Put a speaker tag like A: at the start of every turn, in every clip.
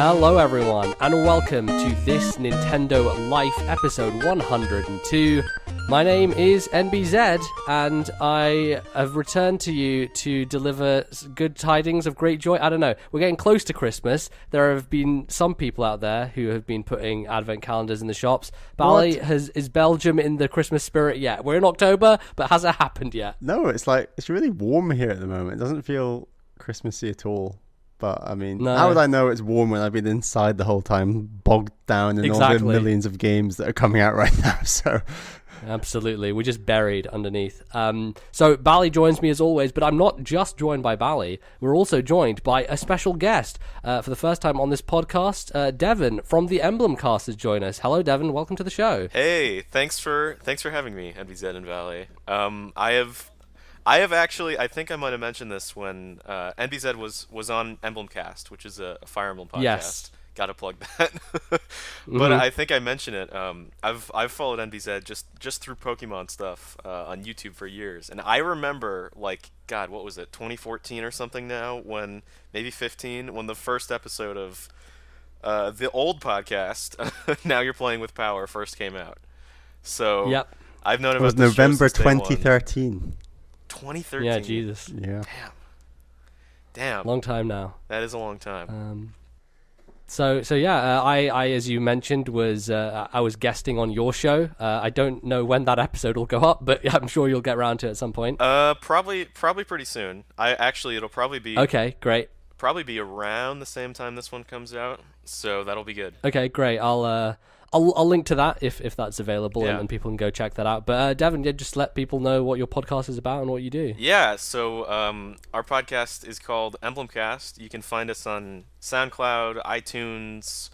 A: Hello everyone, and welcome to This Nintendo Life episode 102. My name is NBZ, and I have returned to you to deliver good tidings of great joy. I don't know, we're getting close to Christmas. There have been some people out there who have been putting advent calendars in the shops. Bally, is Belgium in the Christmas spirit yet? We're in October, but has it happened yet?
B: No, it's really warm here at the moment. It doesn't feel Christmassy at all. But, I mean, How would I know it's warm when I've been inside the whole time, bogged down in all the millions of games that are coming out right now, so...
A: Absolutely, we're just buried underneath. So Bally joins me as always, but I'm not just joined by Bally. We're also joined by a special guest. For the first time on this podcast, Devon from the Emblem Cast has joined us. Hello, Devon. Welcome to the show.
C: Hey, thanks for having me, NBZ and Valley. I have actually, I think I might have mentioned this when NBZ was on Emblemcast, which is a Fire Emblem podcast.
A: Yes.
C: Gotta plug that. But I think I mentioned it. I've followed NBZ just through Pokemon stuff on YouTube for years, and I remember God, what was it, 2014 or something now? Maybe 15, when the first episode of the old podcast, Now You're Playing with Power, first came out. So
A: yep.
C: I've known about
B: it was
C: this
B: November
C: show since
B: 2013.
C: 2013.
A: Yeah, Jesus.
B: Yeah.
C: Damn.
A: Long time now.
C: That is a long time.
A: So yeah, I as you mentioned I was guesting on your show. I don't know when that episode will go up, but I'm sure you'll get around to it at some point.
C: Probably pretty soon. It'll probably be
A: okay. Great.
C: Probably be around the same time this one comes out, so that'll be good.
A: Okay, great. I'll link to that if that's available, and then people can go check that out. But Devon, just let people know what your podcast is about and what you do.
C: Yeah, so our podcast is called Emblemcast. You can find us on SoundCloud, iTunes,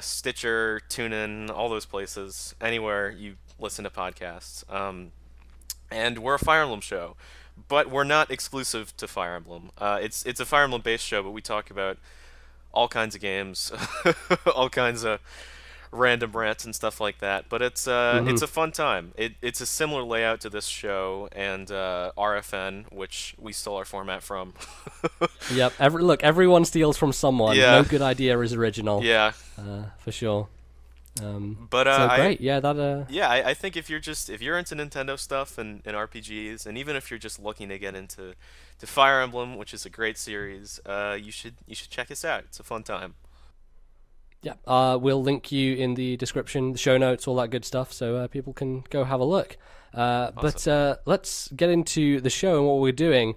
C: Stitcher, TuneIn, all those places, anywhere you listen to podcasts. And we're a Fire Emblem show, but we're not exclusive to Fire Emblem. It's a Fire Emblem-based show, but we talk about all kinds of games, all kinds of random rants and stuff like that, but it's a fun time. It's a similar layout to this show and RFN, which we stole our format from.
A: Yep. Everyone steals from someone.
C: Yeah.
A: No good idea is original.
C: Yeah.
A: For sure.
C: But
A: so great.
C: I think if you're into Nintendo stuff and RPGs, and even if you're just looking to get into Fire Emblem, which is a great series, you should check us out. It's a fun time.
A: Yeah, we'll link you in the description, the show notes, all that good stuff, so people can go have a look. Awesome. But let's get into the show and what we're doing.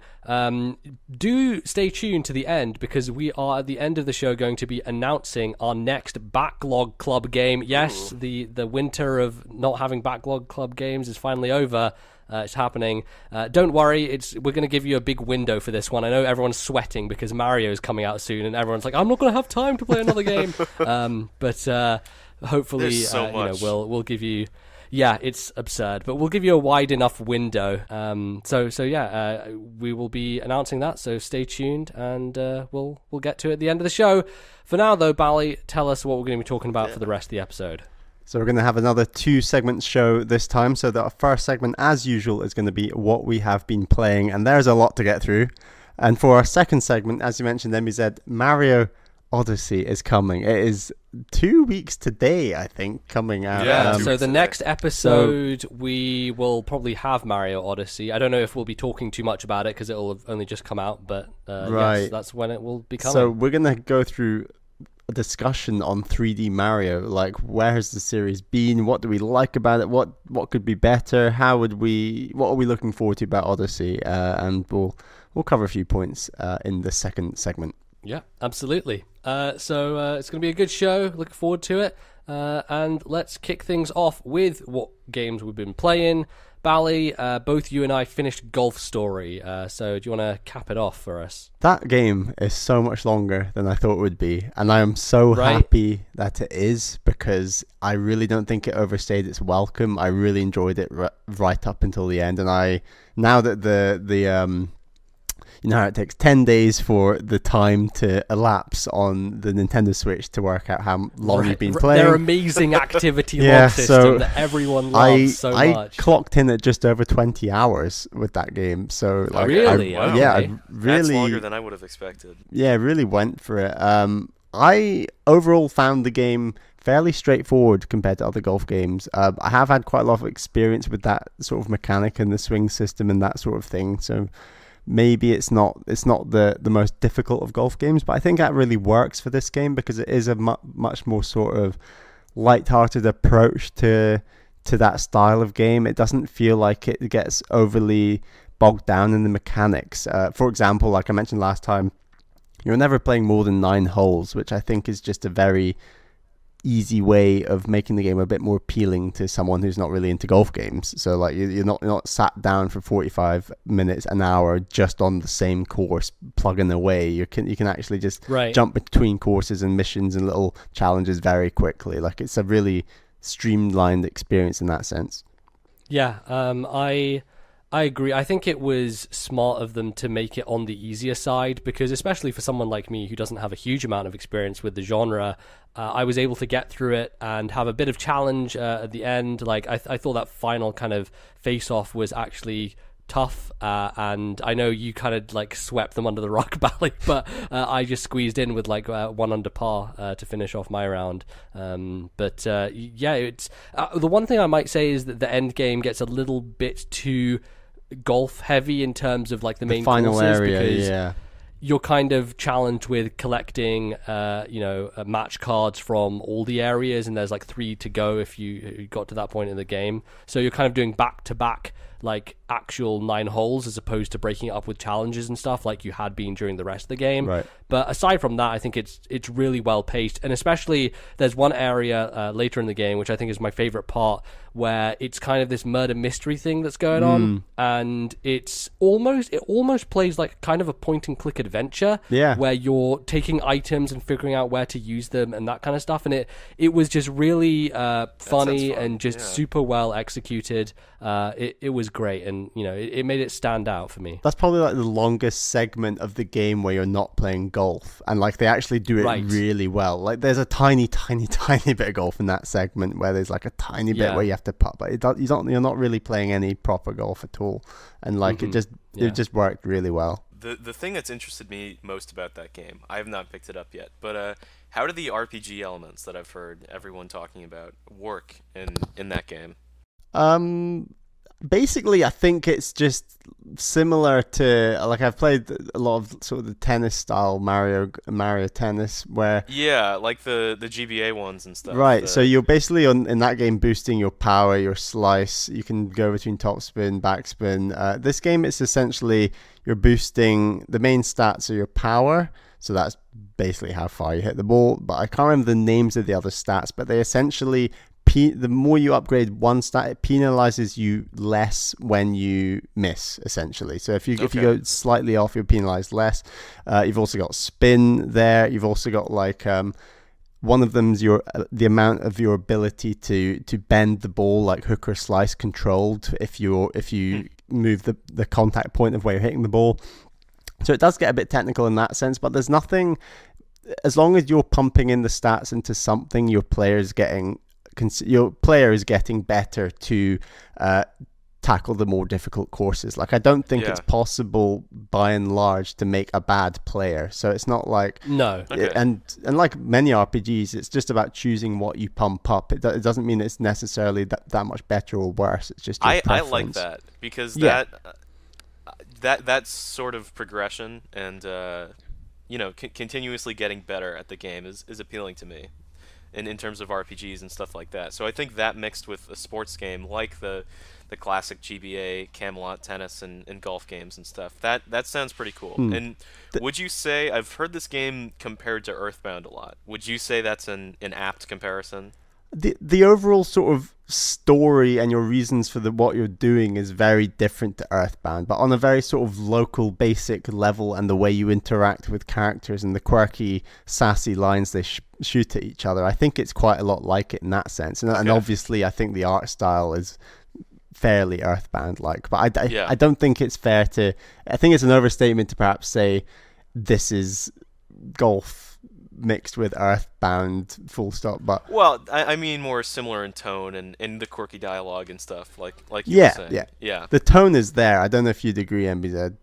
A: Do stay tuned to the end, because we are at the end of the show going to be announcing our next Backlog Club game. Yes, the winter of not having Backlog Club games is finally over. It's happening. Don't worry, we're going to give you a big window for this one. I know everyone's sweating because Mario's coming out soon, and everyone's like, I'm not going to have time to play another game. But hopefully, we'll give you. Yeah, it's absurd, but we'll give you a wide enough window. We will be announcing that. So stay tuned, and we'll get to it at the end of the show. For now, though, Bally, tell us what we're going to be talking about for the rest of the episode.
B: So we're going to have another 2-segment show this time. So the first segment, as usual, is going to be what we have been playing. And there's a lot to get through. And for our second segment, as you mentioned, MBZ, Mario Odyssey is coming. It is 2 weeks today, I think, coming out.
A: Yeah, so the next episode, we will probably have Mario Odyssey. I don't know if we'll be talking too much about it because it will have only just come out. But yes, that's when it will be coming.
B: So we're going to go through a discussion on 3D Mario, like where has the series been, what do we like about it, what could be better, what are we looking forward to about Odyssey, and we'll cover a few points in the second segment.
A: Yeah, absolutely. So it's going to be a good show, looking forward to it, and let's kick things off with what games we've been playing. Bally, both you and I finished Golf Story, so do you want to cap it off for us?
B: That game is so much longer than I thought it would be, and I am so happy that it is, because I really don't think it overstayed its welcome. I really enjoyed it right up until the end, and now that the you know how it takes 10 days for the time to elapse on the Nintendo Switch to work out how long you've been playing.
A: Their amazing activity log system that everyone loves so much.
B: I clocked in at just over 20 hours with that game. So
A: really?
C: Wow.
B: Yeah, I really...
C: That's longer than I would have expected.
B: Yeah, really went for it. I overall found the game fairly straightforward compared to other golf games. I have had quite a lot of experience with that sort of mechanic and the swing system and that sort of thing. So maybe it's not the most difficult of golf games, but I think that really works for this game because it is a much more sort of light-hearted approach to that style of game. It doesn't feel like it gets overly bogged down in the mechanics. For example, like I mentioned last time, you're never playing more than 9 holes, which I think is just a very easy way of making the game a bit more appealing to someone who's not really into golf games. So like you're not sat down for 45 minutes, an hour just on the same course plugging away. You can actually just jump between courses and missions and little challenges very quickly. Like it's a really streamlined experience in that sense.
A: Yeah, I agree. I think it was smart of them to make it on the easier side because especially for someone like me who doesn't have a huge amount of experience with the genre, I was able to get through it and have a bit of challenge at the end. Like I thought that final kind of face-off was actually tough, and I know you kind of like swept them under the rug, Bally, but I just squeezed in with like 1 under par to finish off my round. Yeah, it's the one thing I might say is that the end game gets a little bit too golf heavy in terms of like the main
B: final
A: courses
B: area,
A: because you're kind of challenged with collecting match cards from all the areas, and there's like 3 to go if you got to that point in the game, so you're kind of doing back to back like actual 9 holes as opposed to breaking it up with challenges and stuff like you had been during the rest of the game.
B: Right.
A: But aside from that, I think it's really well paced, and especially there's one area later in the game which I think is my favorite part, where it's kind of this murder mystery thing that's going on, and it almost plays like kind of a point and click adventure, where you're taking items and figuring out where to use them and that kind of stuff, and it was just really funny and just super well executed. It was great, and it made it stand out for me.
B: That's probably like the longest segment of the game where you're not playing golf, and like they actually do it really well. Like there's a tiny bit of golf in that segment where there's like a tiny bit where you have to putt, but you're not really playing any proper golf at all, and like it just worked really well.
C: The thing that's interested me most about that game, I have not picked it up yet, but how do the RPG elements that I've heard everyone talking about work in that game?
B: Basically, I think it's just similar to, like, I've played a lot of sort of the tennis style Mario Tennis, where
C: like the GBA ones and stuff.
B: Right, so you're basically in that game boosting your power, your slice. You can go between topspin, backspin. This game, it's essentially you're boosting the main stats are your power. So that's basically how far you hit the ball. But I can't remember the names of the other stats, but they essentially the more you upgrade one stat, it penalizes you less when you miss, essentially. So if you go slightly off, you're penalized less. You've also got spin there. You've also got like one of them's the amount of your ability to bend the ball, like hook or slice controlled if you move the contact point of where you're hitting the ball. So it does get a bit technical in that sense, but there's nothing, as long as you're pumping in the stats into something, your player is getting better to tackle the more difficult courses. Like I don't think it's possible by and large to make a bad player. So it's not like and like many RPGs, it's just about choosing what you pump up. It doesn't mean it's necessarily that much better or worse. It's just your preference.
C: I like that because that sort of progression and continuously getting better at the game is appealing to me. In terms of RPGs and stuff like that. So I think that mixed with a sports game like the classic GBA, Camelot tennis, and golf games and stuff, that sounds pretty cool. And would you say, I've heard this game compared to Earthbound a lot, would you say that's an apt comparison?
B: The overall sort of story and your reasons for what you're doing is very different to Earthbound, but on a very sort of local, basic level, and the way you interact with characters and the quirky, sassy lines they shoot at each other, I think it's quite a lot like it in that sense. And obviously, I think the art style is fairly Earthbound-like, but I don't think it's fair to. I think it's an overstatement to perhaps say this is golf mixed with Earthbound, full stop. But
C: I mean more similar in tone and the quirky dialogue and stuff, like you were saying.
B: The tone is there. I don't know if you'd agree, MBZ.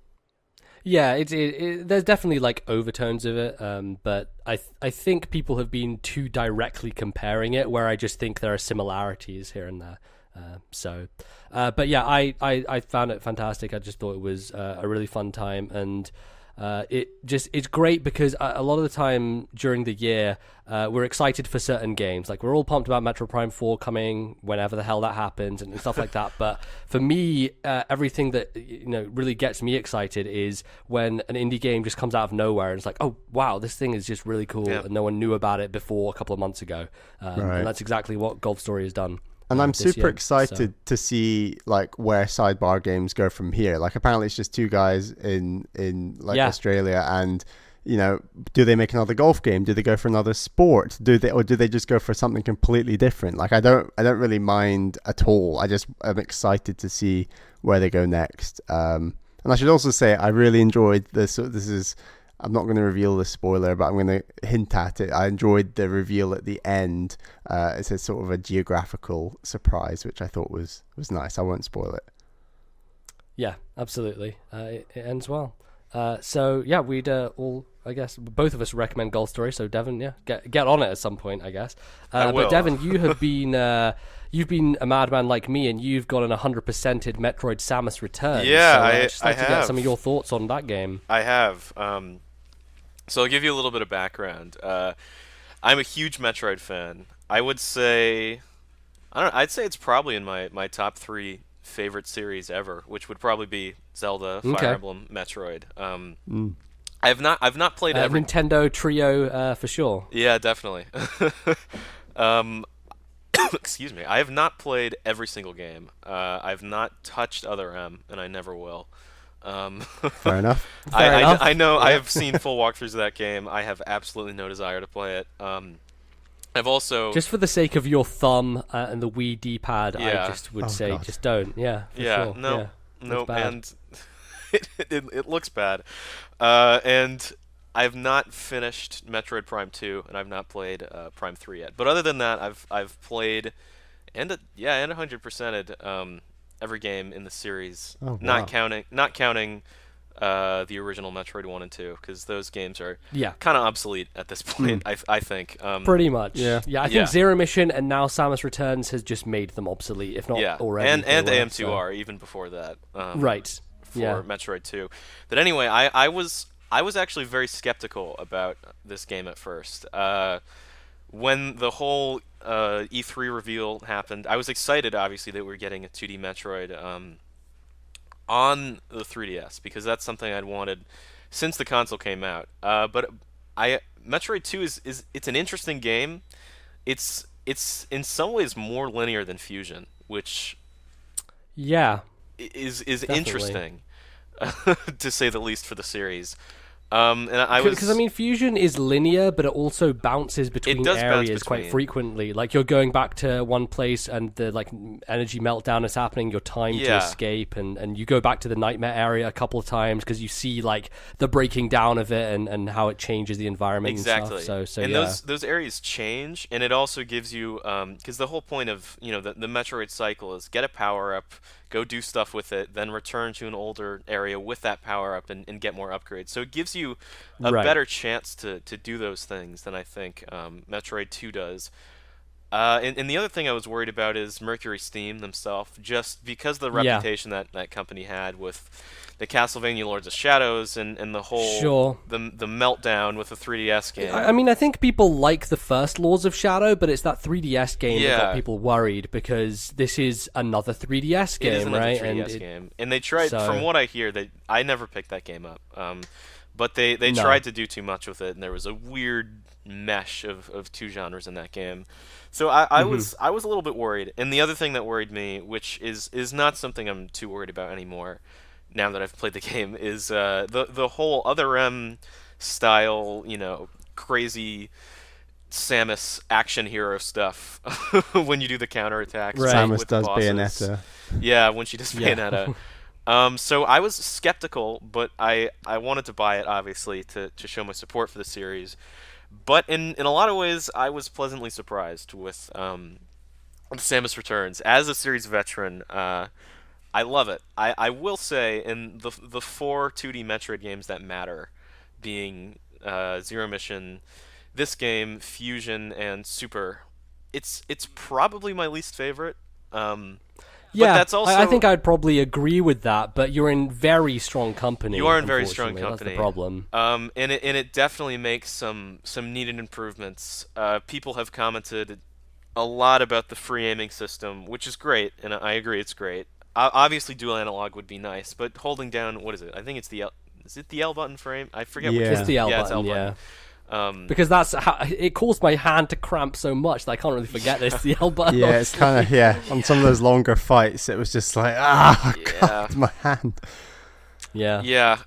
A: Yeah, there's definitely like overtones of it, but I think people have been too directly comparing it, where I just think there are similarities here and there. But yeah, I found it fantastic. I just thought it was a really fun time, and it's great because a lot of the time during the year we're excited for certain games. Like we're all pumped about Metroid Prime 4 coming whenever the hell that happens and stuff like that. But for me, everything that really gets me excited is when an indie game just comes out of nowhere and it's like, oh wow, this thing is just really cool, and no one knew about it before a couple of months ago. And that's exactly what Golf Story has done.
B: And I'm super excited to see like where sidebar games go from here. Like apparently it's just two guys in Australia, and do they make another golf game? Do they go for another sport? Do they just go for something completely different? Like I don't really mind at all. I'm excited to see where they go next. And I should also say I really enjoyed this. I'm not going to reveal the spoiler, but I'm going to hint at it. I enjoyed the reveal at the end. It's a sort of a geographical surprise, which I thought was nice. I won't spoil it.
A: Yeah, absolutely. It ends well. So yeah, we'd all, I guess, both of us recommend Golf Story. So Devon, yeah, get on it at some point, I guess. But Devon, you have been you've been a madman like me, and you've got an 100%ed Metroid Samus Returns.
C: Yeah,
A: so, I'd just like to get some of your thoughts on that game.
C: I have. So I'll give you a little bit of background. I'm a huge Metroid fan. I would say, I'd say it's probably in my top 3 favorite series ever, which would probably be Zelda, Fire Emblem, Metroid. I've not played every
A: Nintendo trio for sure.
C: Yeah, definitely. Excuse me. I have not played every single game. I've not touched Other M, and I never will.
B: Fair enough.
C: I know. I have seen full walkthroughs of that game. I have absolutely no desire to play it. I've also
A: just for the sake of your thumb and the Wii D-pad, I just would say just don't. Yeah. Sure.
C: No. And it looks bad. And I've not finished Metroid Prime 2, and I've not played Prime 3 yet. But other than that, I've played and 100%ed every game in the series, not counting the original Metroid 1 and 2, because those games are kind of obsolete at this point. I think
A: pretty much. I think Zero Mission and now Samus Returns has just made them obsolete, if not already.
C: And AM2R even before that.
A: Right.
C: For Metroid 2. But anyway, I was actually very skeptical about this game at first. When the whole E3 reveal happened, I was excited, obviously, that we were getting a 2D Metroid on the 3DS, because that's something I'd wanted since the console came out. But Metroid 2 it's an interesting game. It's in some ways more linear than Fusion, which is interesting to say the least for the series. Because
A: I mean, Fusion is linear, but it also bounces between areas quite frequently. Like you're going back to one place, and the energy meltdown is happening. You're timed to escape, and you go back to the nightmare area a couple of times because you see the breaking down of it and how it changes the environment.
C: Exactly.
A: And stuff.
C: And those areas change, and it also gives you because the whole point of the Metroid cycle is get a power up, go do stuff with it, then return to an older area with that power-up and get more upgrades. So it gives you a better chance to do those things than I think Metroid 2 does. And the other thing I was worried about is Mercury Steam themselves, just because of the reputation that company had with the Castlevania Lords of Shadows and the whole the meltdown with the 3DS game.
A: I mean, I think people like the first Lords of Shadow, but it's that 3DS game that got people worried, because this is another 3DS game,
C: it is another
A: right?
C: 3DS game. And they tried, from what I hear, I never picked that game up. But they tried to do too much with it, and there was a weird mesh of two genres in that game. So I was a little bit worried. And the other thing that worried me, which is not something I'm too worried about anymore now that I've played the game, is the whole Other M style, crazy Samus action hero stuff when you do the counterattacks.
B: Right. Samus
C: with
B: does
C: bosses.
B: Bayonetta.
C: Yeah, when she does Bayonetta. So I was skeptical, but I wanted to buy it, obviously, to show my support for the series. But in a lot of ways, I was pleasantly surprised with Samus Returns. As a series veteran, I love it. I will say, in the four 2D Metroid games that matter, being Zero Mission, this game, Fusion, and Super, it's probably my least favorite. But that's also...
A: I think I'd probably agree with that, but you're in very strong company.
C: You are in very strong company.
A: That's the problem.
C: And it definitely makes some needed improvements. People have commented a lot about the free aiming system, which is great, and I agree it's great. Obviously, dual analog would be nice, but holding down, what is it? I think it's the L. Is it the L button for aim? I forget.
B: Yeah.
C: Which
A: It's the L
C: yeah,
A: button,
C: it's L button.
A: yeah.
C: Because
A: that's how it caused my hand to cramp so much that I can't really forget this. The L button.
B: Yeah, it's kind of on some of those longer fights, it was just like God, my hand.
A: Yeah.
C: Yeah.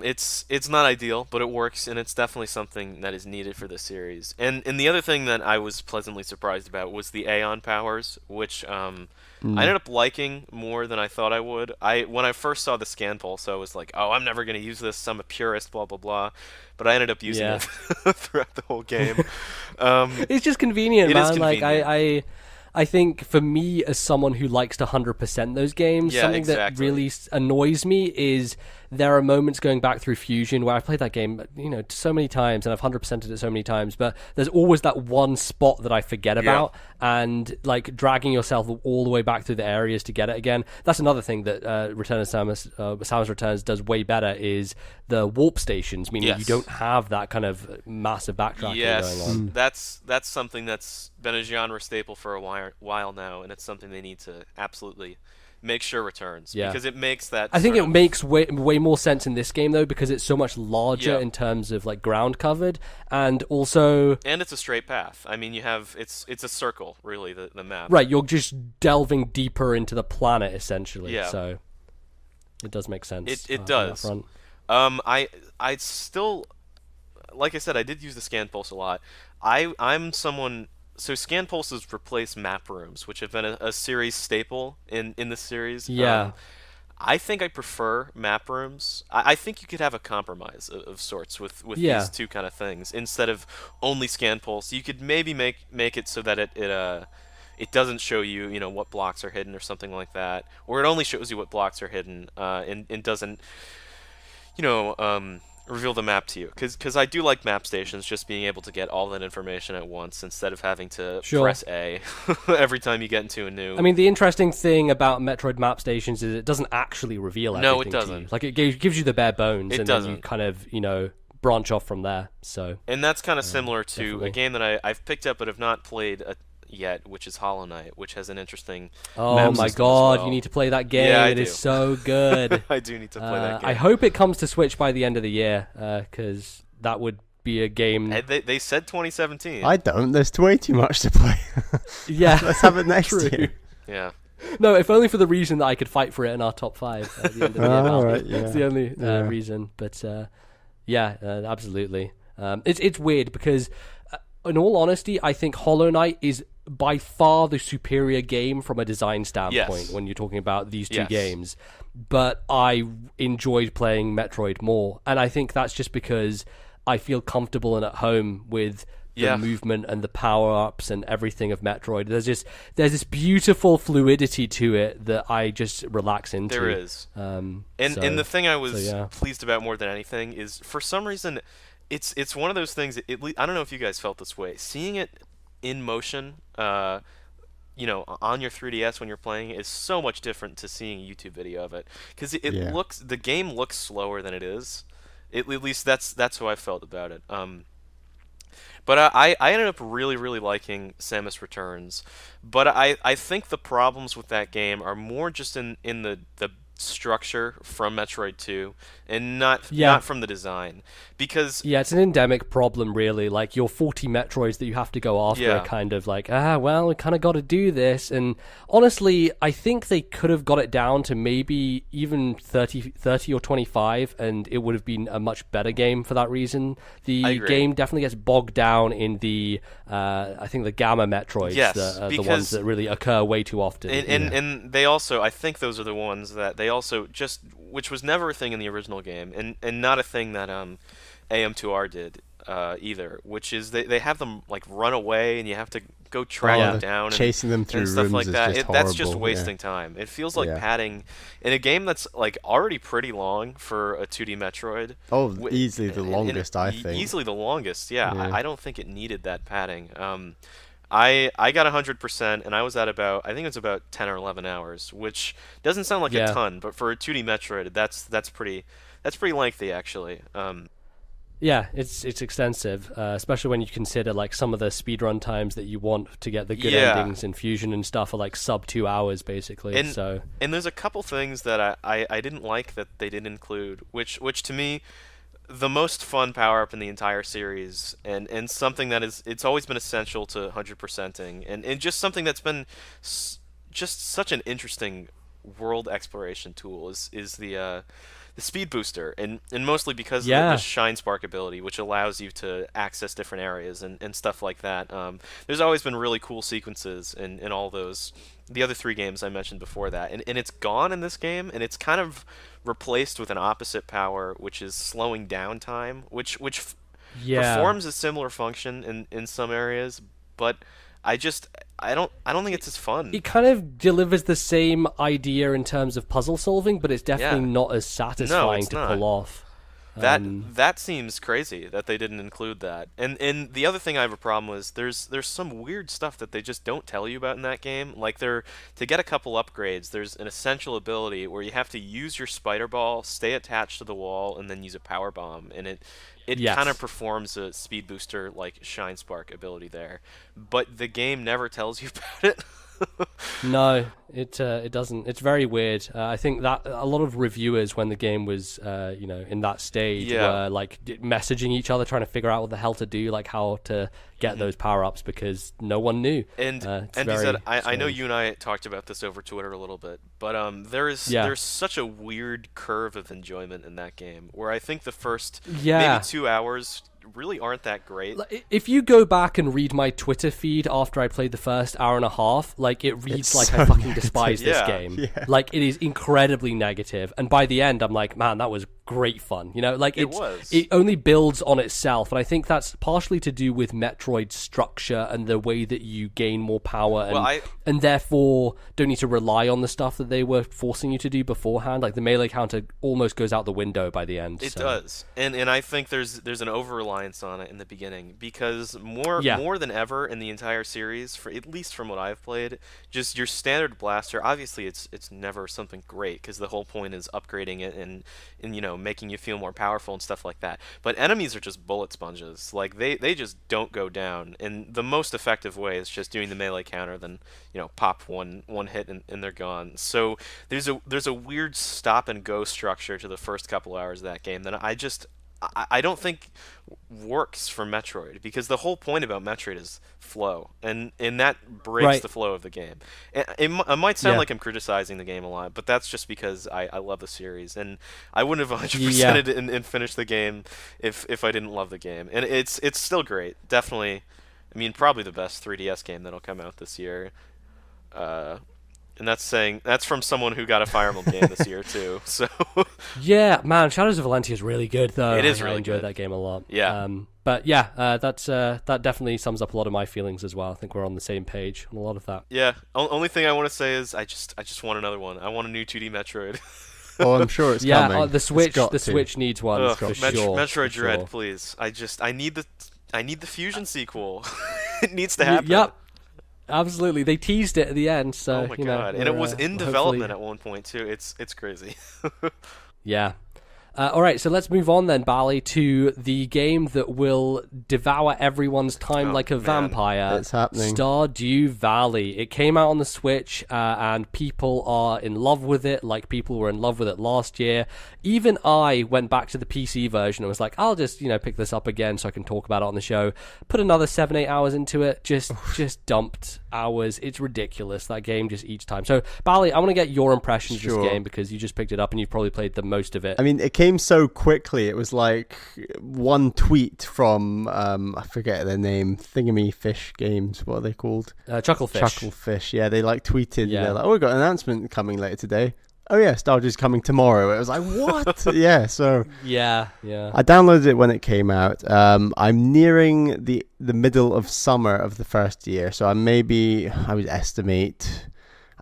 C: It's not ideal, but it works, and it's definitely something that is needed for this series. And the other thing that I was pleasantly surprised about was the Aeon powers, which I ended up liking more than I thought I would. When I first saw the scan pulse, I was like, oh, I'm never going to use this. I'm a purist, blah blah blah. But I ended up using it throughout the whole game.
A: It's just convenient, man.
C: Is convenient.
A: Like I think for me, as someone who likes to 100% those games, something that really annoys me is there are moments going back through Fusion where I've played that game, so many times, and I've 100%ed it so many times, but there's always that one spot that I forget about, and like dragging yourself all the way back through the areas to get it again. That's another thing that Return of Samus Returns does way better is the warp stations, meaning you don't have that kind of massive backtracking going on.
C: That's something that's been a genre staple for a while now, and it's something they need to absolutely make sure returns, because it makes that...
A: I think it makes way more sense in this game, though, because it's so much larger in terms of like ground covered, and also...
C: And it's a straight path. I mean, you have... It's a circle, really, the map.
A: Right, you're just delving deeper into the planet, essentially, so it does make sense.
C: It does.
A: On that front.
C: I still... Like I said, I did use the scan pulse a lot. I'm someone... So scan pulses replace map rooms, which have been a series staple in this series.
A: Yeah.
C: I think I prefer map rooms. I think you could have a compromise of sorts with these two kind of things. Instead of only scan pulse, you could maybe make it so that it doesn't show you what blocks are hidden or something like that, or it only shows you what blocks are hidden and doesn't reveal the map to you, because I do like map stations, just being able to get all that information at once instead of having to press A every time you get into a new...
A: I mean, the interesting thing about Metroid map stations is it doesn't actually reveal everything.
C: No, it doesn't.
A: To you. Like, it gives you the bare bones,
C: it
A: and
C: doesn't.
A: then you kind of, branch off from there. So,
C: and that's kind of similar to
A: definitely.
C: a game that I've picked up but have not played yet, which is Hollow Knight, which has an interesting
A: oh my god,
C: well.
A: You need to play that game.
C: Yeah,
A: it is so good.
C: I do need to play that game.
A: I hope it comes to Switch by the end of the year, because that would be a game.
C: They said 2017.
B: I don't. There's way too much to play.
A: Yeah,
B: let's have it next year.
C: Yeah.
A: No, if only for the reason that I could fight for it in our top 5 at the end of the year.
B: Right, yeah.
A: It's the only reason. But absolutely. It's weird because, in all honesty, I think Hollow Knight is by far the superior game from a design standpoint when you're talking about these two games. But I enjoyed playing Metroid more, and I think that's just because I feel comfortable and at home with the movement and the power-ups and everything of Metroid. There's this beautiful fluidity to it that I just relax into.
C: There is. And the thing I was pleased about more than anything is, for some reason, it's one of those things, I don't know if you guys felt this way. Seeing it in motion, on your 3DS when you're playing is so much different to seeing a YouTube video of it. Because the game looks slower than it is. At least that's how I felt about it. But I ended up really, really liking Samus Returns. But I think the problems with that game are more just in the structure from Metroid 2 and not from the design, because
A: it's an endemic problem, really. Like, your 40 Metroids that you have to go after are kind of like, we kind of got to do this. And honestly, I think they could have got it down to maybe even 30 or 25, and it would have been a much better game for that reason. The game definitely gets bogged down in the I think the Gamma Metroids, the ones that really occur way too often.
C: And they also, I think those are the ones that they also just, which was never a thing in the original game, and not a thing that AM2R did. either, which is they have them like run away and you have to go track them down,
B: chasing them through
C: and stuff
B: rooms
C: like
B: is
C: that.
B: just
C: That's just
B: horrible,
C: wasting time. It feels like padding in a game that's like already pretty long for a 2D Metroid.
B: Easily the longest, I think.
C: Easily the longest, yeah. I don't think it needed that padding. I got 100%, and I was at about, I think it's about 10 or 11 hours, which doesn't sound like a ton, but for a 2D Metroid, that's pretty lengthy, actually.
A: Yeah, it's extensive, especially when you consider like some of the speedrun times that you want to get the good endings in Fusion and stuff are like sub 2 hours basically.
C: And there's a couple things that I didn't like that they didn't include, which to me, the most fun power up in the entire series, and something that it's always been essential to 100%ing, and just something that's been just such an interesting world exploration tool is the speed booster, and mostly because of the Shine Spark ability, which allows you to access different areas and stuff like that. There's always been really cool sequences in all the other 3 games I mentioned before that, and it's gone in this game, and it's kind of replaced with an opposite power, which is slowing down time, which performs a similar function in some areas, but I don't think it's as fun.
A: It kind of delivers the same idea in terms of puzzle solving, but it's definitely not as satisfying to pull off.
C: That seems crazy that they didn't include that. And the other thing I have a problem with is there's some weird stuff that they just don't tell you about in that game. Like to get a couple upgrades, there's an essential ability where you have to use your spider ball, stay attached to the wall, and then use a power bomb, and it kind of performs a speed booster like Shine Spark ability there. But the game never tells you about it.
A: No, it doesn't. It's very weird. I think that a lot of reviewers, when the game was in that stage, were like messaging each other trying to figure out what the hell to do, like how to get those power-ups, because no one knew.
C: And I know you and I talked about this over Twitter a little bit, but there's such a weird curve of enjoyment in that game where I think the first maybe 2 hours really aren't that great.
A: If you go back and read my Twitter feed after I played the first hour and a half, like it reads like I fucking despise this game. Yeah. Like it is incredibly negative, and by the end I'm like, man, that was great fun. Like it only builds on itself, and I think that's partially to do with Metroid's structure and the way that you gain more power and therefore don't need to rely on the stuff that they were forcing you to do beforehand. Like the melee counter almost goes out the window by the end.
C: It does, and I think there's an over-reliance on it in the beginning, because more than ever in the entire series, for at least from what I've played, just your standard blaster, obviously it's never something great, because the whole point is upgrading it and making you feel more powerful and stuff like that. But enemies are just bullet sponges. Like they just don't go down, and the most effective way is just doing the melee counter, then pop one hit and they're gone. So there's a weird stop and go structure to the first couple hours of that game that I don't think works for Metroid, because the whole point about Metroid is flow, and that breaks the flow of the game. It might sound like I'm criticizing the game a lot, but that's just because I love the series, and I wouldn't have 100%ed it and finished the game if I didn't love the game. And it's still great, definitely. I mean, probably the best 3DS game that'll come out this year. And that's from someone who got a Fire Emblem game this year too. So
A: yeah, man, Shadows of Valentia is really good though.
C: It is
A: I
C: really
A: enjoyed
C: good.
A: that game a lot.
C: Yeah.
A: But yeah, that definitely sums up a lot of my feelings as well. I think we're on the same page on a lot of that.
C: Yeah. Only thing I want to say is I just want another one. I want a new 2D Metroid.
B: Oh, I'm sure it's coming.
A: The Switch needs one for sure.
C: Metroid Dread, please. I need the Fusion sequel. It needs to happen.
A: Yep. Absolutely, they teased it at the end. So,
C: oh my god, and it was in development at one point too. It's crazy.
A: Yeah. All right, so let's move on then, Bally, to the game that will devour everyone's time like a vampire.
B: It's happening.
A: Stardew Valley. It came out on the Switch, and people are in love with it, like people were in love with it last year. Even I went back to the PC version and was like, I'll just, pick this up again so I can talk about it on the show. Put another 7-8 hours into it, just dumped hours. It's ridiculous, that game, just each time. So, Bally, I want to get your impressions of this game, because you just picked it up and you've probably played the most of it.
B: I mean, it came so quickly. It was like one tweet from I forget their name, Thingamy Fish Games, what are they called?
A: Chucklefish.
B: Yeah, they tweeted, they're like, oh, we got an announcement coming later today, oh yeah, Stardew's coming tomorrow. It was like, what? Yeah, so
A: yeah.
B: I downloaded it when it came out. I'm nearing the middle of summer of the first year, so I would estimate,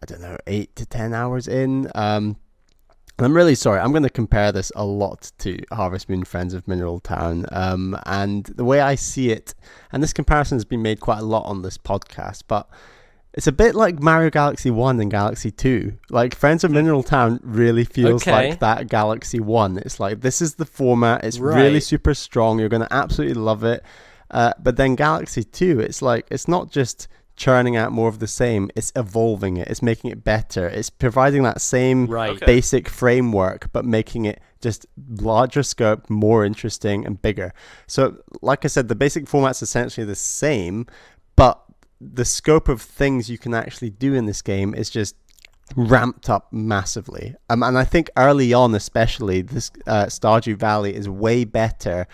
B: I don't know, 8 to 10 hours in. I'm really sorry. I'm going to compare this a lot to Harvest Moon Friends of Mineral Town. And the way I see it, and this comparison has been made quite a lot on this podcast, but it's a bit like Mario Galaxy 1 and Galaxy 2. Like, Friends of Mineral Town really feels like that Galaxy 1. It's like, this is the format. It's really super strong. You're going to absolutely love it. But then Galaxy 2, it's like, it's not just churning out more of the same, it's evolving it, it's making it better, it's providing that same basic framework but making it just larger scope, more interesting and bigger. So like I said, the basic format's essentially the same, but the scope of things you can actually do in this game is just ramped up massively. And I think early on especially, this Stardew Valley is way better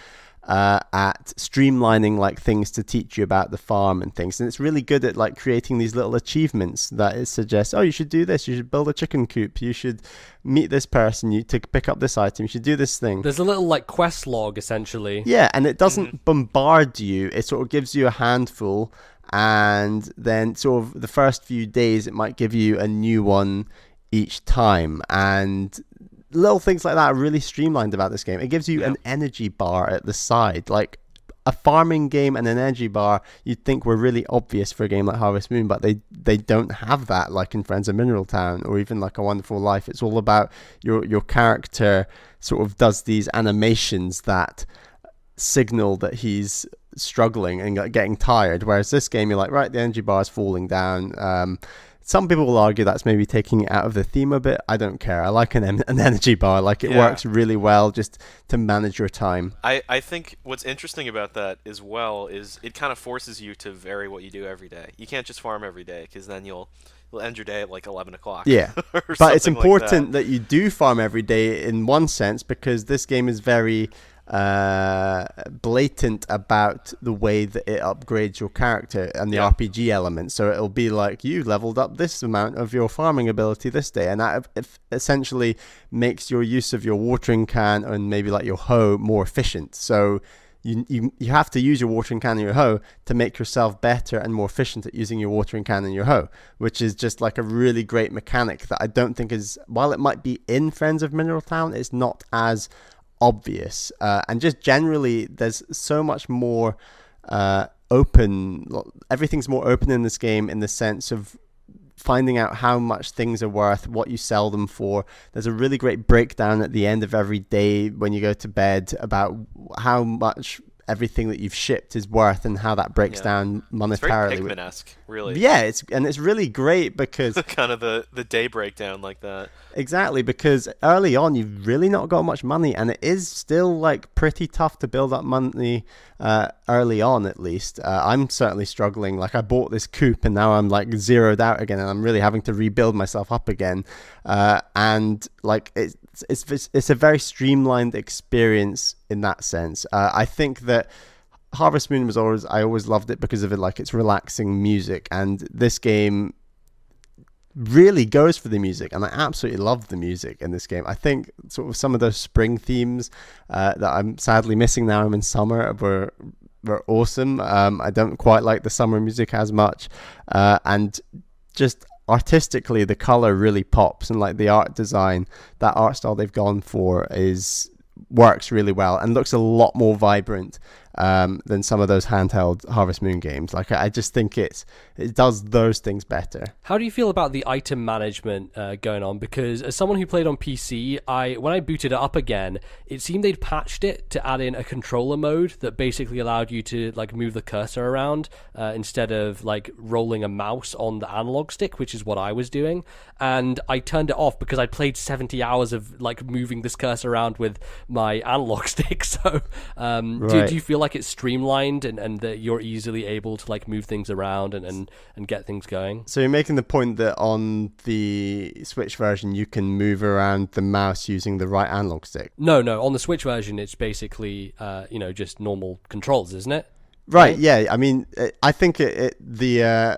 B: at streamlining like things to teach you about the farm and things, and it's really good at like creating these little achievements that it suggests, oh, you should do this, you should build a chicken coop, you should meet this person, you to pick up this item, you should do this thing.
A: There's a little like quest log essentially.
B: Yeah, and it doesn't bombard you, it sort of gives you a handful, and then sort of the first few days it might give you a new one each time, and little things like that are really streamlined about this game. It gives you an energy bar at the side. Like, a farming game and an energy bar you'd think were really obvious for a game like Harvest Moon, but they don't have that like in Friends of Mineral Town or even like A Wonderful Life. It's all about your character sort of does these animations that signal that he's struggling and getting tired, whereas this game you're like, right, the energy bar is falling down. Some people will argue that's maybe taking it out of the theme a bit. I don't care. I like an energy bar. Like, it works really well just to manage your time.
C: I think what's interesting about that as well is it kind of forces you to vary what you do every day. You can't just farm every day, because then you'll end your day at like 11 o'clock.
B: Yeah, but it's important that you do farm every day in one sense, because this game is very blatant about the way that it upgrades your character and the RPG element. So it'll be like, you leveled up this amount of your farming ability this day, and that essentially makes your use of your watering can and maybe like your hoe more efficient. So you have to use your watering can and your hoe to make yourself better and more efficient at using your watering can and your hoe, which is just like a really great mechanic that I don't think is, while it might be in Friends of Mineral Town, it's not as obvious. And just generally there's so much more open, everything's more open in this game in the sense of finding out how much things are worth, what you sell them for. There's a really great breakdown at the end of every day when you go to bed about how much everything that you've shipped is worth and how that breaks down monetarily.
C: It's very Pikmin-esque, really.
B: Yeah, it's really great because
C: kind of the day breakdown like that.
B: Exactly, because early on you've really not got much money, and it is still like pretty tough to build up money early on, at least. I'm certainly struggling. Like, I bought this coop and now I'm like zeroed out again, and I'm really having to rebuild myself up again. And like it's a very streamlined experience in that sense. I think that Harvest Moon I always loved it because of it, like, its relaxing music, and this game really goes for the music, and I absolutely love the music in this game. I think sort of some of those spring themes that I'm sadly missing now I'm in summer were awesome. I don't quite like the summer music as much, and just artistically the color really pops, and like the art design, that art style they've gone for works really well and looks a lot more vibrant than some of those handheld Harvest Moon games. Like, I just think it does those things better.
A: How do you feel about the item management going on? Because as someone who played on PC, when I booted it up again, it seemed they'd patched it to add in a controller mode that basically allowed you to like move the cursor around instead of like rolling a mouse on the analog stick, which is what I was doing. And I turned it off because I played 70 hours of like moving this cursor around with my analog stick. So do you feel like it's streamlined and that you're easily able to like move things around and get things going?
B: So you're making the point that on the Switch version you can move around the mouse using the right analog stick?
A: No, on the Switch version it's basically just normal controls, isn't it?
B: Right, yeah. I mean, I think the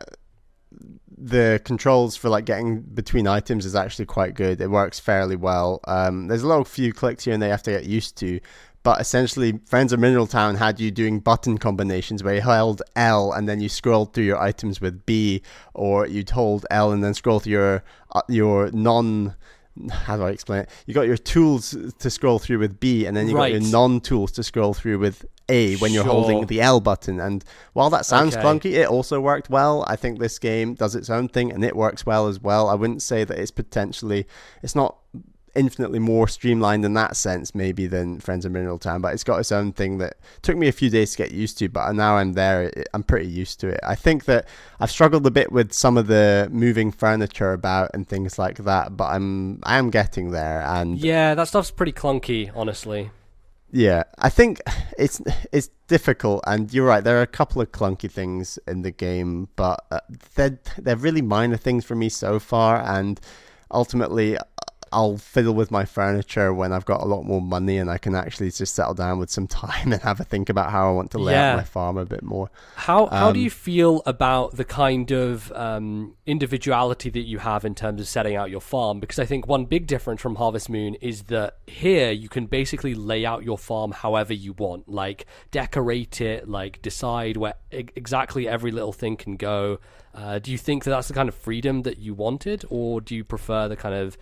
B: the controls for like getting between items is actually quite good. It works fairly well. There's a little few clicks here and there you have to get used to. But essentially, Friends of Mineral Town had you doing button combinations where you held L and then you scrolled through your items with B, or you'd hold L and then scroll through your non... How do I explain it? You got your tools to scroll through with B, and then you got your non-tools to scroll through with A when you're holding the L button. And while that sounds clunky, it also worked well. I think this game does its own thing, and it works well as well. I wouldn't say that it's not infinitely more streamlined in that sense maybe than Friends of Mineral Town, but it's got its own thing that took me a few days to get used to, but now I'm there, I'm pretty used to it. I think that I've struggled a bit with some of the moving furniture about and things like that, but I am getting there. And
A: yeah, that stuff's pretty clunky, honestly.
B: Yeah, I think it's difficult, and you're right, there are a couple of clunky things in the game, but they're really minor things for me so far, and ultimately I'll fiddle with my furniture when I've got a lot more money and I can actually just settle down with some time and have a think about how I want to lay out my farm a bit more.
A: How do you feel about the kind of individuality that you have in terms of setting out your farm? Because I think one big difference from Harvest Moon is that here you can basically lay out your farm however you want, like decorate it, like decide where exactly every little thing can go. Do you think that that's the kind of freedom that you wanted, or do you prefer the kind of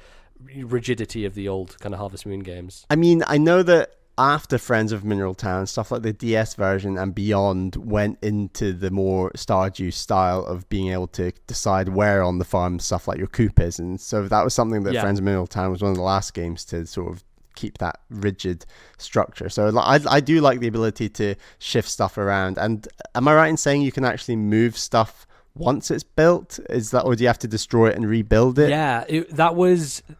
A: rigidity of the old kind of Harvest Moon games?
B: I mean, I know that after Friends of Mineral Town, stuff like the DS version and beyond went into the more Stardew style of being able to decide where on the farm stuff like your coop is, and so that was something that Friends of Mineral Town was one of the last games to sort of keep that rigid structure. So I do like the ability to shift stuff around. And am I right in saying you can actually move stuff once it's built? Is that, or do you have to destroy it and rebuild it?
A: Yeah,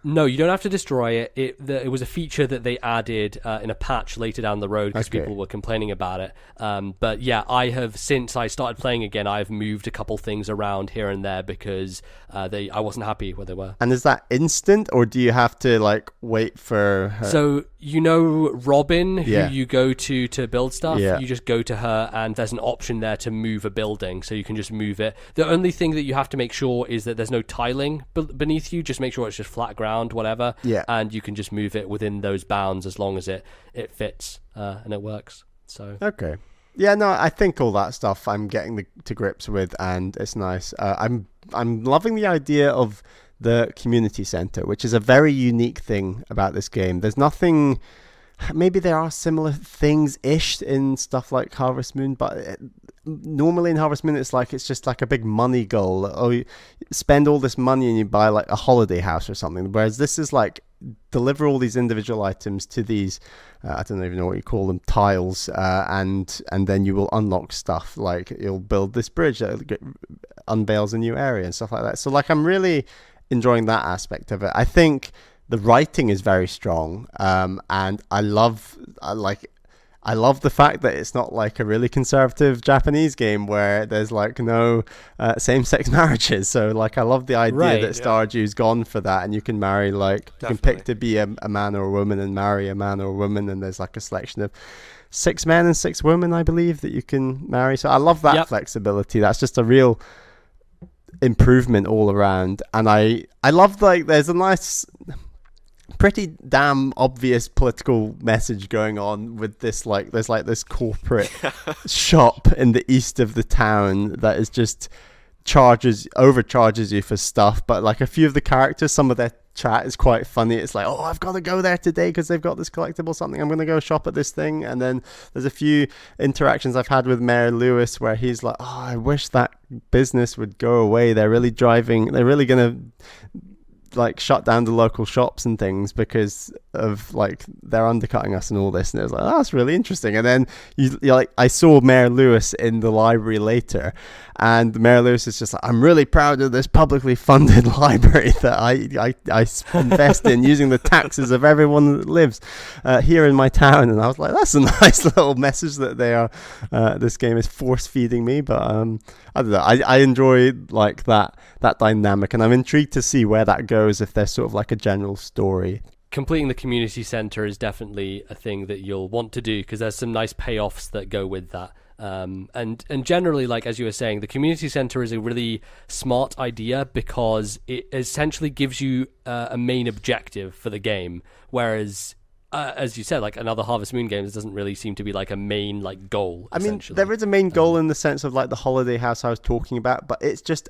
A: no, you don't have to destroy it. It was a feature that they added in a patch later down the road because people were complaining about it. But yeah, since I started playing again, I've moved a couple things around here and there because I wasn't happy where they were.
B: And is that instant, or do you have to like wait for her?
A: So you know Robin, who you go to build stuff?
B: Yeah.
A: You just go to her and there's an option there to move a building, so you can just move it. The only thing that you have to make sure is that there's no tiling beneath you. Just make sure it's just flat ground, whatever.
B: Yeah.
A: And you can just move it within those bounds as long as it fits and it works. So
B: okay. Yeah, no, I think all that stuff I'm getting to grips with, and it's nice. I'm loving the idea of the community center, which is a very unique thing about this game. There's nothing... Maybe there are similar things-ish in stuff like Harvest Moon, but normally in Harvest Moon it's just like a big money goal. Oh, you spend all this money and you buy like a holiday house or something, whereas this is like deliver all these individual items to these I don't even know what you call them, tiles, and then you will unlock stuff, like you'll build this bridge that unveils a new area and stuff like that. So like I'm really enjoying that aspect of it. I think the writing is very strong, and I love the fact that it's not like a really conservative Japanese game where there's like no same-sex marriages. So like I love the idea that Stardew's gone for that, and you can marry you can pick to be a man or a woman and marry a man or a woman, and there's like a selection of 6 men and 6 women, I believe, that you can marry. So I love that flexibility. That's just a real improvement all around, and I love there's a nice, pretty damn obvious political message going on with this. There's this corporate shop in the east of the town that is just overcharges you for stuff, but like a few of the characters, some of their chat is quite funny. It's like, oh, I've got to go there today because they've got this collectible something, I'm going to go shop at this thing. And then there's a few interactions I've had with Mayor Lewis where he's like, oh, I wish that business would go away, they're really going to like shut down the local shops and things because of like they're undercutting us and all this. And it was like, oh, that's really interesting. And then I saw Mayor Lewis in the library later, and Mayor Lewis is just like, I'm really proud of this publicly funded library that I invest in using the taxes of everyone that lives here in my town. And I was like, that's a nice little message that they are this game is force feeding me. But I don't know, I enjoy like that dynamic, and I'm intrigued to see where that goes, if there's sort of like a general story.
A: Completing the community center is definitely a thing that you'll want to do because there's some nice payoffs that go with that. And generally, like as you were saying, the community center is a really smart idea because it essentially gives you a main objective for the game, whereas as you said, like another Harvest Moon game, doesn't really seem to be like a main like goal.
B: I mean, there is a main goal in the sense of like the holiday house I was talking about, but it's just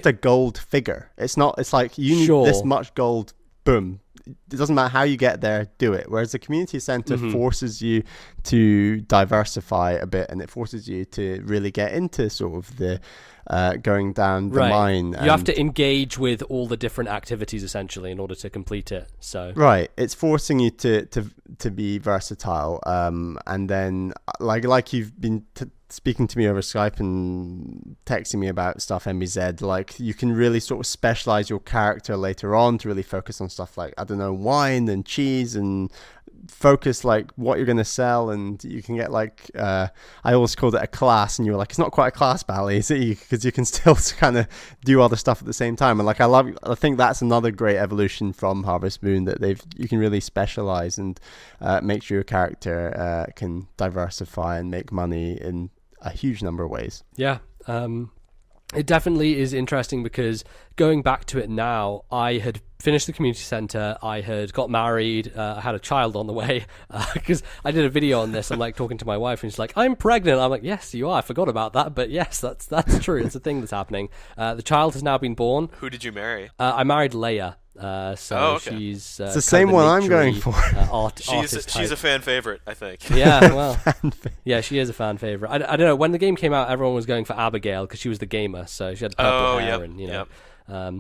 B: a gold figure. It's not. It's like you need this much gold. Boom. It doesn't matter how you get there, do it. Whereas the community center forces you to diversify a bit, and it forces you to really get into sort of the going down the mine.
A: You have to engage with all the different activities essentially in order to complete it. So
B: it's forcing you to be versatile. And then like you've been speaking to me over Skype and texting me about stuff, MBZ, like you can really sort of specialize your character later on to really focus on stuff like, I don't know, wine and cheese, and focus like what you're going to sell. And you can get like I always called it a class, and you were like, it's not quite a class, Bally, is it? Because you can still kind of do other stuff at the same time. And like I think that's another great evolution from Harvest Moon, that you can really specialize and make sure your character can diversify and make money in a huge number of ways.
A: It definitely is interesting because going back to it now, I had finished the community center, I had got married, I had a child on the way, because I did a video on this. I'm like talking to my wife and she's like, I'm pregnant. I'm like, yes, you are. I forgot about that, but yes, that's true. It's a thing that's happening. The child has now been born.
C: Who did you marry?
A: I married Leia. She's
B: it's the same one I'm going for.
C: She's a fan favorite, I think.
A: Yeah, well, yeah, she is a fan favorite. I don't know, when the game came out, everyone was going for Abigail because she was the gamer, so she had purple hair, and you know.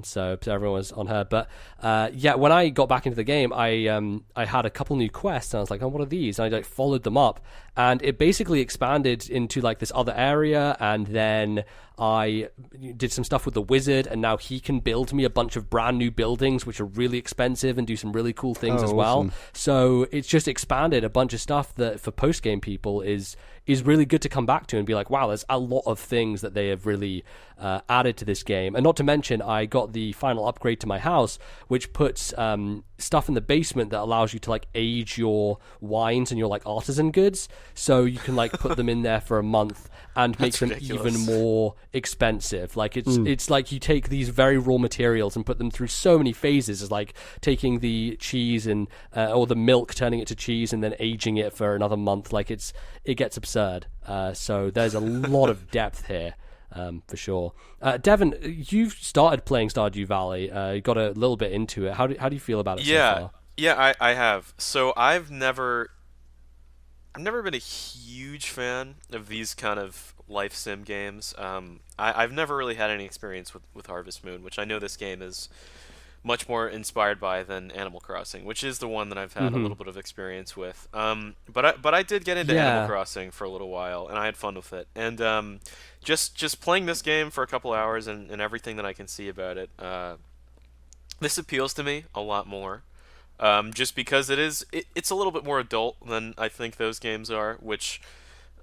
A: So everyone was on her. But when I got back into the game, I had a couple new quests, and I was like, oh, what are these? And I like followed them up, and it basically expanded into like this other area, and then I did some stuff with the wizard, and now he can build me a bunch of brand new buildings which are really expensive and do some really cool things as well. Awesome. So it's just expanded a bunch of stuff that for post-game people is really good to come back to and be like, wow, there's a lot of things that they have really added to this game. And not to mention, I got the final upgrade to my house, which puts stuff in the basement that allows you to like age your wines and your like artisan goods, so you can like put them in there for a month and make them even more expensive. Like it's like you take these very raw materials and put them through so many phases. It's like taking the cheese and or the milk, turning it to cheese, and then aging it for another month. Like it gets absurd. So there's a lot of depth here. For sure. Devon, you've started playing Stardew Valley. You got a little bit into it. How do you feel about it so far?
C: Yeah, I have. So I've never been a huge fan of these kind of life sim games. I've never really had any experience with Harvest Moon, which I know this game is much more inspired by than Animal Crossing, which is the one that I've had a little bit of experience with. But I did get into Animal Crossing for a little while, and I had fun with it. And just playing this game for a couple hours and everything that I can see about it, this appeals to me a lot more. Just because it's a little bit more adult than I think those games are, which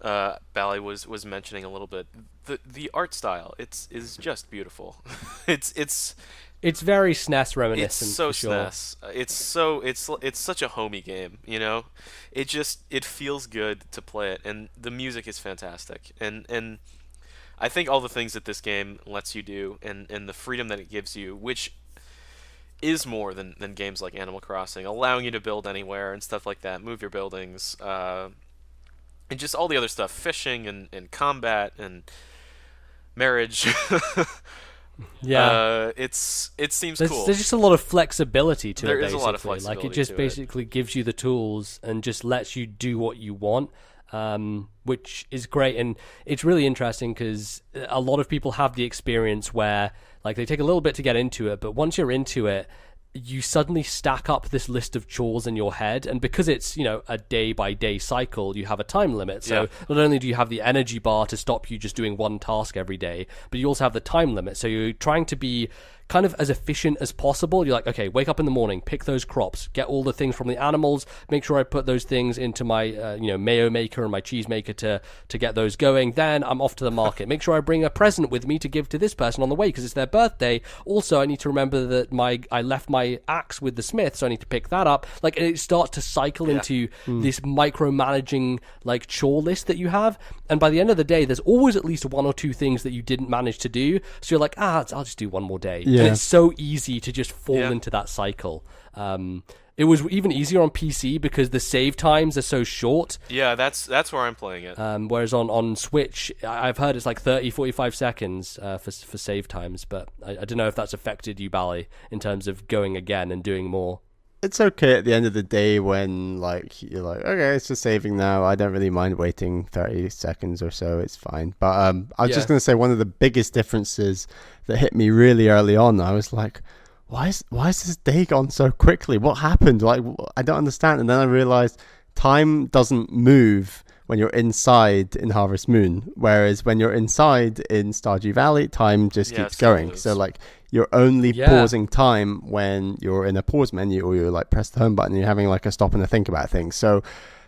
C: Bally was mentioning a little bit. The art style is just beautiful.
A: It's very SNES reminiscent.
C: It's so
A: for sure.
C: SNES. It's such a homey game, you know. It feels good to play it, and the music is fantastic. And I think all the things that this game lets you do, and the freedom that it gives you, which is more than games like Animal Crossing, allowing you to build anywhere and stuff like that, move your buildings, and just all the other stuff, fishing and combat and marriage. It seems cool.
A: There's just a lot of flexibility to it.
C: There is a lot of flexibility.
A: Like it just basically gives you the tools and just lets you do what you want, which is great. And it's really interesting because a lot of people have the experience where like they take a little bit to get into it, but once you're into it, you suddenly stack up this list of chores in your head, and because it's, you know, a day-by-day cycle, you have a time limit. So not only do you have the energy bar to stop you just doing one task every day, but you also have the time limit. So you're trying to be kind of as efficient as possible. You're like, okay, wake up in the morning, pick those crops, get all the things from the animals, make sure I put those things into my mayo maker and my cheese maker to get those going. Then I'm off to the market. Make sure I bring a present with me to give to this person on the way because it's their birthday. Also, I need to remember that I left my axe with the smith, so I need to pick that up. Like, and it starts to cycle into this micromanaging like chore list that you have, and by the end of the day, there's always at least one or two things that you didn't manage to do. So you're like, I'll just do one more day. Yeah. And it's so easy to just fall into that cycle. It was even easier on PC because the save times are so short.
C: Yeah, that's where I'm playing it.
A: Whereas on Switch, I've heard it's like 30, 45 seconds for save times. But I don't know if that's affected you, Bally, in terms of going again and doing more.
B: It's okay at the end of the day when like you're like, okay, it's just saving now. I don't really mind waiting 30 seconds or so. It's fine. But I was just going to say one of the biggest differences that hit me really early on, I was like, why is this day gone so quickly? What happened? Like, I don't understand. And then I realized time doesn't move when you're inside in Harvest Moon, whereas when you're inside in Stardew Valley, time just keeps going. So like you're only pausing time when you're in a pause menu or you like press the home button and you're having like a stop and a think about things. So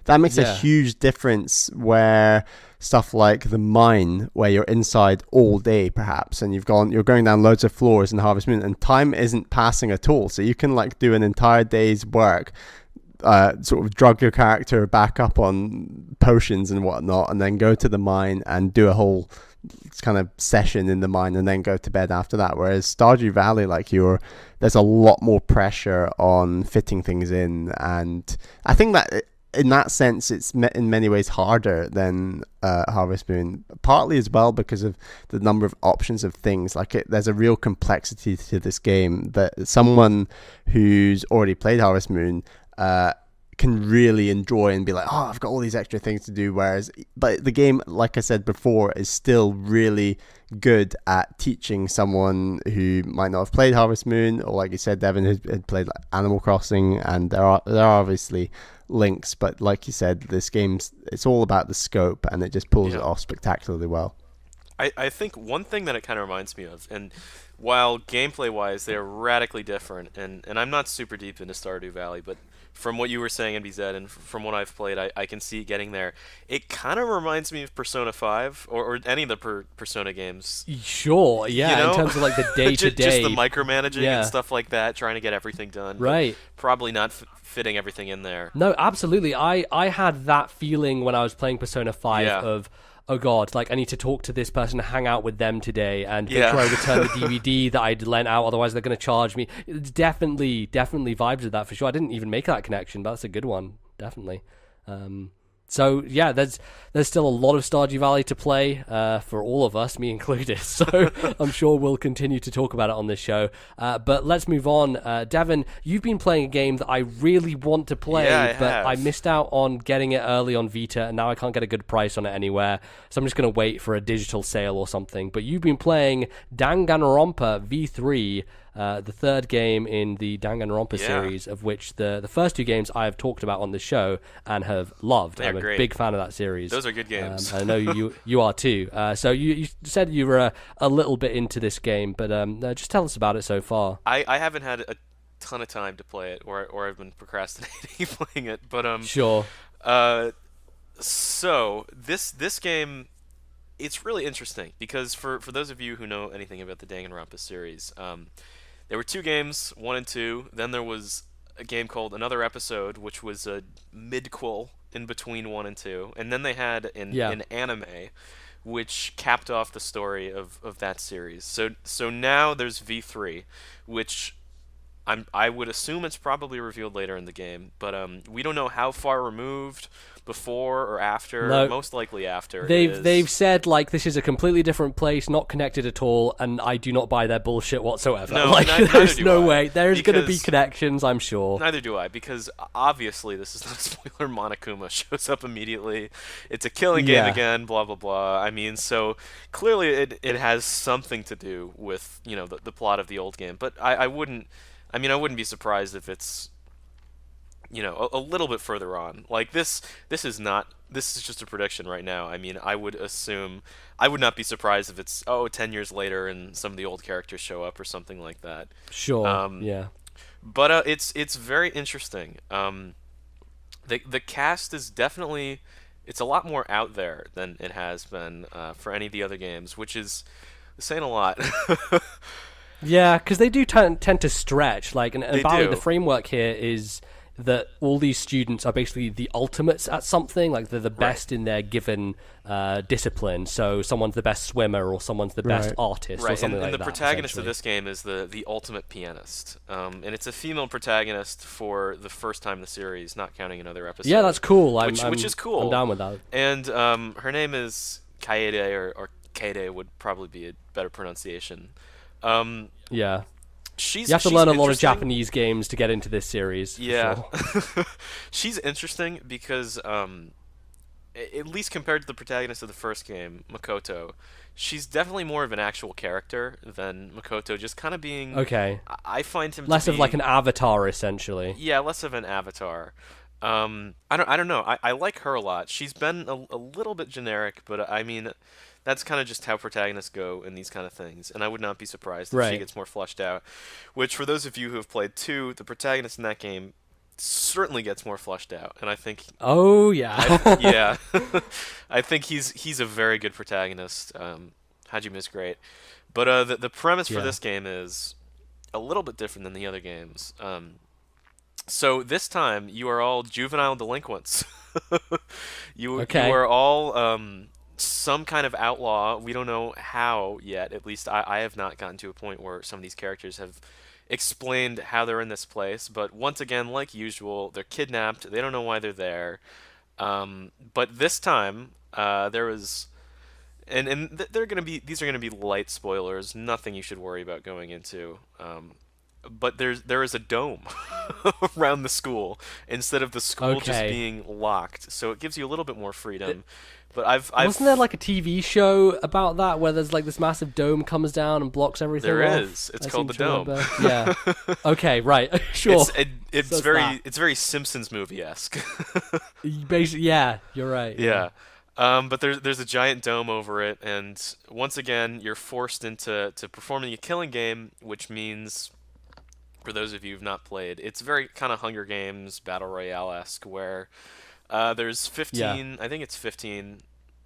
B: that makes a huge difference where stuff like the mine, where you're inside all day perhaps, and you're going down loads of floors in Harvest Moon and time isn't passing at all. So you can like do an entire day's work, sort of drug your character back up on potions and whatnot, and then go to the mine and do a whole kind of session in the mine and then go to bed after that. Whereas Stardew Valley, like there's a lot more pressure on fitting things in, and I think that in that sense it's in many ways harder than Harvest Moon, partly as well because of the number of options of things. Like there's a real complexity to this game that someone who's already played Harvest Moon can really enjoy and be like, oh, I've got all these extra things to do. But the game, like I said before, is still really good at teaching someone who might not have played Harvest Moon, or like you said, Devon, who had played like Animal Crossing, and there are obviously links, but like you said, this game's, it's all about the scope, and it just pulls it off spectacularly well.
C: I think one thing that it kind of reminds me of, and while gameplay-wise they're radically different, and I'm not super deep into Stardew Valley, but from what you were saying, NBZ, and from what I've played, I can see it getting there. It kind of reminds me of Persona 5, or any of the Persona games.
A: Sure, yeah, you know? In terms of like the day-to-day.
C: Just the micromanaging and stuff like that, trying to get everything done.
A: Right.
C: Probably not fitting everything in there.
A: No, absolutely. I had that feeling when I was playing Persona 5 of, oh god, like I need to talk to this person, hang out with them today, and make sure I return the DVD that I'd lent out, otherwise they're going to charge me. It's definitely vibes with that for sure. I didn't even make that connection, but that's a good one, definitely. So yeah, there's still a lot of Stardew Valley to play for all of us, me included. So I'm sure we'll continue to talk about it on this show. But let's move on. Devon, you've been playing a game that I really want to play, but I missed out on getting it early on Vita, and now I can't get a good price on it anywhere. So I'm just going to wait for a digital sale or something. But you've been playing Danganronpa V3. The third game in the Danganronpa series, of which the first two games I have talked about on the show and have loved. I'm a big fan of that series.
C: Those are good games.
A: I know you are too. So you said you were a little bit into this game, but just tell us about it so far.
C: I haven't had a ton of time to play it, or I've been procrastinating playing it. But
A: sure.
C: So this game, it's really interesting because for those of you who know anything about the Danganronpa series, there were two games, 1 and 2. Then there was a game called Another Episode, which was a midquel in between 1 and 2. And then they had an anime, which capped off the story of that series. So now there's V3, which I would assume it's probably revealed later in the game. But we don't know how far removed, before or after.
A: No.
C: Most likely after.
A: They've said like this is a completely different place, not connected at all, and I do not buy their bullshit whatsoever.
C: No,
A: like there's no way. There's going to be
C: because
A: connections, I'm sure.
C: Neither do I, because obviously this is not a spoiler. Monokuma shows up immediately. It's a killing game again. Blah blah blah. I mean, so clearly it has something to do with the plot of the old game. But I wouldn't be surprised if it's a little bit further on. Like this is not. This is just a prediction right now. I mean, I would not be surprised if it's 10 years later and some of the old characters show up or something like that.
A: Sure. Yeah.
C: But it's very interesting. The cast is definitely, it's a lot more out there than it has been for any of the other games, which is saying a lot.
A: Yeah, because they do tend to stretch. Like, and Bally,
C: do.
A: the framework here is that all these students are basically the ultimates at something. Like, they're the best in their given discipline. So someone's the best swimmer, or someone's the best artist, or something like that.
C: And the protagonist of this game is the ultimate pianist. And it's a female protagonist for the first time in the series, not counting another episode.
A: Yeah, that's cool.
C: Which is cool.
A: I'm down with that.
C: And her name is Kaede, or Kaede would probably be a better pronunciation.
A: Yeah.
C: You
A: have to learn a lot of Japanese games to get into this series.
C: Yeah. Sure. She's interesting because, at least compared to the protagonist of the first game, Makoto, she's definitely more of an actual character than Makoto just kind of being...
A: Okay.
C: I find him
A: less
C: to be...
A: of like an avatar, essentially.
C: Yeah, less of an avatar. I don't know. I like her a lot. She's been a little bit generic, but I mean... That's kind of just how protagonists go in these kind of things, and I would not be surprised if she gets more fleshed out. Which, for those of you who have played 2, the protagonist in that game certainly gets more fleshed out, and I think...
A: Oh, yeah.
C: I think he's a very good protagonist. Hajime's great. But the premise for this game is a little bit different than the other games. So this time, you are all juvenile delinquents. You are all... some kind of outlaw. We don't know how yet. At least I have not gotten to a point where some of these characters have explained how they're in this place. But once again, like usual, they're kidnapped. They don't know why they're there. But this time, there was... And these are gonna be light spoilers. Nothing you should worry about going into. But there is a dome around the school instead of the school just being locked. So it gives you a little bit more freedom. But I've
A: wasn't there like a TV show about that where there's like this massive dome comes down and blocks everything?
C: There
A: off?
C: is. It's called the Dome.
A: Yeah. Okay. Right. Sure.
C: It's very Simpsons movie-esque.
A: Basically, yeah. You're right.
C: Yeah. But there's a giant dome over it, and once again you're forced into performing a killing game, which means, for those of you who've not played, it's very kind of Hunger Games Battle Royale-esque, where there's 15, I think it's 15,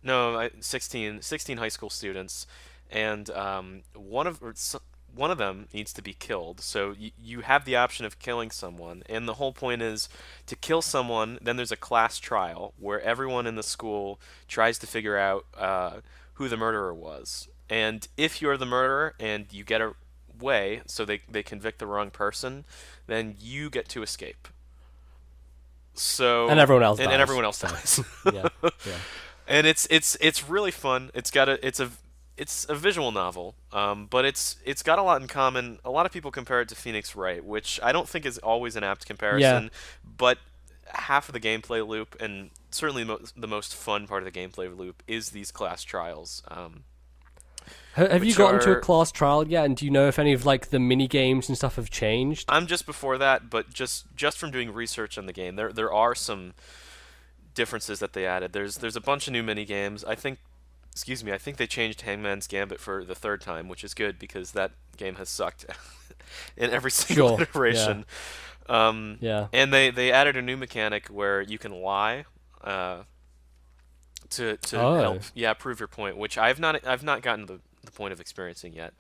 C: no, 16 high school students, and one of them needs to be killed. So you have the option of killing someone, and the whole point is to kill someone. Then there's a class trial where everyone in the school tries to figure out who the murderer was. And if you're the murderer and you get away, so they convict the wrong person, then you get to escape. So
A: and everyone else
C: dies. And everyone else dies.
A: Yeah.
C: And it's really fun. It's a visual novel, but it's got a lot in common. A lot of people compare it to Phoenix Wright, which I don't think is always an apt comparison. But half of the gameplay loop, and certainly the most fun part of the gameplay loop, is these class trials.
A: Have you gotten to a class trial yet? And do you know if any of like the mini games and stuff have changed?
C: I'm just before that, but just from doing research on the game, there are some differences that they added. There's a bunch of new mini games. I think they changed Hangman's Gambit for the 3rd time, which is good because that game has sucked in every single iteration.
A: Yeah.
C: And they added a new mechanic where you can lie to help prove your point, which I've not gotten to the point of experiencing yet,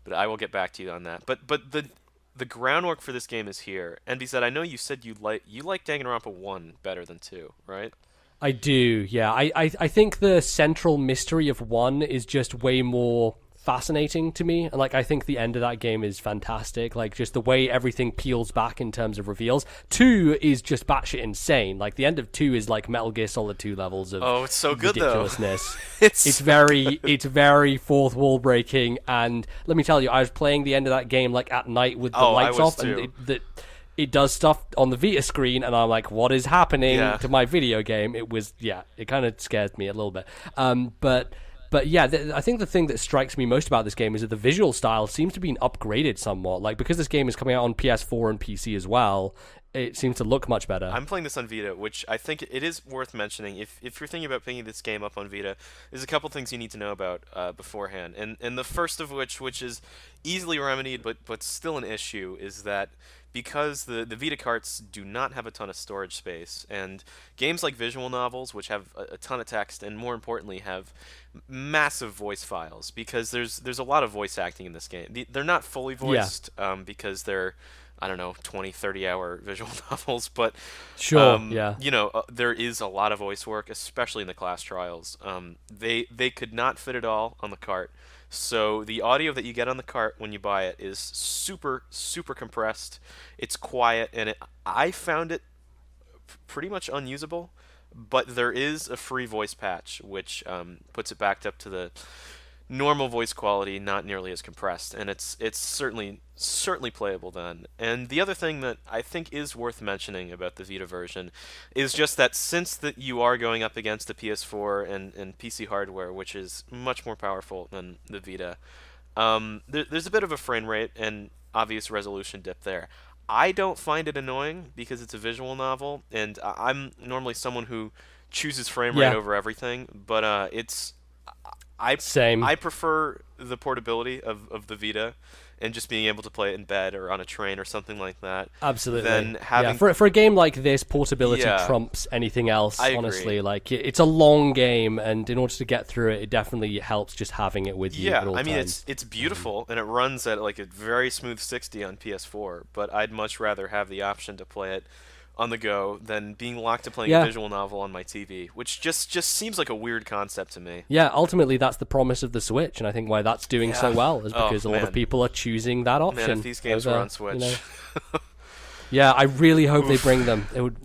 C: but I will get back to you on that. But the groundwork for this game is here. NB said, I know you said you like Danganronpa 1 better than 2, right?
A: I do, yeah. I think the central mystery of 1 is just way more fascinating to me, and like I think the end of that game is fantastic. Like just the way everything peels back in terms of reveals. 2 is just batshit insane. Like the end of 2 is like Metal Gear Solid 2 levels of
C: it's so good
A: ridiculousness.
C: Though.
A: It's very fourth wall breaking, and let me tell you, I was playing the end of that game like at night with the lights off,
C: too.
A: and it does stuff on the Vita screen, and I'm like, what is happening to my video game? It kind of scares me a little bit. But yeah, I think the thing that strikes me most about this game is that the visual style seems to be upgraded somewhat. Like, because this game is coming out on PS4 and PC as well, it seems to look much better.
C: I'm playing this on Vita, which I think it is worth mentioning. If you're thinking about picking this game up on Vita, there's a couple things you need to know about beforehand. And the first of which is easily remedied, but still an issue, is that because the Vita carts do not have a ton of storage space, and games like visual novels, which have a ton of text, and more importantly have massive voice files, because there's a lot of voice acting in this game. They're not fully voiced because they're, I don't know, 20, 30-hour visual novels, but
A: sure,
C: there is a lot of voice work, especially in the class trials. They could not fit it all on the cart, so the audio that you get on the cart when you buy it is super, super compressed. It's quiet, and I found it pretty much unusable, but there is a free voice patch, which puts it back up to the normal voice quality, not nearly as compressed, and it's certainly playable then. And the other thing that I think is worth mentioning about the Vita version is just that since that you are going up against the PS4 and PC hardware, which is much more powerful than the Vita, there's a bit of a frame rate and obvious resolution dip there. I don't find it annoying because it's a visual novel, and I'm normally someone who chooses frame rate over everything, but
A: Same.
C: I prefer the portability of the Vita and just being able to play it in bed or on a train or something like that.
A: Absolutely.
C: Than having...
A: For a game like this, portability trumps anything else, honestly.
C: Agree.
A: Like, it's a long game, and in order to get through it, it definitely helps just having it with you at all times.
C: It's beautiful, and it runs at like a very smooth 60 on PS4, but I'd much rather have the option to play it on the go than being locked to playing a visual novel on my TV, which just seems like a weird concept to me.
A: Yeah, ultimately that's the promise of the Switch, and I think why that's doing so well is because a lot of people are choosing that option.
C: Man, if these games were on Switch.
A: Yeah, I really hope they bring them. It would,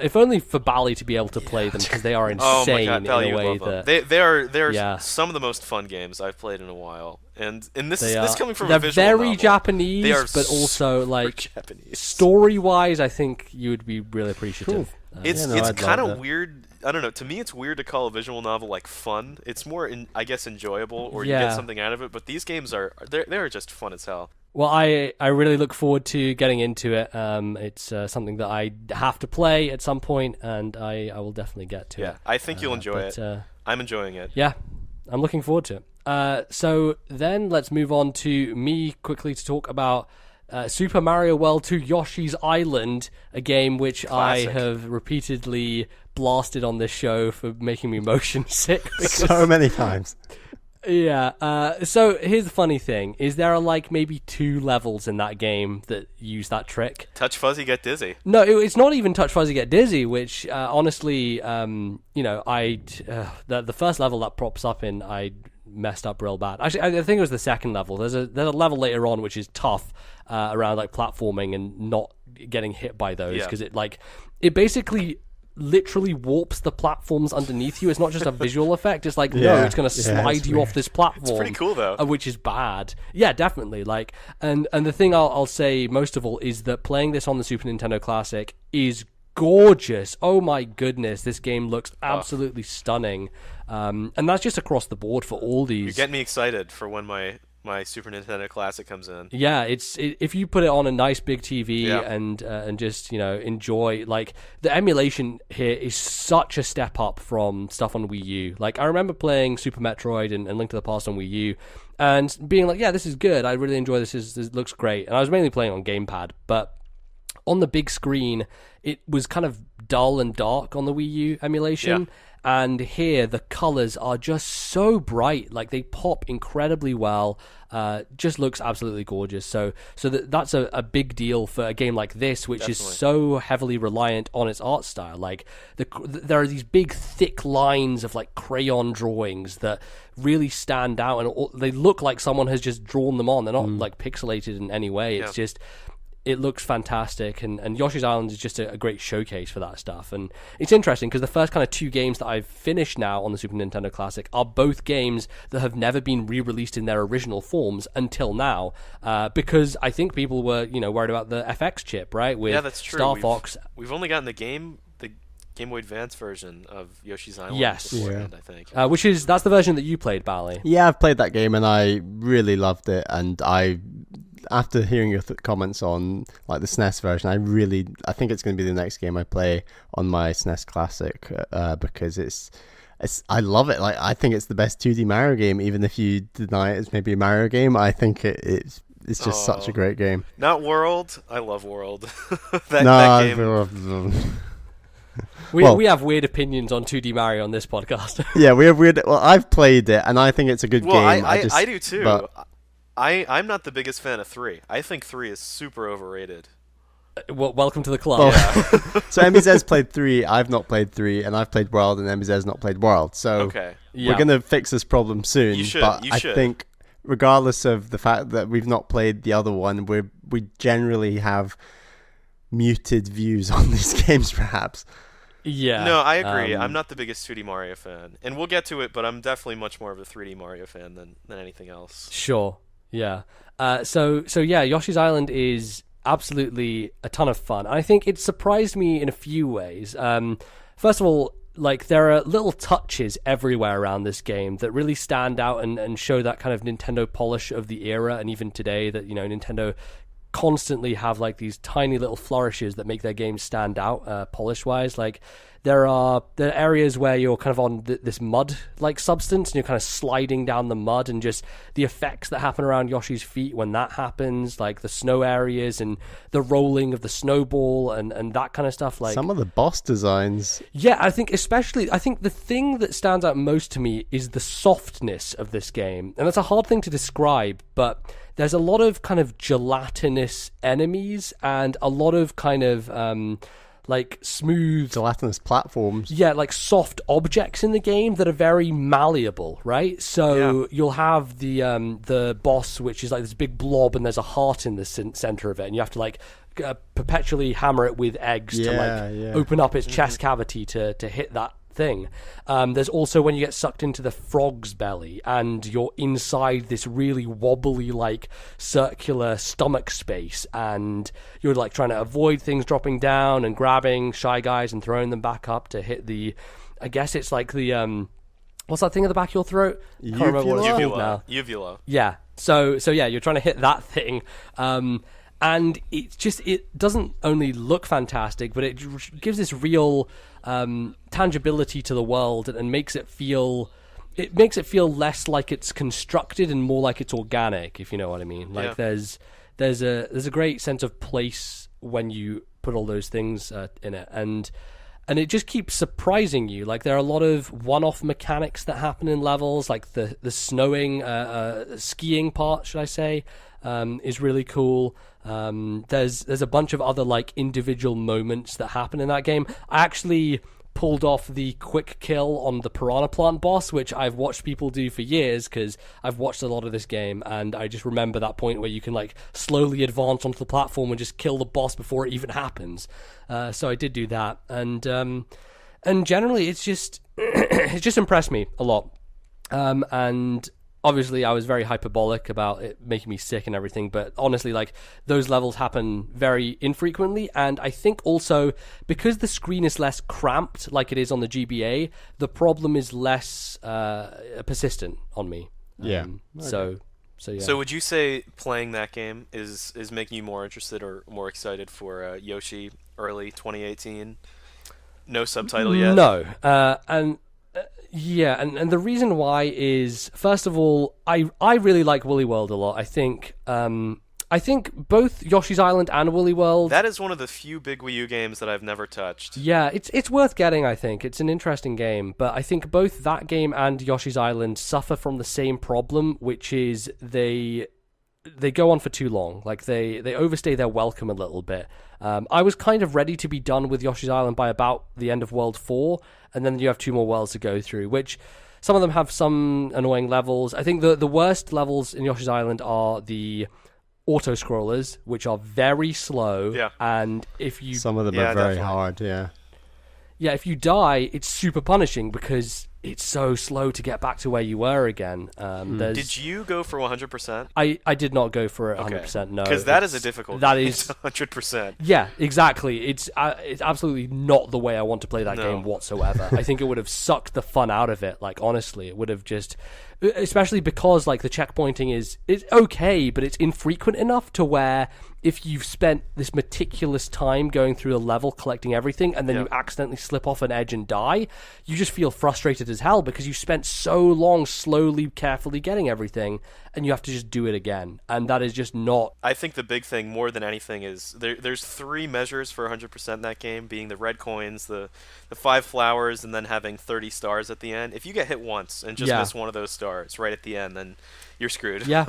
A: if only for Bally to be able to play them, because they are insane in a way that
C: they are some of the most fun games I've played in a while. And this coming from
A: they're
C: a visual
A: very
C: novel,
A: Japanese,
C: they are
A: but also like
C: Japanese.
A: Story-wise, I think you would be really appreciative.
C: It's kind of weird. I don't know. To me, it's weird to call a visual novel like fun. It's more, I guess, enjoyable, or you get something out of it. But these games they're just fun as hell.
A: Well, I really look forward to getting into it. It's something that I have to play at some point, and I will definitely get to it.
C: Yeah, I think you'll enjoy it. I'm enjoying it.
A: Yeah, I'm looking forward to it. So then let's move on to me quickly to talk about Super Mario World 2 Yoshi's Island, a game which
C: Classic.
A: I have repeatedly blasted on this show for making me motion sick.
B: So many times.
A: Yeah, so here's the funny thing, is there are like maybe 2 levels in that game that use that trick.
C: Touch Fuzzy, get dizzy.
A: No, it's not even Touch Fuzzy, get dizzy, which honestly, the first level that props up in, I messed up real bad. Actually, I think it was the second level. There's a level later on which is tough around like platforming and not getting hit by those, because it basically literally warps the platforms underneath you. It's not just a visual effect. It's like, no, it's going to slide you off this platform.
C: It's pretty cool, though.
A: Which is bad. Yeah, definitely. Like, and the thing I'll say most of all is that playing this on the Super Nintendo Classic is gorgeous. Oh my goodness, this game looks absolutely stunning. And that's just across the board for all these.
C: You're getting me excited for when my Super Nintendo Classic comes in.
A: Yeah, if you put it on a nice big TV and just enjoy, like, the emulation here is such a step up from stuff on Wii U. Like, I remember playing Super Metroid and Link to the Past on Wii U and being like, yeah, this is good. I really enjoy this. This looks great. And I was mainly playing on gamepad, but on the big screen, it was kind of dull and dark on the Wii U emulation. Yeah. And here, the colors are just so bright. Like, they pop incredibly well. Just looks absolutely gorgeous. So that's a big deal for a game like this, which is so heavily reliant on its art style. Like, there are these big, thick lines of, like, crayon drawings that really stand out. And they look like someone has just drawn them on. They're not, like, pixelated in any way. It's just... It looks fantastic, and Yoshi's Island is just a great showcase for that stuff. And it's interesting because the first kind of 2 games that I've finished now on the Super Nintendo Classic are both games that have never been re-released in their original forms until now, because I think people were, worried about the FX chip, right? With
C: that's true.
A: Star Fox.
C: We've only gotten the Game Boy Advance version of Yoshi's Island.
A: Yes,
C: beforehand, I think.
A: That's the version that you played, Bally.
B: Yeah, I've played that game and I really loved it, and I after hearing your comments on like the SNES version, I think it's going to be the next game I play on my SNES Classic, because I love it. Like, I think it's the best 2D Mario game, even if you deny it's maybe a Mario game. I think it's just such a great game.
C: Not World. I love World. that game.
A: We have weird opinions on 2D Mario on this podcast.
B: Yeah, we have weird. Well, I've played it, and I think it's a good game.
C: I do too.
B: But
C: I'm not the biggest fan of 3. I think 3 is super overrated.
A: Well, welcome to the club.
B: Well, yeah. So MBZ's played 3, I've not played 3, and I've played World, and MBZ's not played World. So we're going to fix this problem soon.
C: You should.
B: I think, regardless of the fact that we've not played the other one, we generally have muted views on these games, perhaps.
A: Yeah.
C: No, I agree. I'm not the biggest 2D Mario fan. And we'll get to it, but I'm definitely much more of a 3D Mario fan than anything else.
A: Sure. Yeah. So yeah, Yoshi's Island is absolutely a ton of fun. I think it surprised me in a few ways. First of all, like, there are little touches everywhere around this game that really stand out and show that kind of Nintendo polish of the era, and even today that, Nintendo constantly have like these tiny little flourishes that make their games stand out polish wise. Like, there are areas where you're kind of on this mud like substance, and you're kind of sliding down the mud, and just the effects that happen around Yoshi's feet when that happens, like the snow areas and the rolling of the snowball and that kind of stuff. Like,
B: some of the boss designs.
A: Yeah, I think the thing that stands out most to me is the softness of this game, and that's a hard thing to describe, but there's a lot of kind of gelatinous enemies and a lot of kind of like smooth
B: gelatinous platforms.
A: Yeah, like soft objects in the game that are very malleable, right? So you'll have the boss, which is like this big blob, and there's a heart in the center of it, and you have to like perpetually hammer it with eggs to open up its chest cavity to hit that thing. There's also when you get sucked into the frog's belly and you're inside this really wobbly like circular stomach space, and you're like trying to avoid things dropping down and grabbing Shy Guys and throwing them back up to hit the, I guess it's like the what's that thing at the back of your throat?
B: Can't remember what it's called now.
C: Uvula.
A: Yeah. So yeah, you're trying to hit that thing. And it doesn't only look fantastic, but it gives this real tangibility to the world and makes it feel less like it's constructed and more like it's organic, if you know what I mean. Like there's a great sense of place when you put all those things in it, and it just keeps surprising you. Like, there are a lot of one-off mechanics that happen in levels, like the snowing, skiing part, should I say, is really cool. There's a bunch of other like individual moments that happen in that game. I actually pulled off the quick kill on the piranha plant boss, which I've watched people do for years because I've watched a lot of this game, and I just remember that point where you can like slowly advance onto the platform and just kill the boss before it even happens. So I did do that, and generally it's just impressed me a lot. And obviously, I was very hyperbolic about it making me sick and everything, but honestly, like, those levels happen very infrequently, and I think also, because the screen is less cramped, like it is on the GBA, the problem is less persistent on me.
B: Okay.
A: So yeah.
C: So would you say playing that game is making you more interested or more excited for Yoshi early 2018? No subtitle yet?
A: No. Yeah, and the reason why is, first of all, I really like Woolly World a lot. I think both Yoshi's Island and Woolly World...
C: That is one of the few big Wii U games that I've never touched.
A: Yeah, it's worth getting, I think. It's an interesting game, but I think both that game and Yoshi's Island suffer from the same problem, which is they go on for too long. Like, they overstay their welcome a little bit. I was kind of ready to be done with Yoshi's Island by about the end of World 4, and then you have 2 more worlds to go through, which some of them have some annoying levels. I think the worst levels in Yoshi's Island are the auto-scrollers, which are very slow, and if you...
B: Some of them are very hard, yeah.
A: Yeah, if you die, it's super punishing because it's so slow to get back to where you were again.
C: Did you go for 100%?
A: I did not go for 100%, no.
C: Because that is a difficult
A: game.
C: Is 100%.
A: Yeah, exactly. It's absolutely not the way I want to play that game whatsoever. I think it would have sucked the fun out of it. Like, honestly, it would have just especially because like the checkpointing is okay, but it's infrequent enough to where if you've spent this meticulous time going through a level collecting everything and then you accidentally slip off an edge and die, you just feel frustrated as hell because you spent so long slowly, carefully getting everything and you have to just do it again. And that is just not...
C: I think the big thing more than anything is there's 3 measures for 100% in that game, being the red coins, the 5 flowers, and then having 30 stars at the end. If you get hit once and just miss one of those stars right at the end, then you're screwed.
A: Yeah.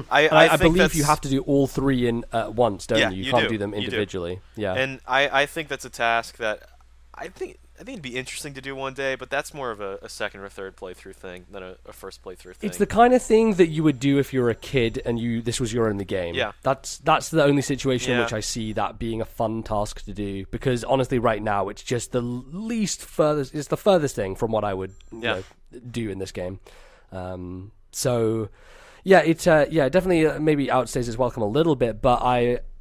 A: I believe you have to do all 3 in at once, don't you? You can't do them individually. Yeah.
C: And I think that's a task that I think it'd be interesting to do one day, but that's more of a second or third playthrough thing than a first playthrough thing.
A: It's the kind of thing that you would do if you were a kid and this was your only game.
C: Yeah.
A: That's the only situation in which I see that being a fun task to do, because honestly right now it's just the it's the furthest thing from what I would do in this game. So yeah, it definitely maybe outstays its welcome a little bit, but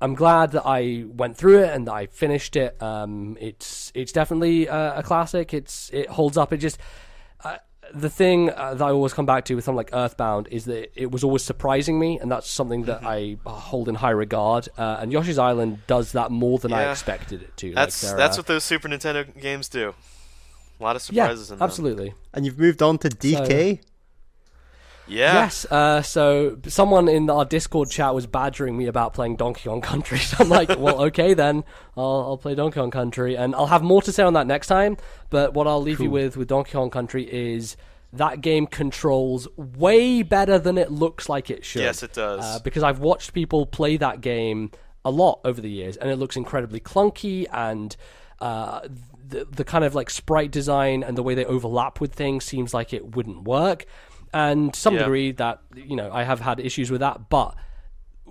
A: I'm glad that I went through it and that I finished it. It's definitely a classic. It holds up. It just the thing that I always come back to with something like Earthbound is that it was always surprising me, and that's something that I hold in high regard. And Yoshi's Island does that more than I expected it to.
C: That's what those Super Nintendo games do. A lot of surprises in them.
A: Absolutely.
B: And you've moved on to DK.
C: Yeah.
A: Yes. So someone in our Discord chat was badgering me about playing Donkey Kong Country. So I'm like, well, okay then, I'll play Donkey Kong Country, and I'll have more to say on that next time. But what I'll leave you with Donkey Kong Country is that game controls way better than it looks like it should.
C: Yes, it does.
A: Because I've watched people play that game a lot over the years, and it looks incredibly clunky, and the kind of like sprite design and the way they overlap with things seems like it wouldn't work. And to some degree that, I have had issues with that, but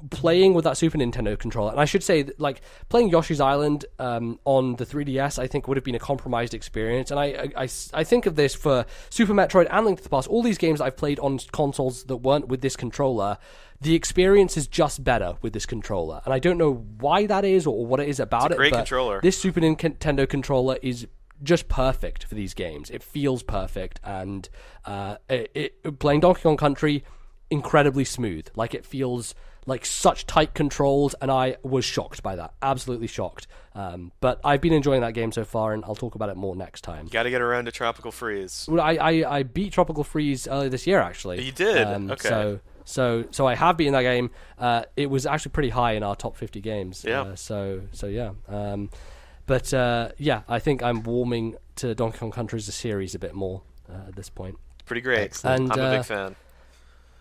A: playing with that Super Nintendo controller, and I should say, like, playing Yoshi's Island on the 3DS, I think would have been a compromised experience. And I think of this for Super Metroid and Link to the Past, all these games I've played on consoles that weren't with this controller, the experience is just better with this controller. And I don't know why that is or what it is about it.
C: It's a great controller.
A: This Super Nintendo controller is just perfect for these games. It feels perfect, and playing Donkey Kong Country, incredibly smooth. Like, it feels like such tight controls, and I was shocked by that. Absolutely shocked. But I've been enjoying that game so far, and I'll talk about it more next time.
C: You got to get around to Tropical Freeze.
A: Well, I beat Tropical Freeze earlier this year, actually.
C: You did? Okay.
A: So I have beaten that game. It was actually pretty high in our top 50 games.
C: Yeah.
A: So yeah. But I think I'm warming to Donkey Kong Country as a series a bit more at this point.
C: Pretty great.
A: Excellent.
C: And I'm a big fan.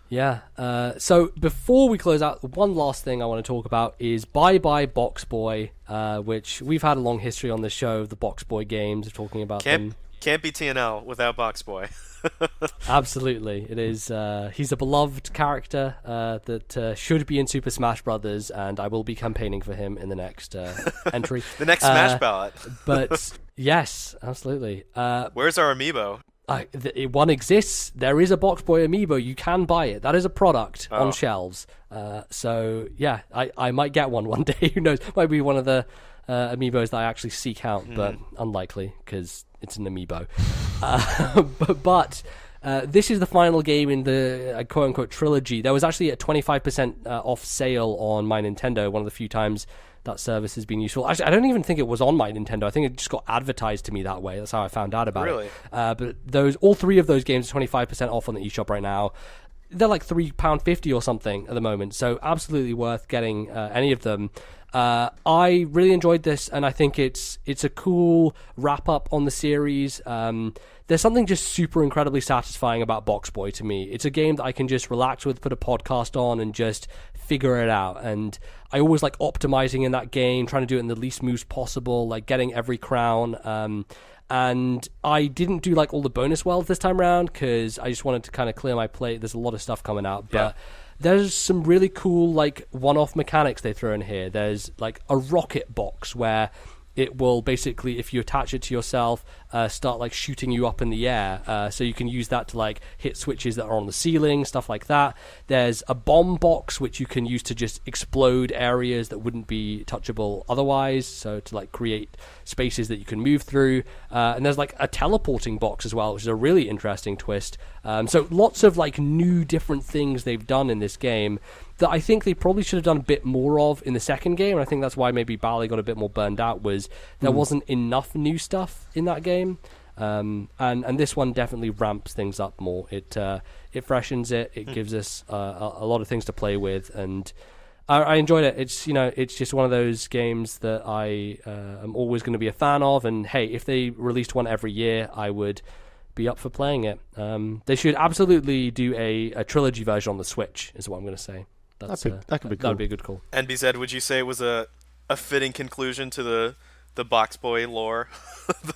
A: Yeah. So before we close out, one last thing I want to talk about is Bye Boxboy, which we've had a long history on this show of the Boxboy games, of talking about them.
C: Can't be TNL without Boxboy.
A: Absolutely, it is. He's a beloved character that should be in Super Smash Brothers, and I will be campaigning for him in the next entry.
C: The next Smash ballot.
A: But yes, absolutely.
C: Where's our amiibo?
A: One exists. There is a Boxboy amiibo. You can buy it. That is a product on shelves. So yeah, I might get one day. Who knows? Might be one of the amiibos that I actually seek out, but unlikely because it's an amiibo. But this is the final game in the quote-unquote trilogy. There was actually a 25% off sale on My Nintendo, one of the few times that service has been useful. Actually, I don't even think it was on My Nintendo. I think it just got advertised to me that way. That's how I found out about it. But all 3 of those games are 25% off on the eShop right now. They're like £3.50 or something at the moment, so absolutely worth getting any of them. I really enjoyed this, and I think it's a cool wrap-up on the series. There's something just super incredibly satisfying about Boxboy to me. It's a game that I can just relax with, put a podcast on, and just figure it out. And I always like optimizing in that game, trying to do it in the least moves possible, like getting every crown. And I didn't do like all the bonus worlds this time around because I just wanted to kind of clear my plate. There's a lot of stuff coming out, but there's some really cool like one-off mechanics they throw in here. There's like a rocket box where it will basically, if you attach it to yourself, start like shooting you up in the air. So you can use that to like hit switches that are on the ceiling, stuff like that. There's a bomb box which you can use to just explode areas that wouldn't be touchable otherwise. So to like create spaces that you can move through. And there's like a teleporting box as well, which is a really interesting twist. So lots of like new different things they've done in this game that I think they probably should have done a bit more of in the second game, and I think that's why maybe Bally got a bit more burned out, was there wasn't enough new stuff in that game. And this one definitely ramps things up more. It freshens it. It gives us a lot of things to play with, and I enjoyed it. It's just one of those games that I am always going to be a fan of. And hey, if they released one every year, I would be up for playing it. They should absolutely do a trilogy version on the Switch, is what I'm going to say.
B: That could be cool.
A: That would be a good call.
C: NBZ, would you say it was a fitting conclusion to the Boxboy lore,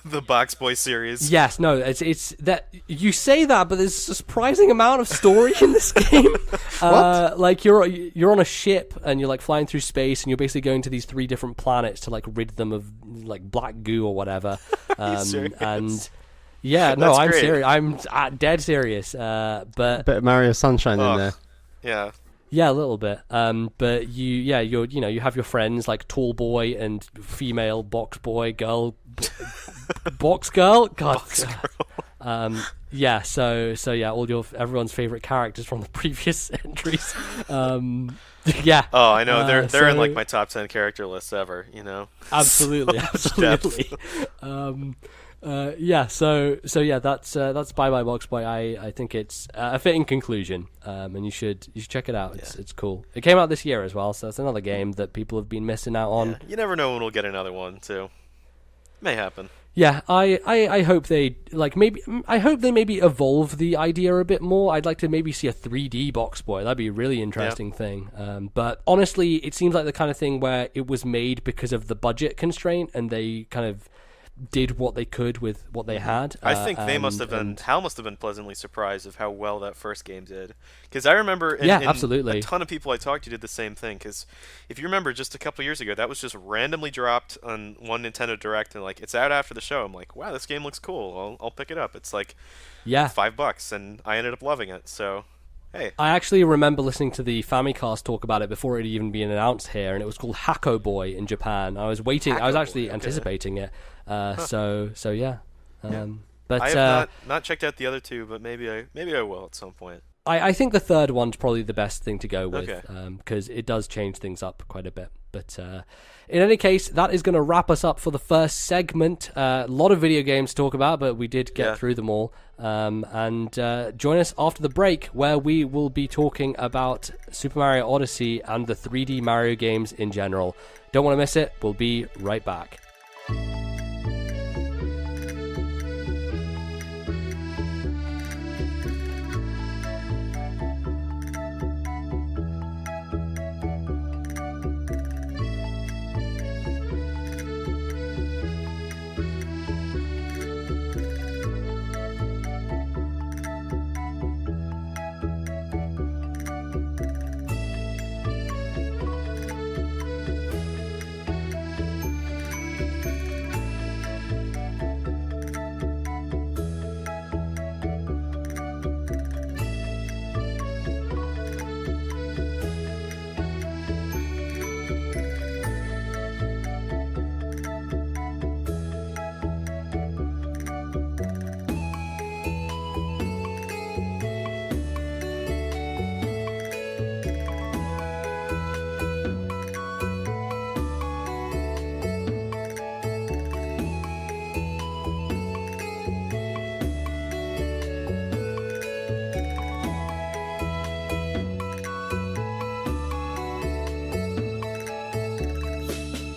C: the Boxboy series?
A: Yes, no, it's that you say that, but there's a surprising amount of story in this game.
B: What?
A: Like you're on a ship and you're like flying through space, and you're basically going to these 3 different planets to like rid them of like black goo or whatever. And yeah, no, I'm serious. I'm dead serious. But
B: bit of Mario Sunshine in there.
C: Yeah.
A: Yeah, a little bit. But you have your friends like Tall Boy and female Box Boy, girl, Box Girl. God.
C: Box Girl.
A: Yeah. So yeah, everyone's favorite characters from the previous entries. Yeah.
C: Oh, I know. They're in like my top 10 character lists ever.
A: Absolutely. Yeah, so yeah, that's Bye Boxboy. I think it's a fitting conclusion, and you should check it out. It's cool. It came out this year as well, so it's another game that people have been missing out on.
C: Yeah, you never know when we'll get another one too. May happen.
A: Yeah, I hope they maybe evolve the idea a bit more. I'd like to maybe see a 3D Boxboy. That'd be a really interesting thing. But honestly, it seems like the kind of thing where it was made because of the budget constraint, and they kind of did what they could with what they had.
C: I think they must have been. Hal must have been pleasantly surprised of how well that first game did. Because I remember,
A: absolutely,
C: a ton of people I talked to did the same thing. Because if you remember, just a couple years ago, that was just randomly dropped on one Nintendo Direct, and like it's out after the show. I'm like, wow, this game looks cool. I'll pick it up. It's like $5, and I ended up loving it. So. Hey. I
A: actually remember listening to the Famicast talk about it before it had even been announced here, and it was called Hako Boy in Japan. I was waiting. I was actually anticipating it. So yeah. But
C: I have not checked out the other 2, but maybe I will at some point.
A: I think the third one's probably the best thing to go with, because it does change things up quite a bit. But in any case, that is going to wrap us up for the first segment. A lot of video games to talk about, but we did get through them all. And join us after the break, where we will be talking about Super Mario Odyssey and the 3D Mario games in general. Don't want to miss it. We'll be right back.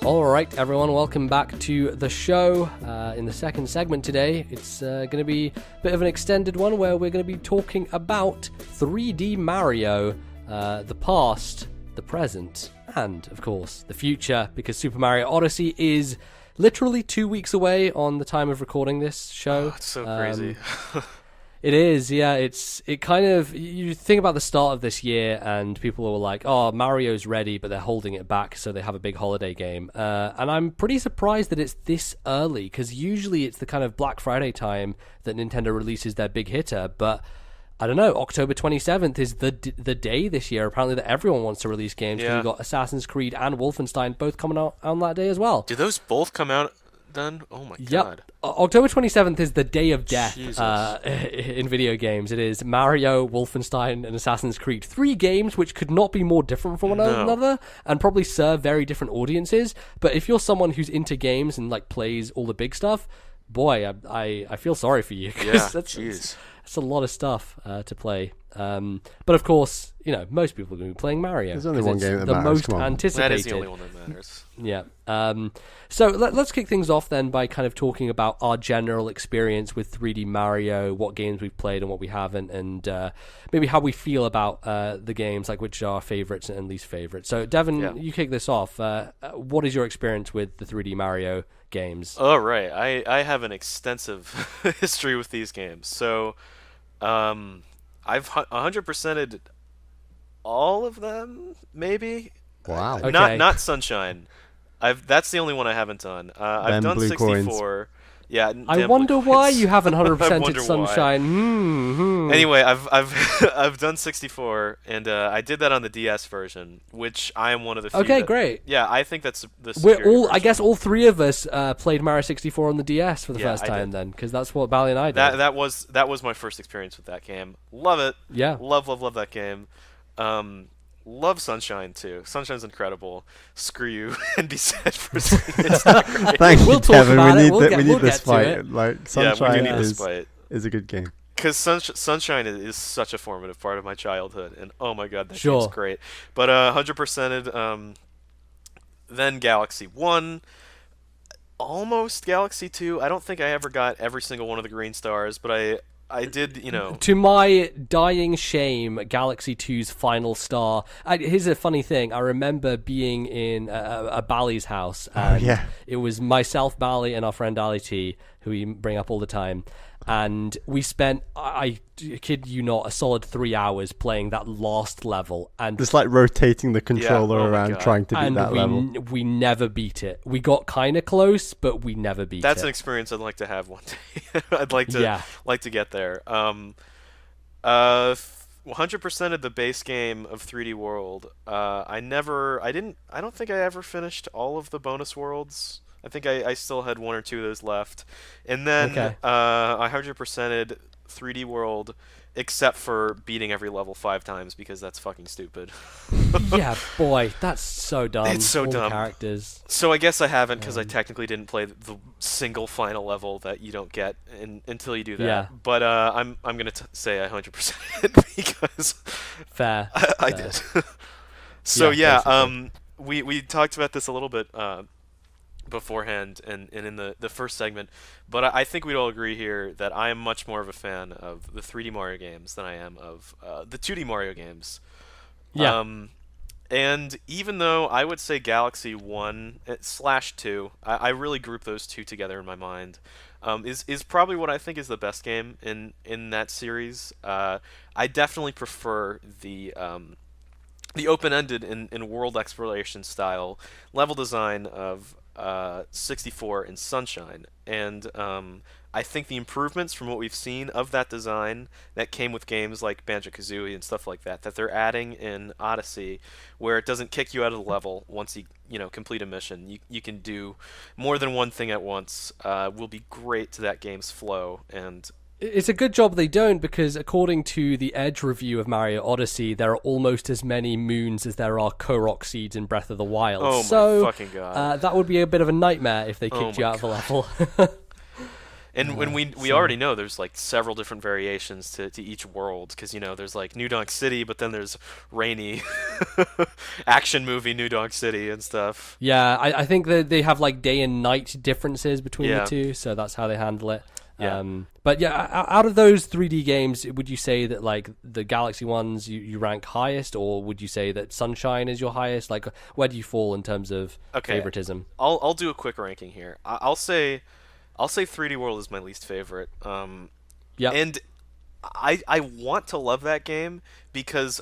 A: All right, everyone, welcome back to the show. In the second segment today, it's going to be a bit of an extended one where we're going to be talking about 3D Mario, the past, the present, and, of course, the future, because Super Mario Odyssey is literally 2 weeks away on the time of recording this show.
C: Oh, it's so crazy.
A: It is, yeah. It kind of, you think about the start of this year, and people were like, "Oh, Mario's ready," but they're holding it back so they have a big holiday game. And I'm pretty surprised that it's this early, because usually it's the kind of Black Friday time that Nintendo releases their big hitter. But I don't know. October 27th is the day this year, apparently, that everyone wants to release games. Because you've got Assassin's Creed and Wolfenstein both coming out on that day as well.
C: Do those both come out then? Oh my god.
A: October 27th is the day of death in video games. It is Mario, Wolfenstein, and Assassin's Creed. 3 games which could not be more different from one another and probably serve very different audiences. But if you're someone who's into games and like plays all the big stuff, boy, I feel sorry for you. That's a lot of stuff to play. But of course, most people are going to be playing Mario.
B: There's only one game that
A: the
B: matters.
A: most anticipated.
C: That is the only one that matters.
A: Yeah. So let's kick things off then by kind of talking about our general experience with 3D Mario, what games we've played and what we haven't, and maybe how we feel about the games, like which are our favorites and least favorites. So Devon, you kick this off. What is your experience with the 3D Mario games?
C: Oh, right. I have an extensive history with these games. So I've 100%ed all of them, maybe.
B: Wow.
A: Okay.
C: Not Sunshine. That's the only one I haven't done. I've done 64. Coins. Yeah.
A: I wonder why you haven't 100%ed Sunshine.
C: Anyway, I've done 64, and I did that on the DS version, which I am one of the few.
A: Okay, great.
C: Yeah, I think that's the superior version.
A: I guess all 3 of us played Mario 64 on the DS for the first time then, because that's what Bally and I did.
C: That was my first experience with that game. Love it.
A: Yeah.
C: Love that game. Love Sunshine too. Sunshine's incredible. Screw you and be sad for it's not great.
B: Thank you, Devon. We need this fight.
C: Sunshine
B: is a good game.
C: Because Sunshine is such a formative part of my childhood, and oh my god, that game's great. But 100%ed. Then Galaxy 1, almost Galaxy 2. I don't think I ever got every single one of the green stars, but I did,
A: To my dying shame, Galaxy 2's final star. Here's a funny thing. I remember being in a Bally's house. And it was myself, Bally, and our friend Ali T, who we bring up all the time. And we spent, I kid you not, a solid 3 hours playing that last level. And
B: just like rotating the controller around trying to beat that level.
A: We never beat it. We got kind of close, but we never beat it.
C: That's an experience I'd like to have one day. I'd like to get there. 100% of the base game of 3D World. I don't think I ever finished all of the bonus worlds. I think I still had 1 or 2 of those left. And then I 100%ed 3D World, except for beating every level 5 times, because that's fucking stupid.
A: Yeah, boy, that's so dumb.
C: It's so
A: all
C: dumb.
A: The characters.
C: So I guess I haven't, because I technically didn't play the single final level that you don't get until you do that.
A: Yeah.
C: But I'm gonna say I 100%ed because
A: Fair.
C: I did. So we talked about this a little bit beforehand and in the first segment, but I think we'd all agree here that I am much more of a fan of the 3D Mario games than I am of the 2D Mario games.
A: Yeah.
C: And even though I would say Galaxy 1/2, I really group those two together in my mind, is probably what I think is the best game in that series. I definitely prefer the open-ended and world exploration style level design of 64 and Sunshine, and I think the improvements from what we've seen of that design that came with games like Banjo-Kazooie and stuff like that they're adding in Odyssey, where it doesn't kick you out of the level once you complete a mission. You can do more than one thing at once. Will be great to that game's flow, and
A: it's a good job they don't, because according to the Edge review of Mario Odyssey, there are almost as many moons as there are Korok seeds in Breath of the Wild.
C: Oh
A: so,
C: my fucking god!
A: That would be a bit of a nightmare if they kicked you out of the level.
C: And when we already know there's like several different variations to each world, because there's like New Donk City, but then there's rainy action movie New Donk City and stuff.
A: Yeah, I think that they have like day and night differences between the two, so that's how they handle it.
C: Yeah.
A: But yeah, out of those 3D games, would you say that like the Galaxy ones you rank highest, or would you say that Sunshine is your highest? Like, where do you fall in terms of favoritism?
C: I'll do a quick ranking here. I'll say 3D World is my least favorite.
A: Yeah.
C: And I want to love that game because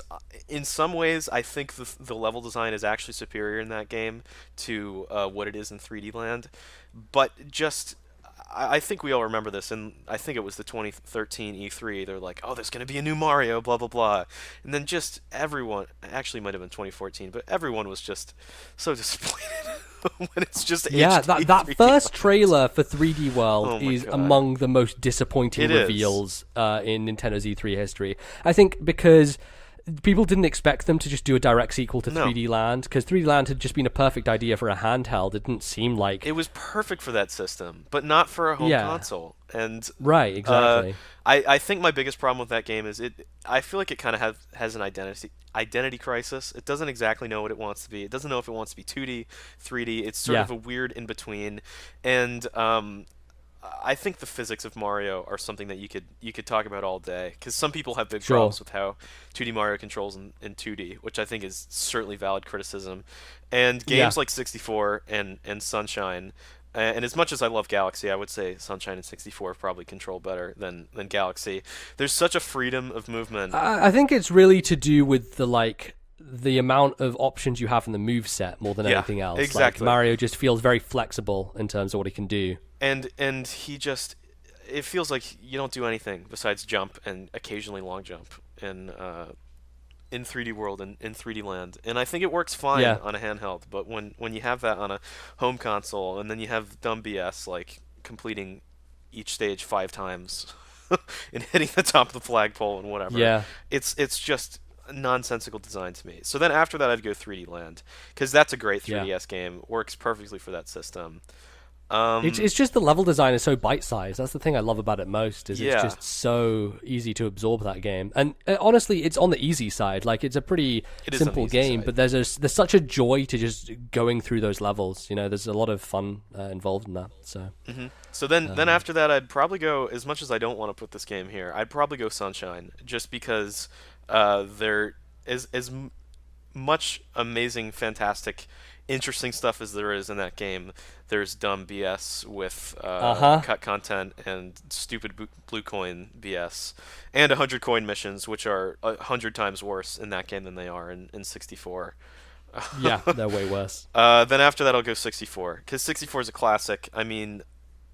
C: in some ways I think the level design is actually superior in that game to what it is in 3D Land. But just I think we all remember this, and I think it was the 2013 E3. They're like, "Oh, there's going to be a new Mario, blah blah blah," and then just everyone, actually, it might have been 2014, but everyone was just so disappointed when it's just
A: yeah.
C: HD
A: That
C: 3D
A: first trailer for 3D World
C: Oh my
A: is
C: God.
A: among the most disappointing
C: It is.
A: reveals in Nintendo's E3 history. I think because people didn't expect them to just do a direct sequel to
C: No.
A: 3D Land, because 3D Land had just been a perfect idea for a handheld. It didn't seem like
C: It was perfect for that system, but not for a home
A: Yeah.
C: console. And
A: right, exactly.
C: I think my biggest problem with that game is I feel like it kind of has an identity crisis. It doesn't exactly know what it wants to be. It doesn't know if it wants to be 2D, 3D. It's sort
A: Yeah.
C: of a weird in between. And I think the physics of Mario are something that you could talk about all day, because some people have big
A: Sure.
C: problems with how 2D Mario controls in 2D, which I think is certainly valid criticism. And games
A: Yeah.
C: like 64 and Sunshine, and as much as I love Galaxy, I would say Sunshine and 64 probably control better than Galaxy. There's such a freedom of movement.
A: I think it's really to do with the amount of options you have in the move set more than
C: Yeah,
A: anything else.
C: exactly.
A: Like, Mario just feels very flexible in terms of what he can do.
C: And he just, it feels like you don't do anything besides jump and occasionally long jump in 3D World and in 3D Land. And I think it works fine
A: Yeah.
C: on a handheld, but when you have that on a home console, and then you have dumb BS like completing each stage 5 times and hitting the top of the flagpole and whatever,
A: Yeah.
C: it's just nonsensical design to me. So then after that I'd go 3D Land, because that's a great 3DS game, works perfectly for that system.
A: It's just the level design is so bite-sized. That's the thing I love about it most, is
C: Yeah.
A: it's just so easy to absorb that game. And honestly, it's on the easy side. Like, it's a pretty
C: It is on the
A: simple
C: easy
A: game,
C: side.
A: but there's such a joy to just going through those levels. You know, there's a lot of fun involved in that. So
C: So then after that, I'd probably go, as much as I don't want to put this game here, I'd probably go Sunshine, just because there is much amazing, fantastic, interesting stuff as there is in that game. There's dumb BS with cut content and stupid blue coin BS, and 100 coin missions, which are 100 times worse in that game than they are in 64.
A: yeah, they're way worse.
C: Then after that, I'll go 64, because 64 is a classic. I mean,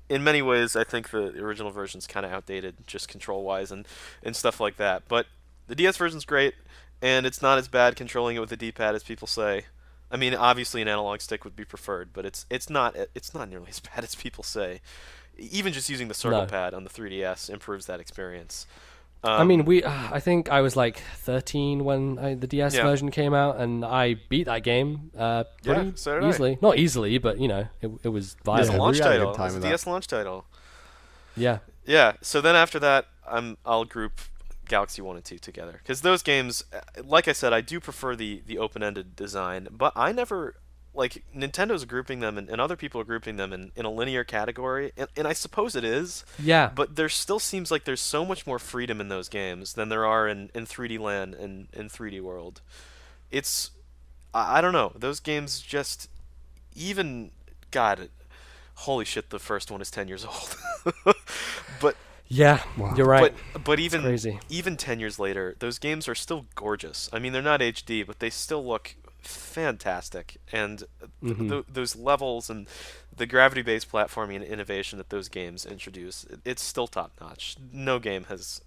C: in many ways, I think the original version's kind of outdated, just control-wise and stuff like that. But the DS version's great, and it's not as bad controlling it with the D-pad as people say. I mean, obviously an analog stick would be preferred, but it's not nearly as bad as people say. Even just using the circle
A: No.
C: pad on the 3DS improves that experience.
A: I mean, I think I was like 13 when the DS
C: Yeah.
A: version came out, and I beat that game pretty
C: so did I.
A: easily. Not easily, but you know, it was
C: It's
A: viable.
C: a
B: Yeah,
C: launch
B: we had a good
C: title.
B: time
C: It's a
B: with that.
C: DS launch title.
A: Yeah,
C: Yeah. So then after that, I'll group Galaxy 1 and 2 together, because those games, like I said, I do prefer the open-ended design, but I never, like, Nintendo's grouping them and other people are grouping them in a linear category, and I suppose it is,
A: yeah.
C: but there still seems like there's so much more freedom in those games than there are in 3D Land and in 3D World. It's, I don't know, those games just, even, God, holy shit, the first one is 10 years old. But
A: Yeah, you're right.
C: But even
A: crazy.
C: even 10 years later, those games are still gorgeous. I mean, they're not HD, but they still look fantastic. And those levels and the gravity-based platforming and innovation that those games introduce, it's still top-notch. No game has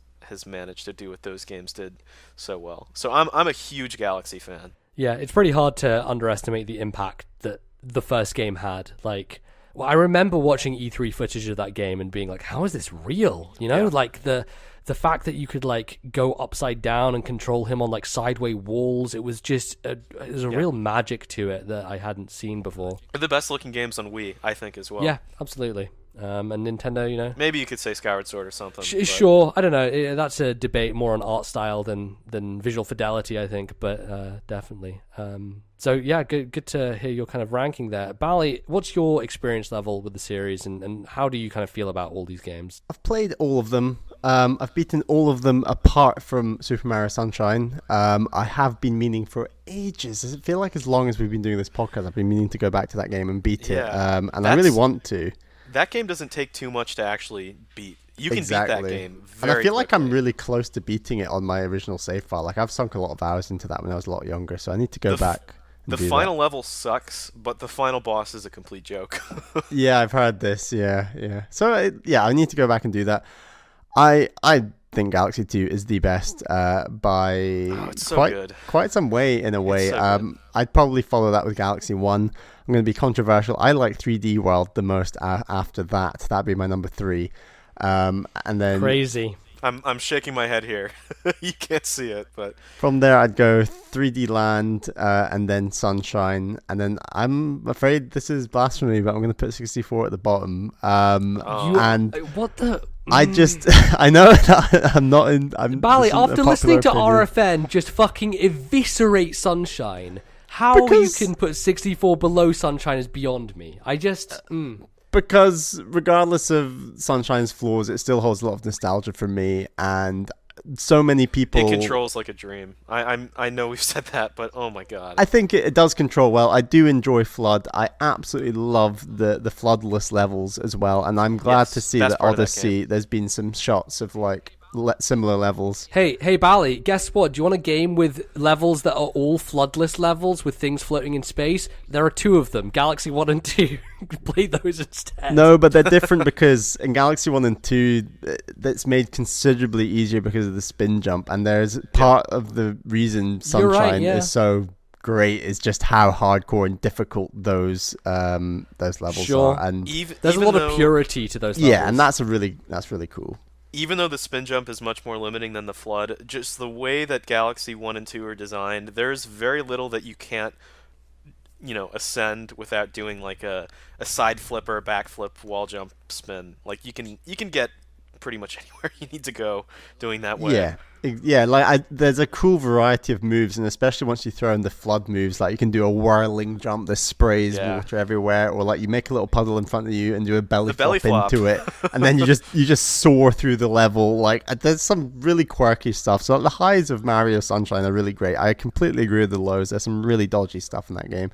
C: managed to do what those games did so well. So I'm a huge Galaxy fan.
A: Yeah, it's pretty hard to underestimate the impact that the first game had. Like, well, I remember watching E3 footage of that game and being like, how is this real? You know,
C: Yeah.
A: like the fact that you could like go upside down and control him on like sideway walls. It was just there's a real magic to it that I hadn't seen before.
C: They're the best-looking games on Wii, I think, as well.
A: Yeah, absolutely. And Nintendo, you know.
C: Maybe you could say Skyward Sword or something. but-
A: Sure, I don't know. That's a debate more on art style than visual fidelity, I think, but definitely. So yeah, good to hear your kind of ranking there. Bally, what's your experience level with the series, and how do you kind of feel about all these games?
B: I've played all of them. I've beaten all of them apart from Super Mario Sunshine. I have been meaning for ages. Does it feel like as long as we've been doing this podcast, I've been meaning to go back to that game and beat it.
C: Yeah.
B: And I really want to.
C: That game doesn't take too much to actually beat. You can beat that game very
B: And I feel like I'm
C: quickly.
B: really close to beating it on my original save file. Like, I've sunk a lot of hours into that when I was a lot younger, so I need to go back and
C: The
B: do
C: final
B: that.
C: level sucks, but the final boss is a complete joke.
B: Yeah, I've heard this. Yeah. So, I need to go back and do that. I think Galaxy 2 is the best by
C: it's so good.
B: quite some way, in a way.
C: So good.
B: I'd probably follow that with Galaxy 1. I'm going to be controversial. I like 3D World the most after that. That'd be my number 3. And then
A: Crazy.
C: I'm shaking my head here. You can't see it, but
B: from there I'd go 3D Land and then Sunshine. And then I'm afraid this is blasphemy, but I'm going to put 64 at the bottom. And
A: What the...
B: I just, I know that I'm not in.
A: Bally, after listening to
B: opinion.
A: RFN just fucking eviscerate Sunshine, how
B: Because-
A: you can put 64 below Sunshine is beyond me. I just...
B: Because regardless of Sunshine's flaws, it still holds a lot of nostalgia for me, and so many people.
C: it controls like a dream. I know we've said that, but oh my god.
B: I think it does control well. I do enjoy Flood. I absolutely love the floodless levels as well, and I'm glad
C: Yes,
B: to see
C: best
B: that
C: part of that
B: Odyssey. There's been some shots of like similar levels.
A: Hey, Bally, guess what? Do you want a game with levels that are all floodless levels with things floating in space? There are 2 of them, Galaxy 1 and 2. Play those instead.
B: No, but they're different because in Galaxy 1 and 2, that's made considerably easier because of the spin jump. And there's part of the reason
A: You're right,
B: Sunshine
A: yeah.
B: is so great is just how hardcore and difficult those levels
A: Sure.
B: are. And
A: There's a lot of purity to those levels.
B: yeah, and that's really cool.
C: Even though the spin jump is much more limiting than the flood, just the way that Galaxy 1 and 2 are designed, there's very little that you can't, ascend without doing like a side flip or a back flip, wall jump, spin. Like you can get pretty much anywhere you need to go doing that way.
B: Yeah, there's a cool variety of moves, and especially once you throw in the flood moves, like you can do a whirling jump that sprays water everywhere, or like you make a little puddle in front of you and do a belly flop into it, and then you just soar through the level. Like there's some really quirky stuff. So the highs of Mario Sunshine are really great. I completely agree with the lows. There's some really dodgy stuff in that game,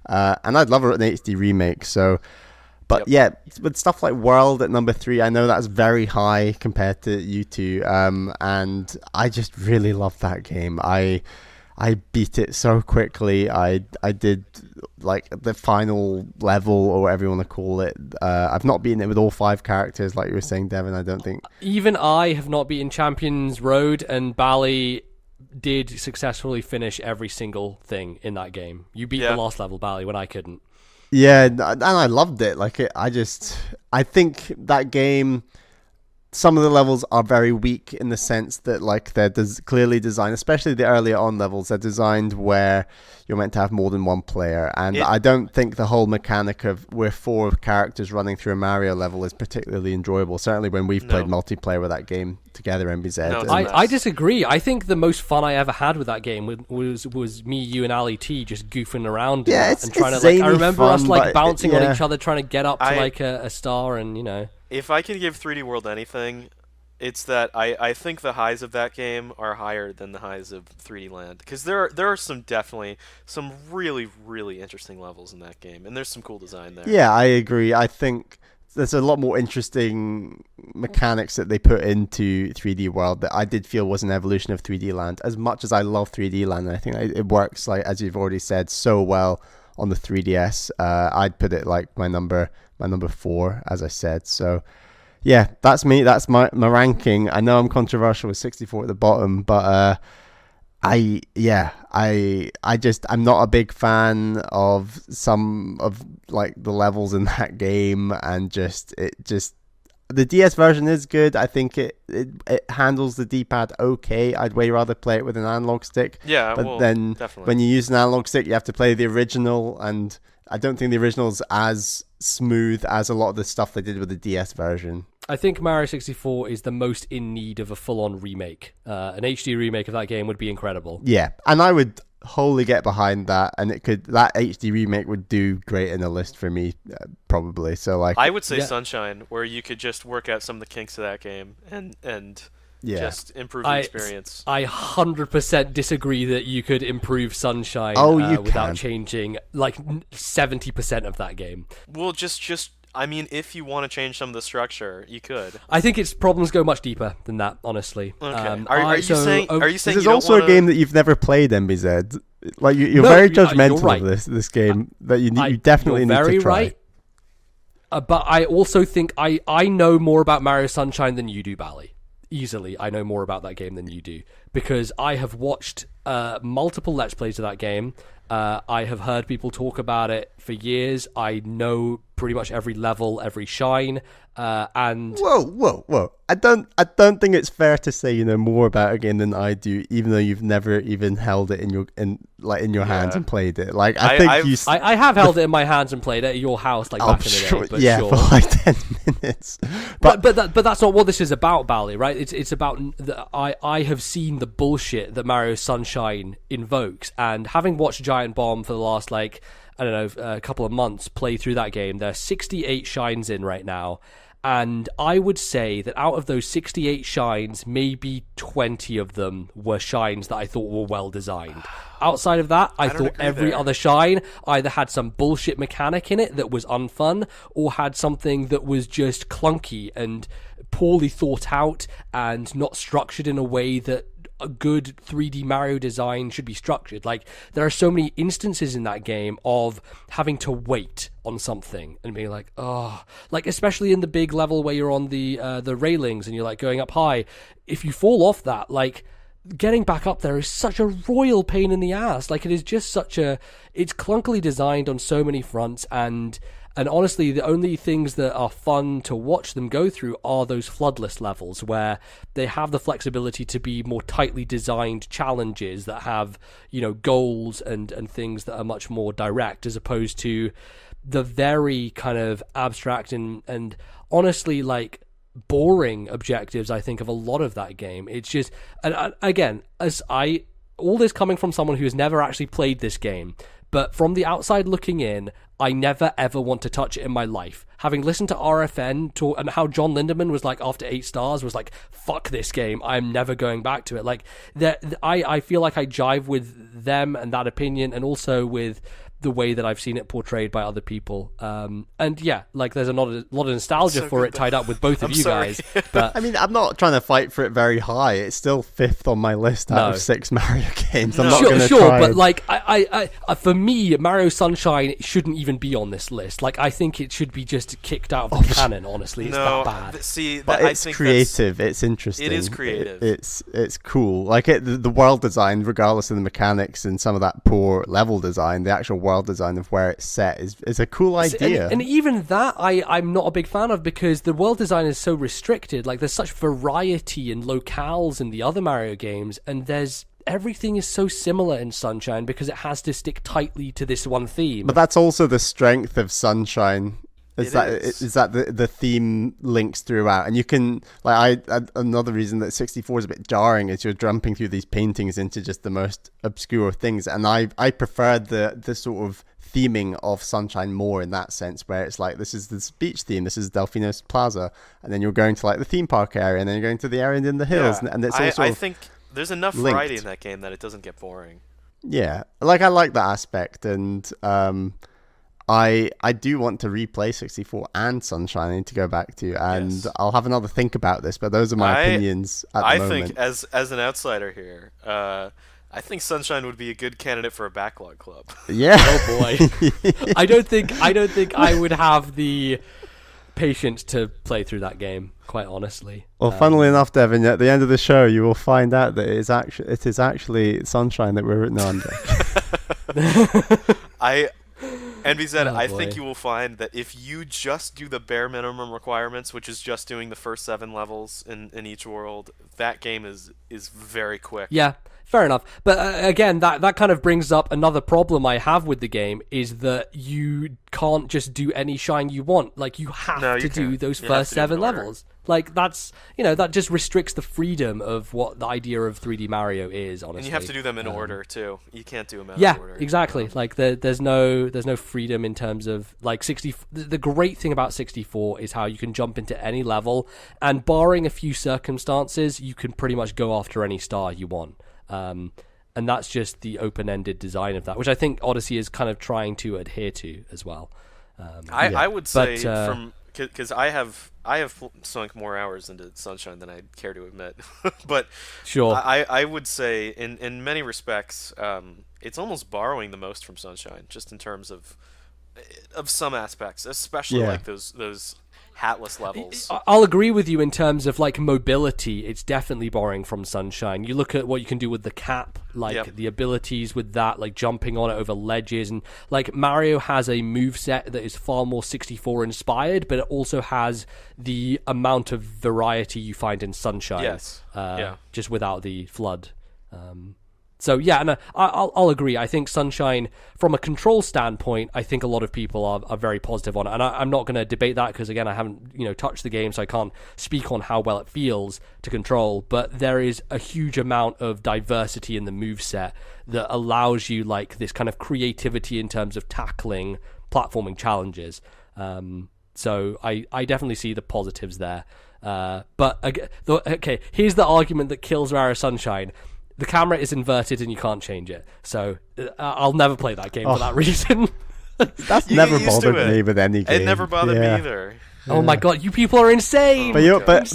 B: and I'd love an HD remake. So. But yeah, with stuff like World at number 3, I know that's very high compared to you two, and I just really love that game. I beat it so quickly. I did like the final level or whatever you want to call it. I've not beaten it with all 5 characters like you were saying, Devon. I don't think.
A: Even I have not beaten Champions Road, and Bally did successfully finish every single thing in that game. You beat the last level, Bally, when I couldn't.
B: Yeah, and I loved it. Like I think that game. Some of the levels are very weak in the sense that like they're clearly designed, especially the earlier on levels. They're designed where you're meant to have more than one player, and I don't think the whole mechanic of we're 4 characters running through a Mario level is particularly enjoyable. Certainly when we've played multiplayer with that game together, MBZ.
A: I disagree. I think the most fun I ever had with that game was me, you, and Ali T just goofing around and trying to like. I remember us like bouncing on each other, trying to get up to like a star, and you know.
C: If I can give 3D World anything, it's that I think the highs of that game are higher than the highs of 3D Land, because there are some really really interesting levels in that game, and there's some cool design there.
B: Yeah, I agree. I think there's a lot more interesting mechanics that they put into 3D World that I did feel was an evolution of 3D Land. As much as I love 3D Land, and I think it works, like as you've already said, so well on the 3DS. I'd put it like my number 4, as I said. So yeah, that's me. That's my ranking. I know I'm controversial with 64 at the bottom, but I'm not a big fan of some of like the levels in that game, and the DS version is good. I think it handles the D-pad okay. I'd way rather play it with an analog stick.
C: Yeah,
B: but
C: well,
B: then
C: definitely.
B: When you use an analog stick, you have to play the original, and I don't think the original is as smooth as a lot of the stuff they did with the DS version.
A: I think Mario 64 is the most in need of a full-on remake. An HD remake of that game would be incredible.
B: Yeah, and I would wholly get behind that, and that HD remake would do great in a list for me, probably. So like,
C: I would say Sunshine, where you could just work out some of the kinks of that game and just improve the experience.
A: I 100% disagree that you could improve Sunshine
B: you
A: without
B: can.
A: changing like 70% of that game.
C: Well, just I mean, if you want to change some of the structure, you could.
A: I think its problems go much deeper than that, honestly.
C: Okay. Are you saying
B: This
C: you
B: is
C: don't
B: also
C: wanna...
B: a game that you've never played, MBZ. Like you're
A: No,
B: very
A: you're
B: judgmental
A: right.
B: of this game that you definitely
A: you're
B: need
A: very
B: to try.
A: right. But I also think I know more about Mario Sunshine than you do, Bally. Easily, I know more about that game than you do because I have watched multiple Let's Plays of that game. I have heard people talk about it for years. I know pretty much every level, every shine, and
B: Whoa! I don't think it's fair to say you know more about a game than I do, even though you've never even held it in your hands and played it. Like
A: I have held it in my hands and played it at your house like back in the day. But
B: for like 10 minutes.
A: But that's not what this is about, Bally, right? It's about I have seen the bullshit that Mario Sunshine invokes, and having watched Giant Bomb for the last a couple of months play through that game, there's 68 shines in right now. And I would say that out of those 68 shines, maybe 20 of them were shines that I thought were well designed. Outside of that, I thought every other shine either had some bullshit mechanic in it that was unfun, or had something that was just clunky and poorly thought out and not structured in a way that a good 3D Mario design should be structured. Like, there are so many instances in that game of having to wait on something and being like, oh, like especially in the big level where you're on the railings and you're like going up high. If you fall off that, like, getting back up there is such a royal pain in the ass. Like, it is just it's clunkily designed on so many fronts, and honestly, the only things that are fun to watch them go through are those floodless levels where they have the flexibility to be more tightly designed challenges that have, goals and things that are much more direct, as opposed to the very kind of abstract and honestly, like, boring objectives, I think, of a lot of that game. It's just, and again, all this coming from someone who has never actually played this game, but from the outside looking in, I never ever want to touch it in my life. Having listened to RFN talk and how John Lindemann was like, after 8 stars, was like, fuck this game, I'm never going back to it. Like, I feel like I jive with them and that opinion, and also with the way that I've seen it portrayed by other people. And yeah, like, there's a lot of nostalgia for it tied up with both of you guys. But
B: I mean, I'm not trying to fight for it very high. It's still 5th on my list out of 6 Mario games. I'm not going to try.
A: But like, I for me, Mario Sunshine shouldn't even be on this list. Like, I think it should be just kicked out of the canon. Honestly, it's that bad.
B: But it's creative. It's interesting.
C: It is creative.
B: It's cool. Like, the world design, regardless of the mechanics and some of that poor level design, the actual world design of where it's set is a cool idea.
A: And even that I'm not a big fan of, because the world design is so restricted. Like, there's such variety and locales in the other Mario games, and everything is so similar in Sunshine because it has to stick tightly to this one theme.
B: But that's also the strength of Sunshine. Is that the theme links throughout, and you can, like, another reason that 64 is a bit jarring is you're jumping through these paintings into just the most obscure things, and I prefer the sort of theming of Sunshine more in that sense, where it's like, this is this beach theme, this is Delfino's Plaza, and then you're going to like the theme park area, and then you're going to the area in the hills, and it's also
C: I think there's enough variety in that game that it doesn't get boring.
B: Yeah, like, I like that aspect, and I do want to replay 64 and Sunshine. I need to go back to, and I'll have another think about this, but those are my opinions at the moment.
C: I think, as an outsider here, I think Sunshine would be a good candidate for a Backlog Club.
B: Yeah.
A: Oh boy. I don't think I would have the patience to play through that game, quite honestly.
B: Well, funnily enough, Devon, at the end of the show, you will find out that it is actually Sunshine that we're written under.
C: NBZ, I think you will find that if you just do the bare minimum requirements, which is just doing the first 7 levels in each world, that game is very quick.
A: Yeah, fair enough. But again, that kind of brings up another problem I have with the game, is that you can't just do any shine you want. Like, you have to do those first 7 levels. Like, that's, that just restricts the freedom of what the idea of 3D Mario is, honestly.
C: And you have to do them in order, too. You can't do them out of order.
A: Yeah, exactly. Like, there's no freedom in terms of, like, 60. The great thing about 64 is how you can jump into any level, and barring a few circumstances, you can pretty much go after any star you want. And that's just the open-ended design of that, which I think Odyssey is kind of trying to adhere to as well.
C: I would say
A: But,
C: because I have sunk more hours into Sunshine than I'd care to admit, but
A: sure.
C: I would say in many respects it's almost borrowing the most from Sunshine, just in terms of some aspects, especially like those hatless levels.
A: I'll agree with you in terms of like mobility. It's definitely borrowing from Sunshine. You look at what you can do with the cap, like the abilities with that, like jumping on it over ledges, and like Mario has a moveset that is far more 64 inspired, but it also has the amount of variety you find in Sunshine.
C: Yes.
A: Just without the flood. So yeah, and I'll agree. I think Sunshine, from a control standpoint, I think a lot of people are very positive on it, and I'm not going to debate that because again, I haven't touched the game, so I can't speak on how well it feels to control. But there is a huge amount of diversity in the moveset that allows you like this kind of creativity in terms of tackling platforming challenges. So I definitely see the positives there. But okay, here's the argument that kills Mario Sunshine. The camera is inverted and you can't change it. So I'll never play that game for that reason.
B: That's never bothered me with any game.
C: It never bothered me either.
A: Oh my god, you people are insane!
B: But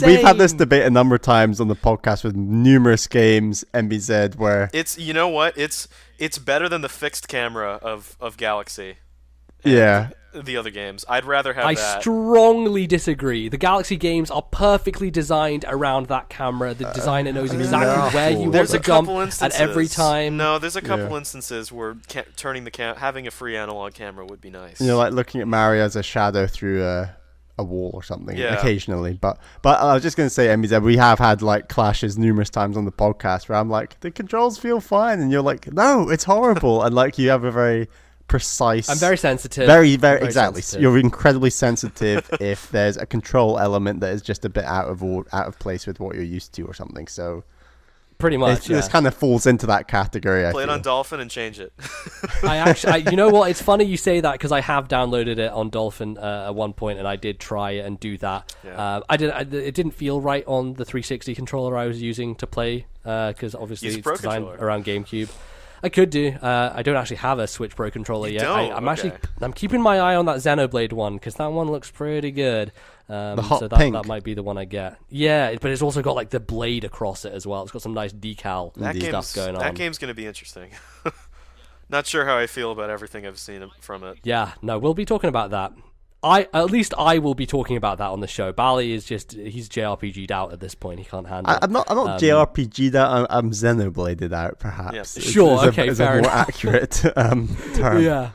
B: we've had this debate a number of times on the podcast with numerous games, MBZ, where...
C: It's, you know what? It's better than the fixed camera of Galaxy.
B: Yeah.
C: The other games. I'd rather have that.
A: I strongly disagree. The Galaxy games are perfectly designed around that camera. The designer knows exactly where you want to jump at every time.
C: No, there's a couple instances where turning having a free analog camera would be nice.
B: Like looking at Mario as a shadow through a wall or something occasionally. But I was just going to say, MBZ, we have had like clashes numerous times on the podcast where I'm like, the controls feel fine, and you're like, no, it's horrible, and like you have a very precise.
A: I'm very sensitive.
B: Very exactly. Sensitive. You're incredibly sensitive if there's a control element that is just a bit out of place with what you're used to or something. So
A: pretty much,
B: this kind of falls into that category.
C: Play it on Dolphin and change it.
A: you know what? It's funny you say that because I have downloaded it on Dolphin at one point, and I did try it and do that. Yeah. It didn't feel right on the 360 controller I was using to play because obviously it's designed around GameCube. I could do. I don't actually have a Switch Pro controller yet. I'm keeping my eye on that Xenoblade one because that one looks pretty good.
B: The hot
A: so
B: pink.
A: That might be the one I get. Yeah, but it's also got like the blade across it as well. It's got some nice decal stuff going on.
C: That game's going to be interesting. Not sure how I feel about everything I've seen from it.
A: Yeah, no, we'll be talking about that. At least I will be talking about that on the show. Bally is he's JRPG'd out at this point. He can't handle it.
B: I'm not JRPG'd out. I'm Xenobladed out, perhaps.
A: Yeah. Sure, okay, fair enough.
B: More accurate term.
A: Yeah.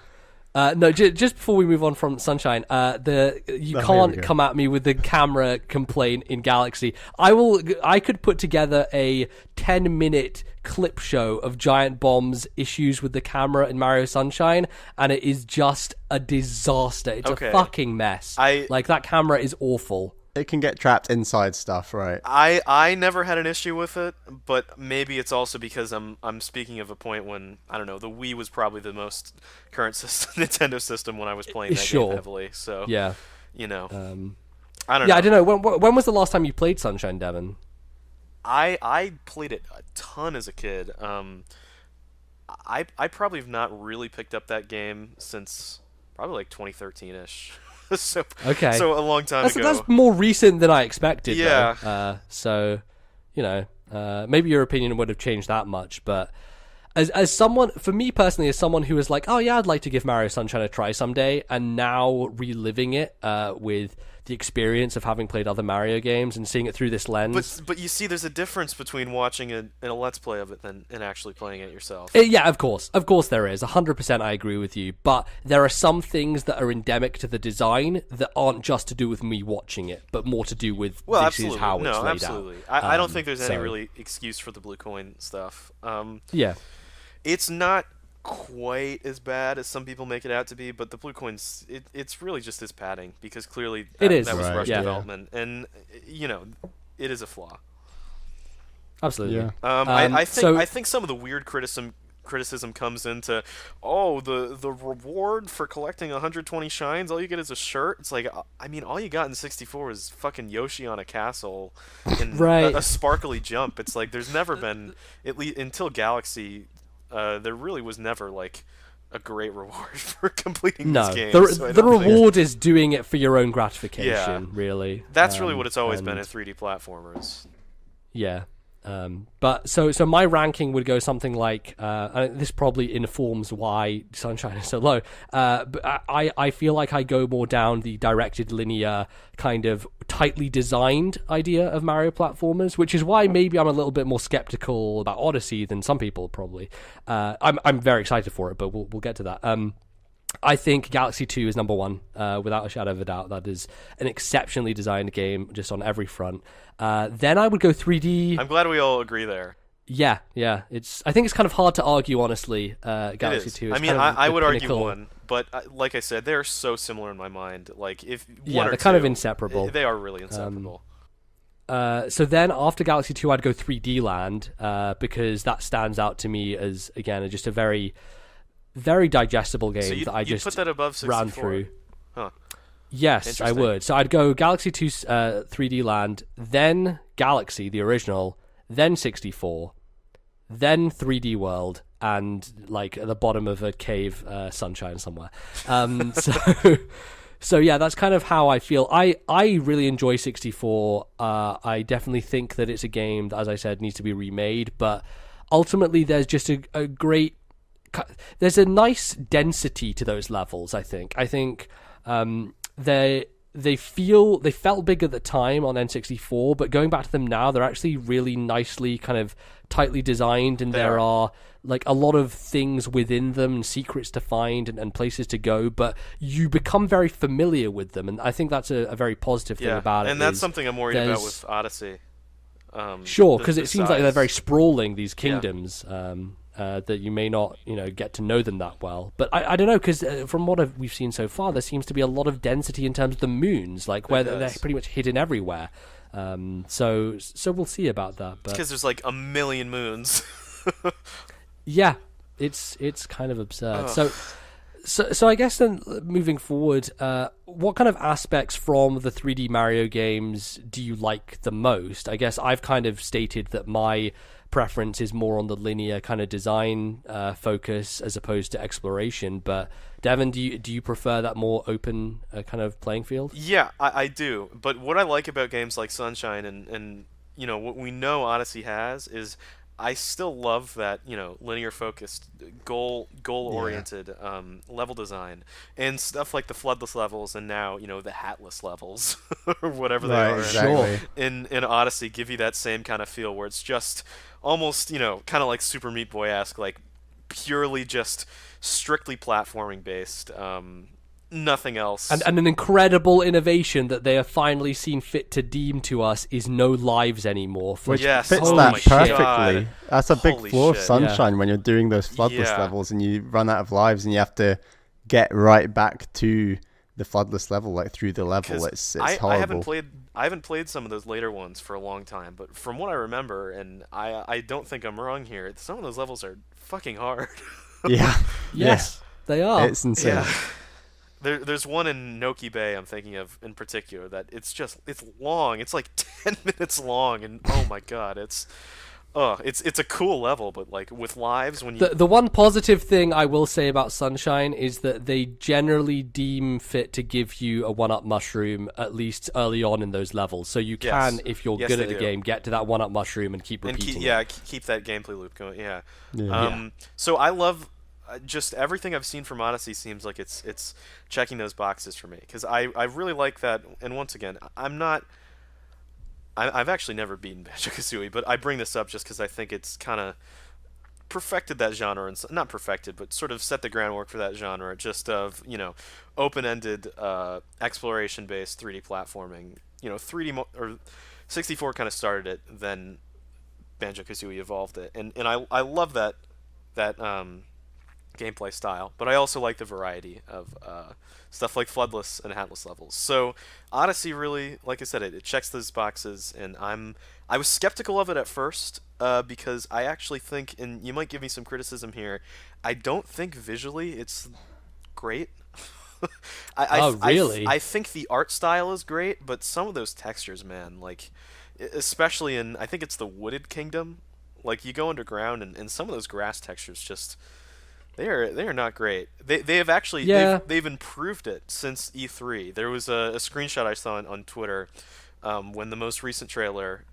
A: No, just before we move on from Sunshine, you can't come at me with the camera complaint in Galaxy. I could put together a 10-minute clip show of Giant Bomb's issues with the camera in Mario Sunshine, and it is just a disaster. It's a fucking mess. Like, that camera is awful.
B: It can get trapped inside stuff, right?
C: I never had an issue with it, but maybe it's also because I'm speaking of a point when, I don't know, the Wii was probably the most current Nintendo system when I was playing that game heavily. So
A: yeah,
C: I don't know.
A: Yeah, I don't know. When was the last time you played Sunshine, Devon?
C: I played it a ton as a kid. I probably have not really picked up that game since probably like 2013-ish. So a long time ago.
A: That's more recent than I expected.
C: Yeah.
A: Maybe your opinion would have changed that much, but as someone, for me personally, as someone who was like, oh yeah, I'd like to give Mario Sunshine a try someday, and now reliving it with the experience of having played other Mario games and seeing it through this lens.
C: But you see, there's a difference between watching a Let's Play of it and actually playing it yourself.
A: Yeah, of course there is. 100% I agree with you. But there are some things that are endemic to the design that aren't just to do with me watching it, but more to do with this is how it's laid out.
C: I don't think there's any really excuse for the blue coin stuff.
A: Yeah.
C: It's not quite as bad as some people make it out to be, but the blue coins, it's really just his padding, because clearly that was rushed development, and it is a flaw.
A: Absolutely.
B: Yeah.
C: I think some of the weird criticism comes into, the reward for collecting 120 shines, all you get is a shirt. It's like, I mean, all you got in 64 is fucking Yoshi on a castle and a sparkly jump. It's like there's never been, at least until Galaxy, there really was never like a great reward for completing
A: No,
C: this game.
A: the reward is doing it for your own gratification, really.
C: That's really what it's always been in 3D platformers.
A: Yeah. But so my ranking would go something like, and this probably informs why Sunshine is so low, but I feel like I go more down the directed linear kind of tightly designed idea of Mario platformers, which is why maybe I'm a little bit more skeptical about Odyssey than some people probably. I'm very excited for it, but we'll get to that. I think Galaxy 2 is number one, without a shadow of a doubt. That is an exceptionally designed game, just on every front. Then I would go 3D.
C: I'm glad we all agree there.
A: Yeah. I think it's kind of hard to argue, honestly. Galaxy 2.
C: I mean, I would argue one, but like I said, they're so similar in my mind. Like
A: they're kind of inseparable.
C: They are really inseparable.
A: So then after Galaxy 2, I'd go 3D Land, because that stands out to me as, again, just a very, very digestible game that I just
C: put that above 64.
A: ran through.
C: Huh.
A: Yes, I would. So I'd go Galaxy 2 3D Land, then Galaxy, the original, then 64, then 3D World, and like at the bottom of a cave, Sunshine somewhere. So yeah, that's kind of how I feel. I really enjoy 64. I definitely think that it's a game that, as I said, needs to be remade, but ultimately there's just a great... There's a nice density to those levels, I think. They felt big at the time on N64, but going back to them now, they're actually really nicely kind of tightly designed, and there are like a lot of things within them and secrets to find and places to go, but you become very familiar with them, and I think that's a very positive thing about it.
C: And that's something I'm worried about with Odyssey.
A: Sure, because it seems like they're very sprawling, these kingdoms. That you may not, get to know them that well. But I don't know, because from what we've seen so far, there seems to be a lot of density in terms of the moons, like where they're pretty much hidden everywhere. So we'll see about that.
C: Because there's like a million moons.
A: Yeah, it's kind of absurd. So I guess then moving forward, what kind of aspects from the 3D Mario games do you like the most? I guess I've kind of stated that my preference is more on the linear kind of design focus as opposed to exploration, but Devon, do you prefer that more open kind of playing field?
C: Yeah, I do. But what I like about games like Sunshine and what we know Odyssey has is I still love that, linear focused, goal oriented level design and stuff like the floodless levels and now, the hatless levels or whatever they are.
B: Exactly.
C: In Odyssey give you that same kind of feel where it's just almost, kind of like Super Meat Boy-esque, like purely just strictly platforming based. Nothing else.
A: And an incredible innovation that they have finally seen fit to deem to us is no lives anymore.
B: Which
C: yes.
B: fits
C: Oh
B: that
C: my
B: perfectly.
C: God.
B: That's a big
C: Holy
B: flaw of
C: shit.
B: Sunshine when you're doing those floodless levels and you run out of lives and you have to get right back to the floodless level, like through the level. It's horrible.
C: I haven't played some of those later ones for a long time, but from what I remember, and I don't think I'm wrong here, some of those levels are fucking hard.
B: Yeah.
A: Yes, they are.
B: It's insane.
C: Yeah. There's one in Noki Bay I'm thinking of in particular that it's long. It's like 10 minutes long, and oh my god, it's a cool level, but like with lives when you...
A: The one positive thing I will say about Sunshine is that they generally deem fit to give you a 1-up mushroom at least early on in those levels, so you can, if you're good at the game, get to that 1-up mushroom and keep repeating
C: keep that gameplay loop going. Yeah.
B: Yeah.
C: So I love just everything I've seen from Odyssey seems like it's checking those boxes for me, because I really like that. And once again, I've actually never beaten Banjo-Kazooie, but I bring this up just because I think it's kind of perfected that genre, and not perfected, but sort of set the groundwork for that genre, just of open-ended exploration-based 3D platforming. 3D or 64 kind of started it, then Banjo-Kazooie evolved it, and I love that gameplay style, but I also like the variety of stuff like floodless and hatless levels. So Odyssey really, like I said, it checks those boxes, and I was skeptical of it at first because I actually think, and you might give me some criticism here, I don't think visually it's great.
A: Really?
C: I think the art style is great, but some of those textures, man, like especially in, I think it's the Wooded Kingdom, like you go underground and some of those grass textures just They are not great. They have actually they've improved it since E3. There was a screenshot I saw on Twitter when the most recent trailer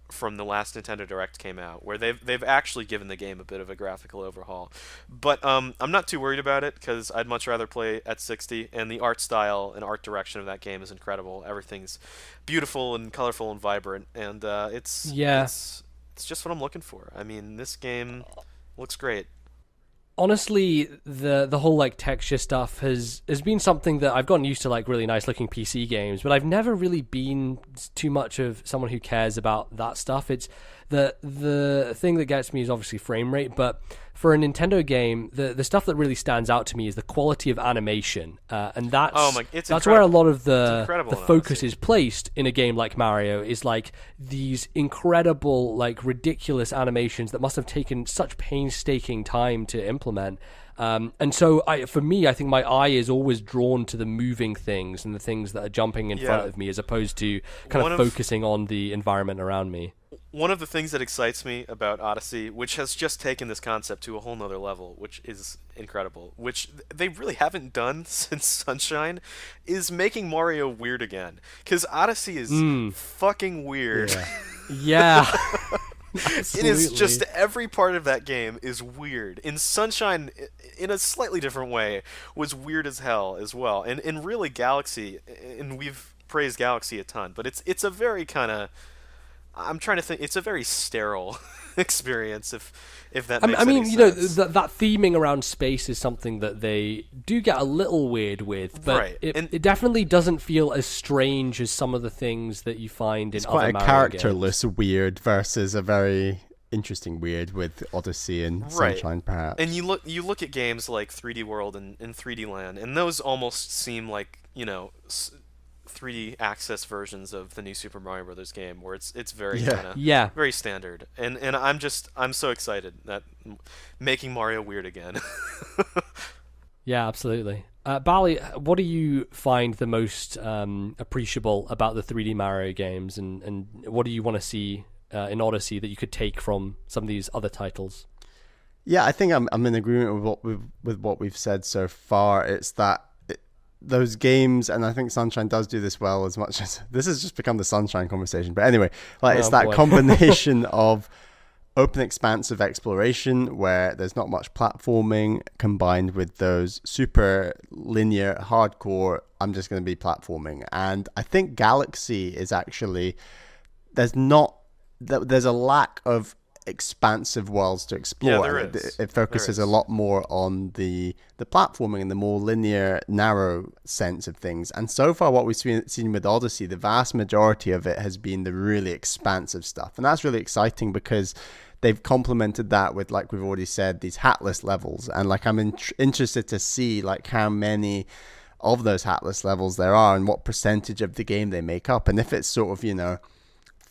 C: from the last Nintendo Direct came out, where they've actually given the game a bit of a graphical overhaul. But I'm not too worried about it because I'd much rather play at 60, and the art style and art direction of that game is incredible. Everything's beautiful and colorful and vibrant, and it's just what I'm looking for. I mean, this game looks great.
A: Honestly, the whole like texture stuff has been something that I've gotten used to, like really nice looking PC games, but I've never really been too much of someone who cares about that stuff. It's the thing that gets me is obviously frame rate, but for a Nintendo game, the stuff that really stands out to me is the quality of animation, and that's where a lot of the focus is placed in a game like Mario. Is like these incredible, like ridiculous animations that must have taken such painstaking time to implement. And so, for me, I think my eye is always drawn to the moving things and the things that are jumping in front of me, as opposed to kind of focusing on the environment around me.
C: One of the things that excites me about Odyssey, which has just taken this concept to a whole nother level, which is incredible, which they really haven't done since Sunshine, is making Mario weird again. Because Odyssey is fucking weird.
A: Yeah.
C: It is just every part of that game is weird. In Sunshine, in a slightly different way, was weird as hell as well. And really Galaxy, and we've praised Galaxy a ton, but it's a very kind of... I'm trying to think. It's a very sterile experience, if that makes any sense.
A: That theming around space is something that they do get a little weird with, but it definitely doesn't feel as strange as some of the things that you find in other Mario games.
B: It's quite a characterless weird versus a very interesting weird with Odyssey and Sunshine, perhaps.
C: And you look at games like 3D World and 3D Land, and those almost seem like 3D access versions of the new Super Mario Brothers game, where it's very very standard, and I'm so excited that making Mario weird again.
A: Yeah, absolutely. Bally, what do you find the most appreciable about the 3D Mario games, and what do you want to see in Odyssey that you could take from some of these other titles?
B: Yeah, I think I'm in agreement with what we've said so far. It's that those games, and I think Sunshine does do this well, as much as this has just become the Sunshine conversation. But anyway, it's that combination of open expansive exploration where there's not much platforming, combined with those super linear, hardcore, I'm just going to be platforming. And I think Galaxy is actually, there's a lack of expansive worlds to explore.
C: Yeah, there is.
B: It focuses a lot more on the platforming and the more linear, narrow sense of things. And so far, what we've seen with Odyssey, the vast majority of it has been the really expansive stuff. And that's really exciting because they've complemented that with, like we've already said, these hatless levels. And like I'm interested to see like how many of those hatless levels there are and what percentage of the game they make up. And if it's sort of,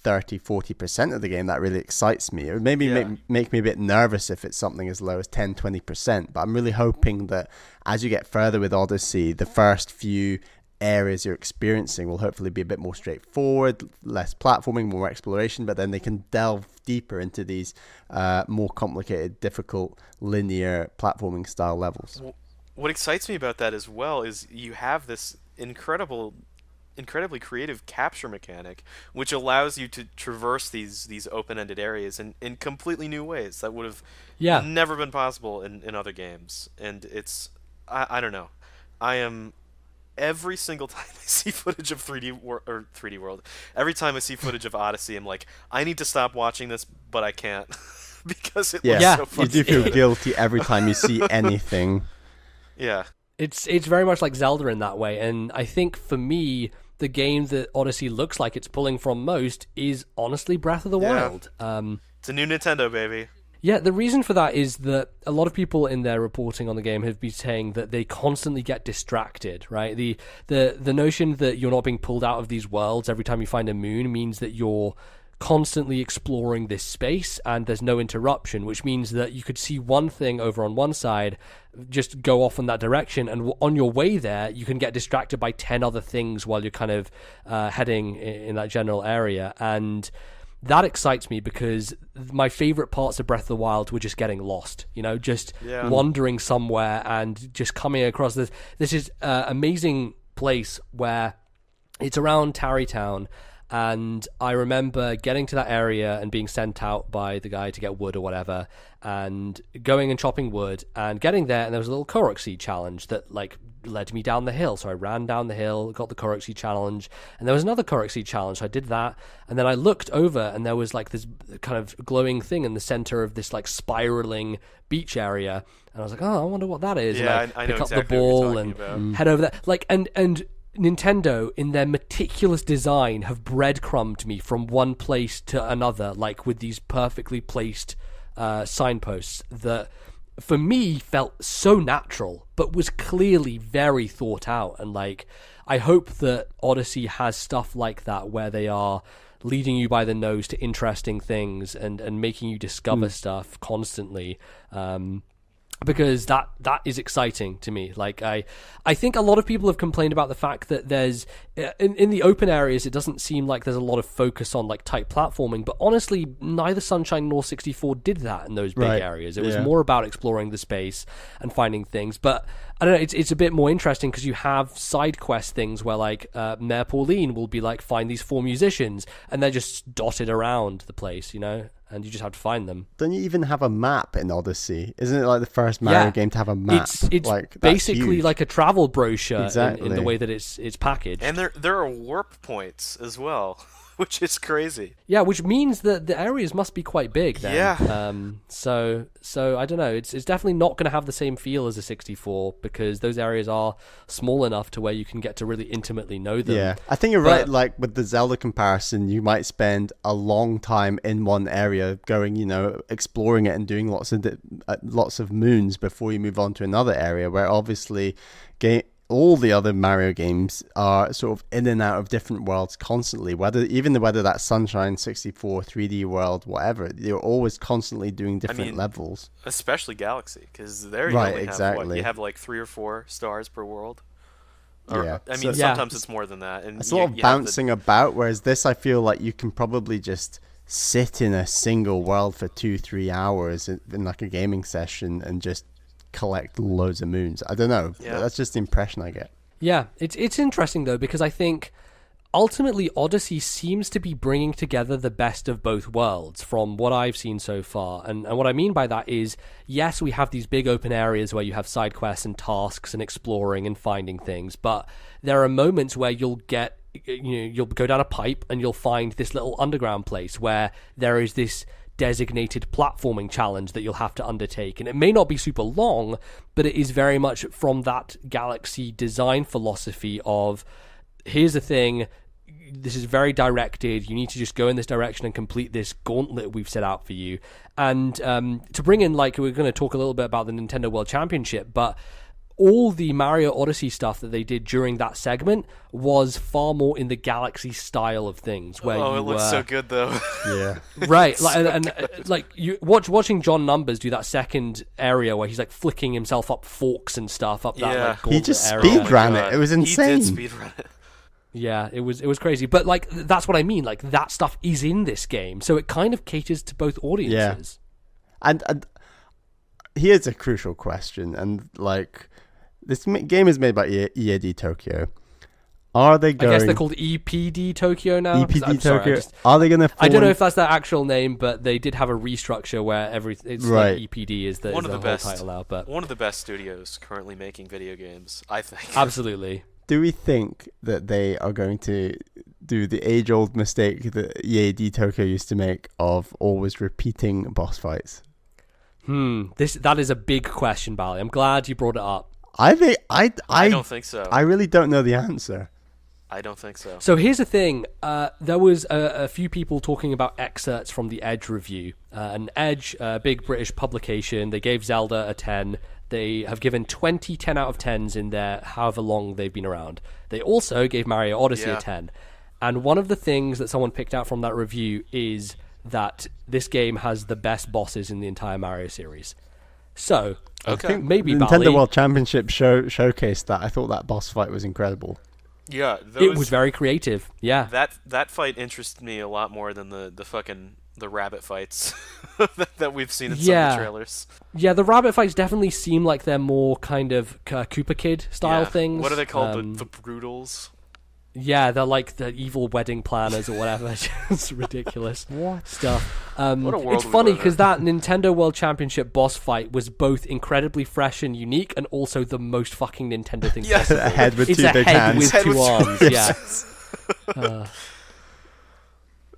B: 30-40% of the game, that really excites me. It would maybe make me a bit nervous if it's something as low as 10-20%, but I'm really hoping that as you get further with Odyssey, the first few areas you're experiencing will hopefully be a bit more straightforward, less platforming, more exploration, but then they can delve deeper into these more complicated, difficult, linear platforming style levels.
C: What excites me about that as well is you have this incredibly creative capture mechanic, which allows you to traverse these open-ended areas in completely new ways that would have never been possible in other games. And it's I don't know. I am every single time I see footage of 3D World, every time I see footage of Odyssey, I'm like, I need to stop watching this, but I can't because it looks so fucking
B: you do feel guilty every time you see anything.
C: Yeah.
A: It's very much like Zelda in that way, and I think for me, the game that Odyssey looks like it's pulling from most is honestly Breath of the Wild.
C: It's a new Nintendo, baby.
A: Yeah, the reason for that is that a lot of people in their reporting on the game have been saying that they constantly get distracted, right? The notion that you're not being pulled out of these worlds every time you find a moon means that you're constantly exploring this space and there's no interruption, which means that you could see one thing over on one side, just go off in that direction, and on your way there you can get distracted by 10 other things while you're kind of heading in that general area. And that excites me because my favorite parts of Breath of the Wild were just getting lost, just wandering somewhere and just coming across this is amazing place where it's around Tarrytown. And I remember getting to that area and being sent out by the guy to get wood or whatever, and going and chopping wood and getting there, and there was a little Korok Seed challenge that led me down the hill. So I ran down the hill, got the Korok Seed challenge, and there was another Korok Seed challenge. So I did that, and then I looked over, and there was this kind of glowing thing in the center of this spiraling beach area, and I was like, oh, I wonder what that is.
C: Yeah,
A: and
C: I
A: pick
C: know
A: up
C: exactly
A: the ball
C: what you're
A: and
C: talking about.
A: head over there, and Nintendo, in their meticulous design, have breadcrumbed me from one place to another, with these perfectly placed signposts that, for me, felt so natural, but was clearly very thought out. And I hope that Odyssey has stuff like that, where they are leading you by the nose to interesting things and making you discover stuff constantly. Because that is exciting to me. I think a lot of people have complained about the fact that there's in the open areas, it doesn't seem like there's a lot of focus on tight platforming, but honestly neither Sunshine nor 64 did that in those big areas. It was more about exploring the space and finding things. But I don't know, it's a bit more interesting because you have side quest things where Mayor Pauline will be find these 4 musicians, and they're just dotted around the place, and you just have to find them.
B: Don't you even have a map in Odyssey? Isn't it the first Mario game to have a map?
A: It's basically like a travel brochure in the way that it's packaged.
C: And there are warp points as well, which is crazy.
A: Yeah, which means that the areas must be quite big then.
C: Yeah.
A: So I don't know. It's definitely not going to have the same feel as a 64 because those areas are small enough to where you can get to really intimately know them.
B: Yeah, I think you're right. With the Zelda comparison, you might spend a long time in one area going, exploring it and doing lots of moons before you move on to another area, where obviously all the other Mario games are sort of in and out of different worlds constantly, whether that's Sunshine, 64, 3D World, whatever. You're always constantly doing different levels.
C: Especially Galaxy, because there you only
B: exactly.
C: have 3 or 4 stars per world.
B: Sometimes
C: it's more than that. And
B: it's a lot of bouncing about, whereas this, I feel like you can probably just sit in a single world for 2-3 hours in a gaming session and just collect loads of moons. I don't know. Yeah. That's just the impression I get.
A: Yeah, it's interesting though, because I think ultimately Odyssey seems to be bringing together the best of both worlds from what I've seen so far. And what I mean by that is, yes, we have these big open areas where you have side quests and tasks and exploring and finding things, but there are moments where you'll go down a pipe and you'll find this little underground place where there is this designated platforming challenge that you'll have to undertake, and it may not be super long, but it is very much from that Galaxy design philosophy of, here's the thing, this is very directed, you need to just go in this direction and complete this gauntlet we've set out for you. And to bring in, we're going to talk a little bit about the Nintendo World Championship, but all the Mario Odyssey stuff that they did during that segment was far more in the Galaxy style of things. Where
C: it looks so good though.
B: Yeah,
A: right. You watching John Numbers do that second area where he's flicking himself up forks and stuff up that.
B: He just speedran it. It was insane.
C: He did speedrun it.
A: Yeah, it was crazy. But that's what I mean. That stuff is in this game, so it kind of caters to both audiences.
B: Yeah. And here's a crucial question, and this game is made by EAD Tokyo. Are they going...
A: I guess they're called EPD Tokyo now.
B: EPD Tokyo. Are they going to...
A: I don't know if that's their actual name, but they did have a restructure where it's EPD is the whole title now. But
C: one of the best studios currently making video games, I think.
A: Absolutely.
B: Do we think that they are going to do the age-old mistake that EAD Tokyo used to make of always repeating boss fights?
A: That is a big question, Bally. I'm glad you brought it up.
B: I don't
C: think so.
B: I really don't know the answer.
C: I don't think so.
A: So here's the thing. There was a few people talking about excerpts from the Edge review. And Edge, a big British publication, they gave Zelda a 10. They have given 20 10 out of 10s in there, however long they've been around. They also gave Mario Odyssey a 10. And one of the things that someone picked out from that review is that this game has the best bosses in the entire Mario series. So,
B: I think
A: maybe
B: Nintendo
A: Bally...
B: World Championship showcased that. I thought that boss fight was incredible.
C: Yeah,
A: it was very creative. Yeah.
C: That fight interested me a lot more than the rabbit fights that we've seen in some of the trailers.
A: Yeah, the rabbit fights definitely seem like they're more kind of Koopa Kid style things.
C: What are they called? The Brutals?
A: Yeah, they're like the evil wedding planners or whatever. Just ridiculous stuff.
C: What a world
A: it's funny because that Nintendo World Championship boss fight was both incredibly fresh and unique, and also the most fucking Nintendo thing possible.
B: A head with
A: it's
B: two
A: a
B: big
A: head
B: hands.
A: with two arms. Yeah.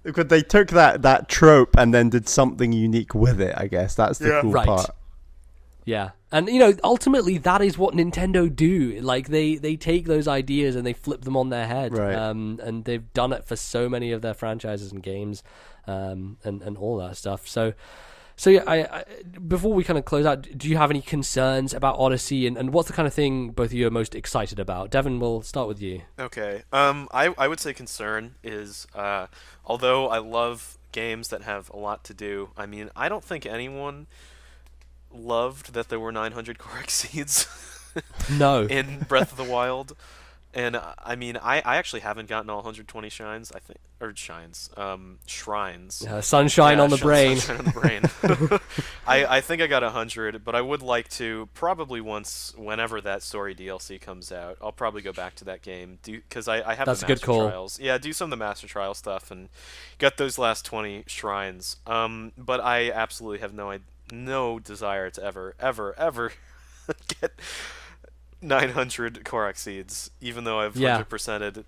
B: But they took that trope and then did something unique with it, I guess. That's the cool part.
A: Yeah. And, ultimately that is what Nintendo do. Like, they take those ideas and they flip them on their head.
B: Right.
A: And they've done it for so many of their franchises and games and all that stuff. So yeah, I before we kind of close out, do you have any concerns about Odyssey? And what's the kind of thing both of you are most excited about? Devon, we'll start with you.
C: Okay. I would say concern is, although I love games that have a lot to do, I mean, I don't think anyone loved that there were 900 core exceeds in Breath of the Wild. And I mean, I actually haven't gotten all 120 shines, I think, or shrines.
A: Sunshine on the brain.
C: Sunshine on the brain. I think I got 100, but I would like to probably whenever that story DLC comes out, I'll probably go back to that game because I have
A: That's
C: the
A: a good
C: Master
A: call.
C: Trials. Yeah, do some of the Master Trial stuff and get those last 20 shrines. But I absolutely have no desire to ever get 900 Korok seeds, even though I've 100%ed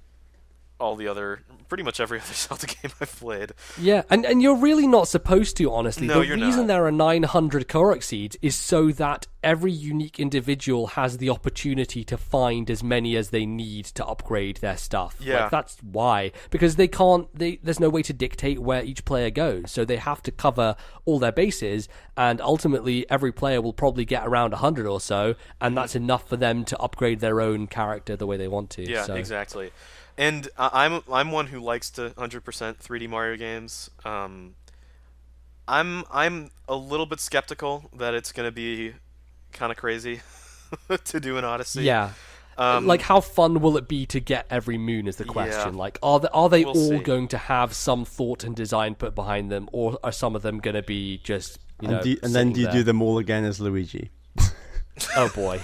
C: pretty much every other Zelda game I've played.
A: Yeah, and you're really not supposed to, honestly.
C: No,
A: the reason there are 900 Korok seeds is so that every unique individual has the opportunity to find as many as they need to upgrade their stuff.
C: Yeah.
A: Like, that's why. Because there's no way to dictate where each player goes, so they have to cover all their bases, and ultimately every player will probably get around 100 or so, and that's enough for them to upgrade their own character the way they want to.
C: Yeah,
A: so.
C: Exactly. And I'm one who likes to 100% 3D Mario games. I'm a little bit skeptical that it's going to be kind of crazy to do an Odyssey.
A: Yeah. Like, how fun will it be to get every moon is the question.
C: Yeah.
A: Like, are they
C: We'll
A: all
C: see.
A: going to have some thought and design put behind them, or are some of them going to be just,
B: and then do you do them all again as Luigi?
A: Oh, boy.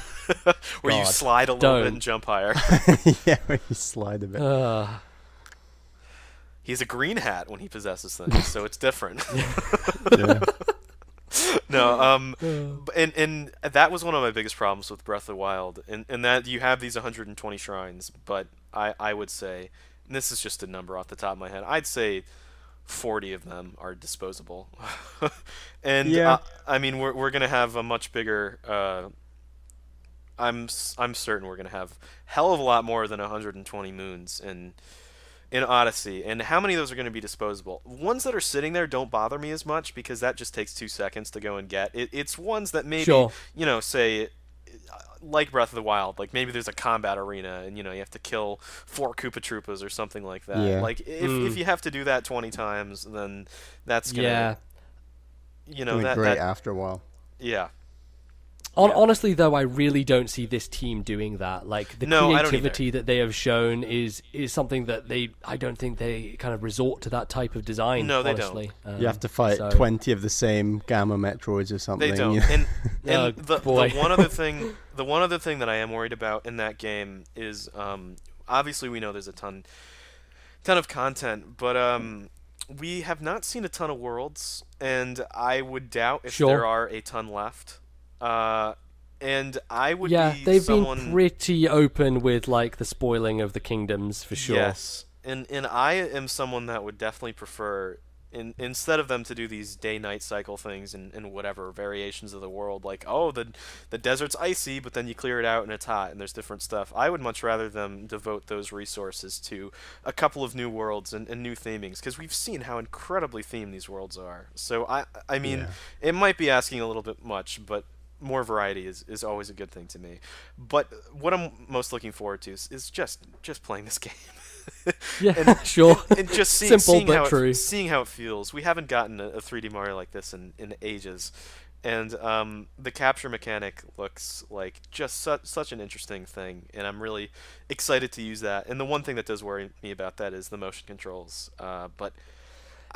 C: Where you slide a little bit and jump higher.
B: Yeah, where you slide a bit.
C: He's a green hat when he possesses things, so it's different.
B: Yeah.
C: No, and that was one of my biggest problems with Breath of the Wild, and that you have these 120 shrines, but I would say, and this is just a number off the top of my head, I'd say 40 of them are disposable. And
B: yeah.
C: I mean, we're gonna have a much bigger. I'm certain we're gonna have hell of a lot more than 120 moons in Odyssey, and how many of those are going to be disposable? Ones that are sitting there don't bother me as much because that just takes 2 seconds to go and get. It's ones that maybe, say, like Breath of the Wild, like maybe there's a combat arena and, you have to kill 4 Koopa Troopas or something like that.
B: Yeah.
C: Like, if you have to do that 20 times, then that's going to,
B: that great after a while.
C: Yeah.
A: Honestly, though, I really don't see this team doing that. Like, the creativity that they have shown is something that I don't think they kind of resort to that type of design. No, honestly.
C: They don't.
B: You have to fight 20 of the same Gamma Metroids or something.
C: They don't. And the one other thing that I am worried about in that game is, obviously we know there's a ton of content, but we have not seen a ton of worlds, and I would doubt if there are a ton left. And I would be
A: they've been pretty open with, like, the spoiling of the kingdoms, for sure.
C: Yes, and I am someone that would definitely prefer, instead of them to do these day-night cycle things and whatever variations of the world, like, oh, the desert's icy, but then you clear it out and it's hot and there's different stuff. I would much rather them devote those resources to a couple of new worlds and new themings, because we've seen how incredibly themed these worlds are. So I mean, it might be asking a little bit much, but more variety is always a good thing to me. But what I'm most looking forward to is just playing this game.
A: Sure.
C: And just
A: simple but true.
C: Seeing how it feels. We haven't gotten a 3D Mario like this in ages. And the capture mechanic looks like just such an interesting thing, and I'm really excited to use that. And the one thing that does worry me about that is the motion controls. But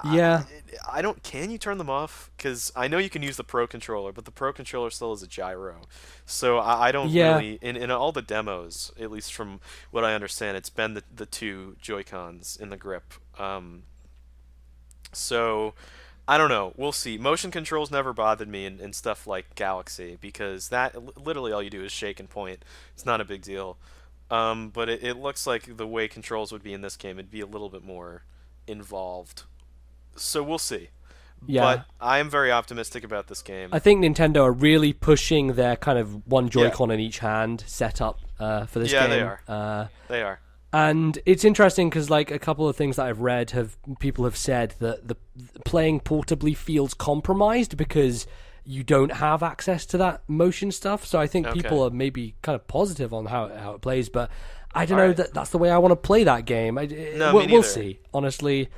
A: Yeah.
C: I don't. Can you turn them off? Because I know you can use the Pro controller, but the Pro controller still is a gyro. So I don't really. In all the demos, at least from what I understand, it's been the two Joy-Cons in the grip. So I don't know. We'll see. Motion controls never bothered me in stuff like Galaxy, because that literally all you do is shake and point. It's not a big deal. But it looks like the way controls would be in this game, it'd be a little bit more involved. So we'll see.
A: Yeah.
C: But I am very optimistic about this game.
A: I think Nintendo are really pushing their kind of one Joy-Con in each hand setup for this game.
C: Yeah, they are. They are.
A: And it's interesting because, like, a couple of things that I've read people have said that the playing portably feels compromised because you don't have access to that motion stuff. So I think people are maybe kind of positive on how it plays, but I don't know that that's the way I want to play that game. We'll see. Honestly,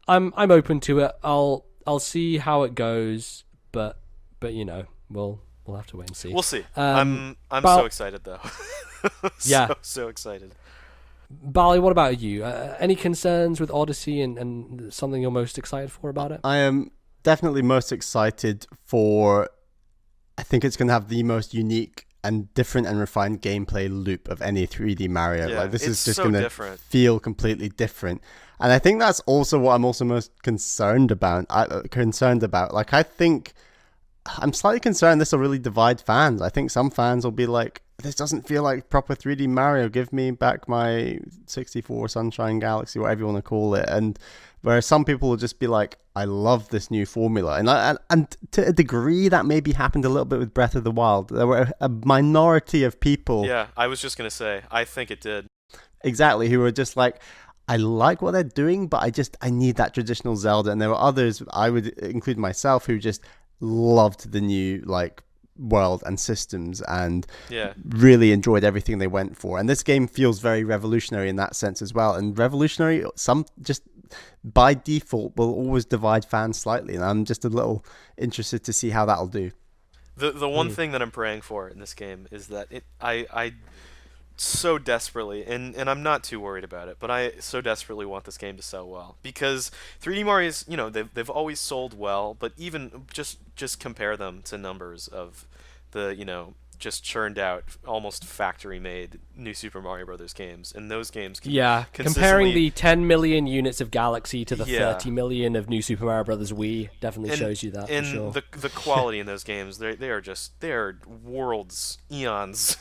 A: I'm open to it. I'll see how it goes, but we'll have to wait and see.
C: We'll see. I'm so excited though. So excited.
A: Bally, what about you? Any concerns with Odyssey and something you're most excited for about it?
B: I am definitely most excited for... I think it's going to have the most unique and different and refined gameplay loop of any 3D Mario.
C: Yeah,
B: this is just
C: so
B: going to feel completely different. And I think that's also what I'm also most concerned about. Like, I think... I'm slightly concerned this will really divide fans. I think some fans will be like, this doesn't feel like proper 3D Mario. Give me back my 64 Sunshine Galaxy, whatever you want to call it. And whereas some people will just be like, I love this new formula. And to a degree, that maybe happened a little bit with Breath of the Wild. There were a minority of people.
C: Yeah, I was just going to say, I think it did.
B: Exactly, who were just like, I like what they're doing, but I need that traditional Zelda. And there were others, I would include myself, who just loved the new world and systems and really enjoyed everything they went for. And this game feels very revolutionary in that sense as well. And revolutionary, some just by default will always divide fans slightly. And I'm just a little interested to see how that'll do.
C: The one thing that I'm praying for in this game is that I so desperately, and I'm not too worried about it, but I so desperately want this game to sell well, because 3D Mario's, they've always sold well, but even just compare them to numbers of the just churned out, almost factory made new Super Mario Brothers games, and those games
A: comparing the 10 million units of Galaxy to the 30 million of new Super Mario Brothers Wii definitely shows you that.
C: And
A: for sure.
C: the quality in those games, they are worlds, eons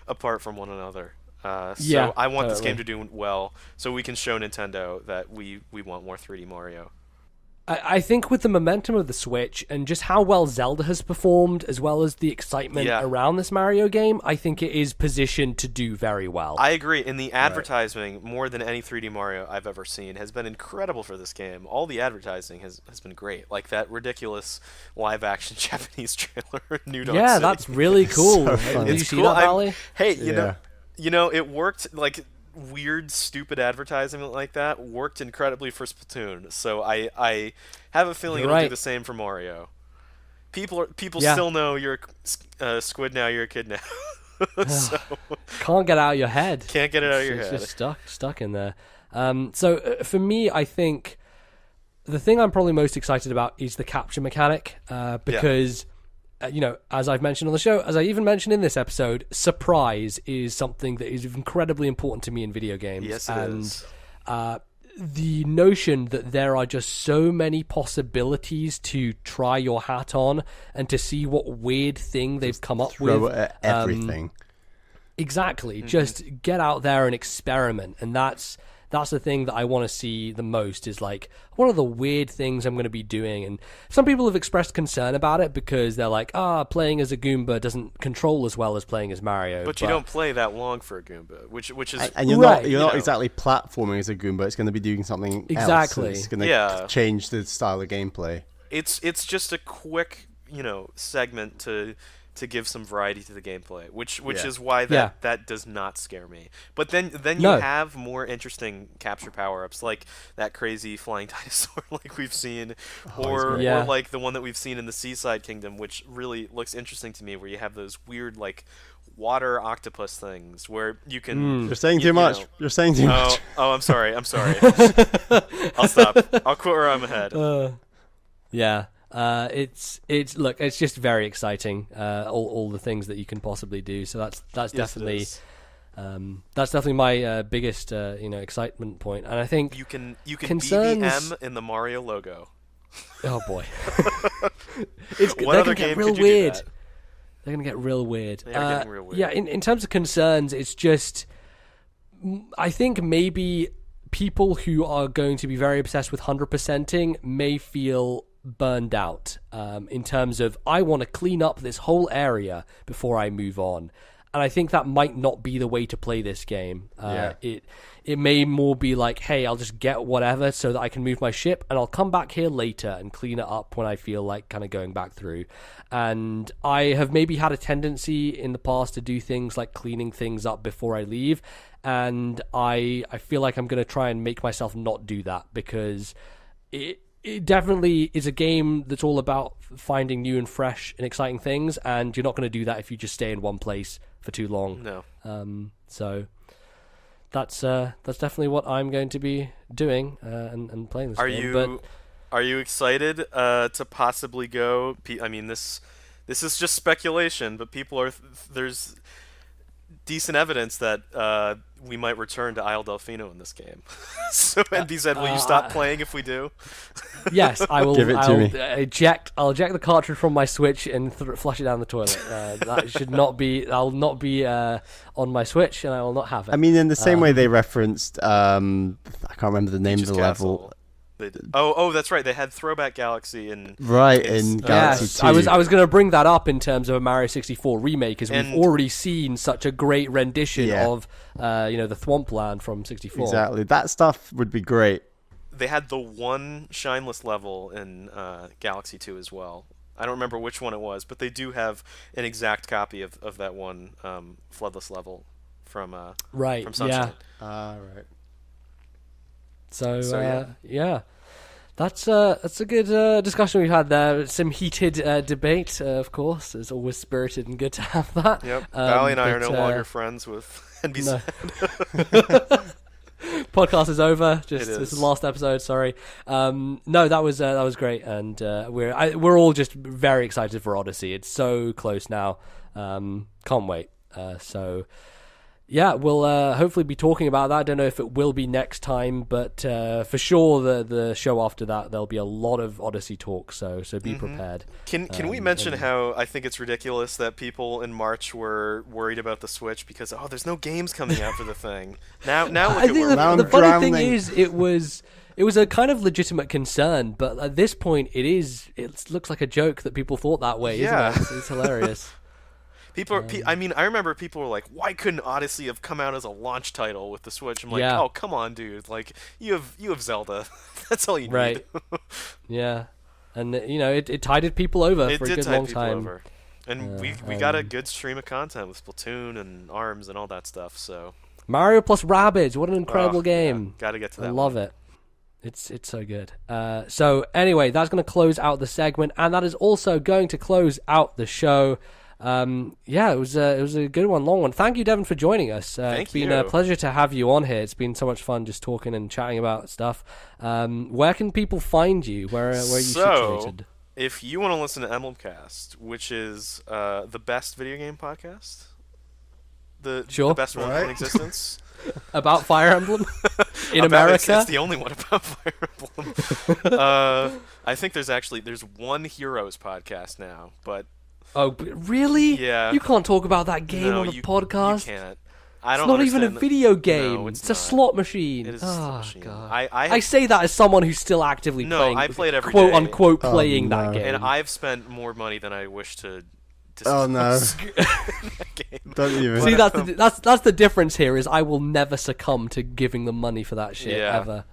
C: apart from one another. So I want this game to do well, so we can show Nintendo that we want more 3D Mario.
A: I think with the momentum of the Switch and just how well Zelda has performed, as well as the excitement around this Mario game, I think it is positioned to do very well.
C: I agree. And the advertising, more than any 3D Mario I've ever seen, has been incredible for this game. All the advertising has been great. Like that ridiculous live-action Japanese trailer, New Donk City.
A: That's really cool.
B: So
A: Did you see that, Bally?
C: Hey, you know, it worked. Like, weird, stupid advertising like that worked incredibly for Splatoon. So I have a feeling it'll do the same for Mario. People still know you're a squid now, you're a kid now. So,
A: can't get it out of your head.
C: Can't get it out of your head.
A: It's just stuck in there. So for me, I think the thing I'm probably most excited about is the capture mechanic, because as I've mentioned on the show, as I even mentioned in this episode, surprise is something that is incredibly important to me in video games.
C: Yes, it is.
A: The notion that there are just so many possibilities to try your hat on and to see what weird thing they've come up with.
B: Throw at everything.
A: Exactly. Mm-hmm. Just get out there and experiment. And that's the thing that I want to see the most, is like, what are the weird things I'm going to be doing? And some people have expressed concern about it because they're like, playing as a Goomba doesn't control as well as playing as Mario.
C: But you don't play that long for a Goomba, which is...
B: And you're not exactly platforming as a Goomba. It's going to be doing something else. It's going to change the style of gameplay.
C: It's just a quick, segment to to give some variety to the gameplay, which is why that does not scare me. But then you have more interesting capture power-ups, like that crazy flying dinosaur like we've seen, or like the one that we've seen in the Seaside Kingdom, which really looks interesting to me, where you have those weird like water octopus things where you can
B: You're saying too much. You're saying too much.
C: Oh, I'm sorry. I'll stop. I'll quit where I'm ahead.
A: It's just very exciting. All the things that you can possibly do. So that's definitely my biggest excitement point. And I think
C: you can
A: concerns...
C: BBM in the Mario logo.
A: Oh boy,
C: what other game could you do that?
A: They're gonna get real weird.
C: They're getting real weird.
A: Yeah, in terms of concerns, it's just I think maybe people who are going to be very obsessed with 100%ing may feel burned out in terms of I want to clean up this whole area before I move on. And I think that might not be the way to play this game. It may more be like, hey, I'll just get whatever so that I can move my ship, and I'll come back here later and clean it up when I feel like kind of going back through. And I have maybe had a tendency in the past to do things like cleaning things up before I leave, and I feel like I'm going to try and make myself not do that, because it definitely is a game that's all about finding new and fresh and exciting things, and you're not going to do that if you just stay in one place for too long.
C: No.
A: So that's definitely what I'm going to be doing and playing this game.
C: Are you excited to possibly go? I mean, this is just speculation, but there's decent evidence that we might return to Isle Delfino in this game. So NB said, will you stop playing if we do?
A: Yes, I will.
B: I'll
A: I'll eject the cartridge from my Switch and flush it down the toilet. That should not be. I'll not be on my Switch, and I will not have it.
B: I mean, in the same way they referenced, I can't remember the name of the level.
C: That's right. They had Throwback Galaxy in
B: Galaxy 2.
A: I was going to bring that up in terms of a Mario 64 remake, because we've already seen such a great rendition of the Thwompland from 64.
B: Exactly, that stuff would be great.
C: They had the one shineless level in Galaxy 2 as well. I don't remember which one it was, but they do have an exact copy of that one floodless level from Sunshine.
B: Right.
A: So yeah. That's a good discussion we've had there. Some heated debate, of course. It's always spirited and good to have that.
C: Yep. Bally and I are no longer friends with NBC.
A: No. Podcast is over. This is the last episode. Sorry. No, that was great, and we're all just very excited for Odyssey. It's so close now. Can't wait. Yeah, we'll hopefully be talking about that. I don't know if it will be next time, but for sure the show after that there'll be a lot of Odyssey talk. So be prepared.
C: Can we mention how I think it's ridiculous that people in March were worried about the Switch because there's no games coming out for the thing. Now look at where
A: the funny thing is it was a kind of legitimate concern, but at this point it looks like a joke that people thought that way.
C: Yeah.
A: Isn't it? It's hilarious.
C: I mean, I remember people were like, "Why couldn't Odyssey have come out as a launch title with the Switch?" I'm like, "Oh, come on, dude! Like, you have Zelda. That's all you need."
A: Right. Yeah, and it tided people over for a good long time. Over.
C: And we got a good stream of content with Splatoon and ARMS and all that stuff. So
A: Mario plus Rabbids, what an incredible game!
C: Yeah, got to get to that.
A: I love it. It's so good. So anyway, that's going to close out the segment, and that is also going to close out the show. It was a good one, long one. Thank you, Devon, for joining us. It's been a pleasure to have you on here. It's been so much fun just talking and chatting about stuff. Where can people find you? Where are you situated?
C: If you want to listen to Emblemcast, which is the best video game podcast, the best one in existence.
A: About Fire Emblem in America?
C: It's the only one about Fire Emblem. I think there's one Heroes podcast now, but...
A: Oh, really?
C: Yeah.
A: You can't talk about that game on a podcast.
C: You can't.
A: It's not even a video game.
C: No,
A: it's a slot machine.
C: It is a slot machine.
A: God.
C: I
A: say that as someone who's still actively playing.
C: No, I play it every
A: quote
C: day.
A: Unquote playing that game.
C: And I've spent more money than I wish to.
B: Oh no! Don't even.
A: See, that's the difference here. Is I will never succumb to giving them money for that shit ever.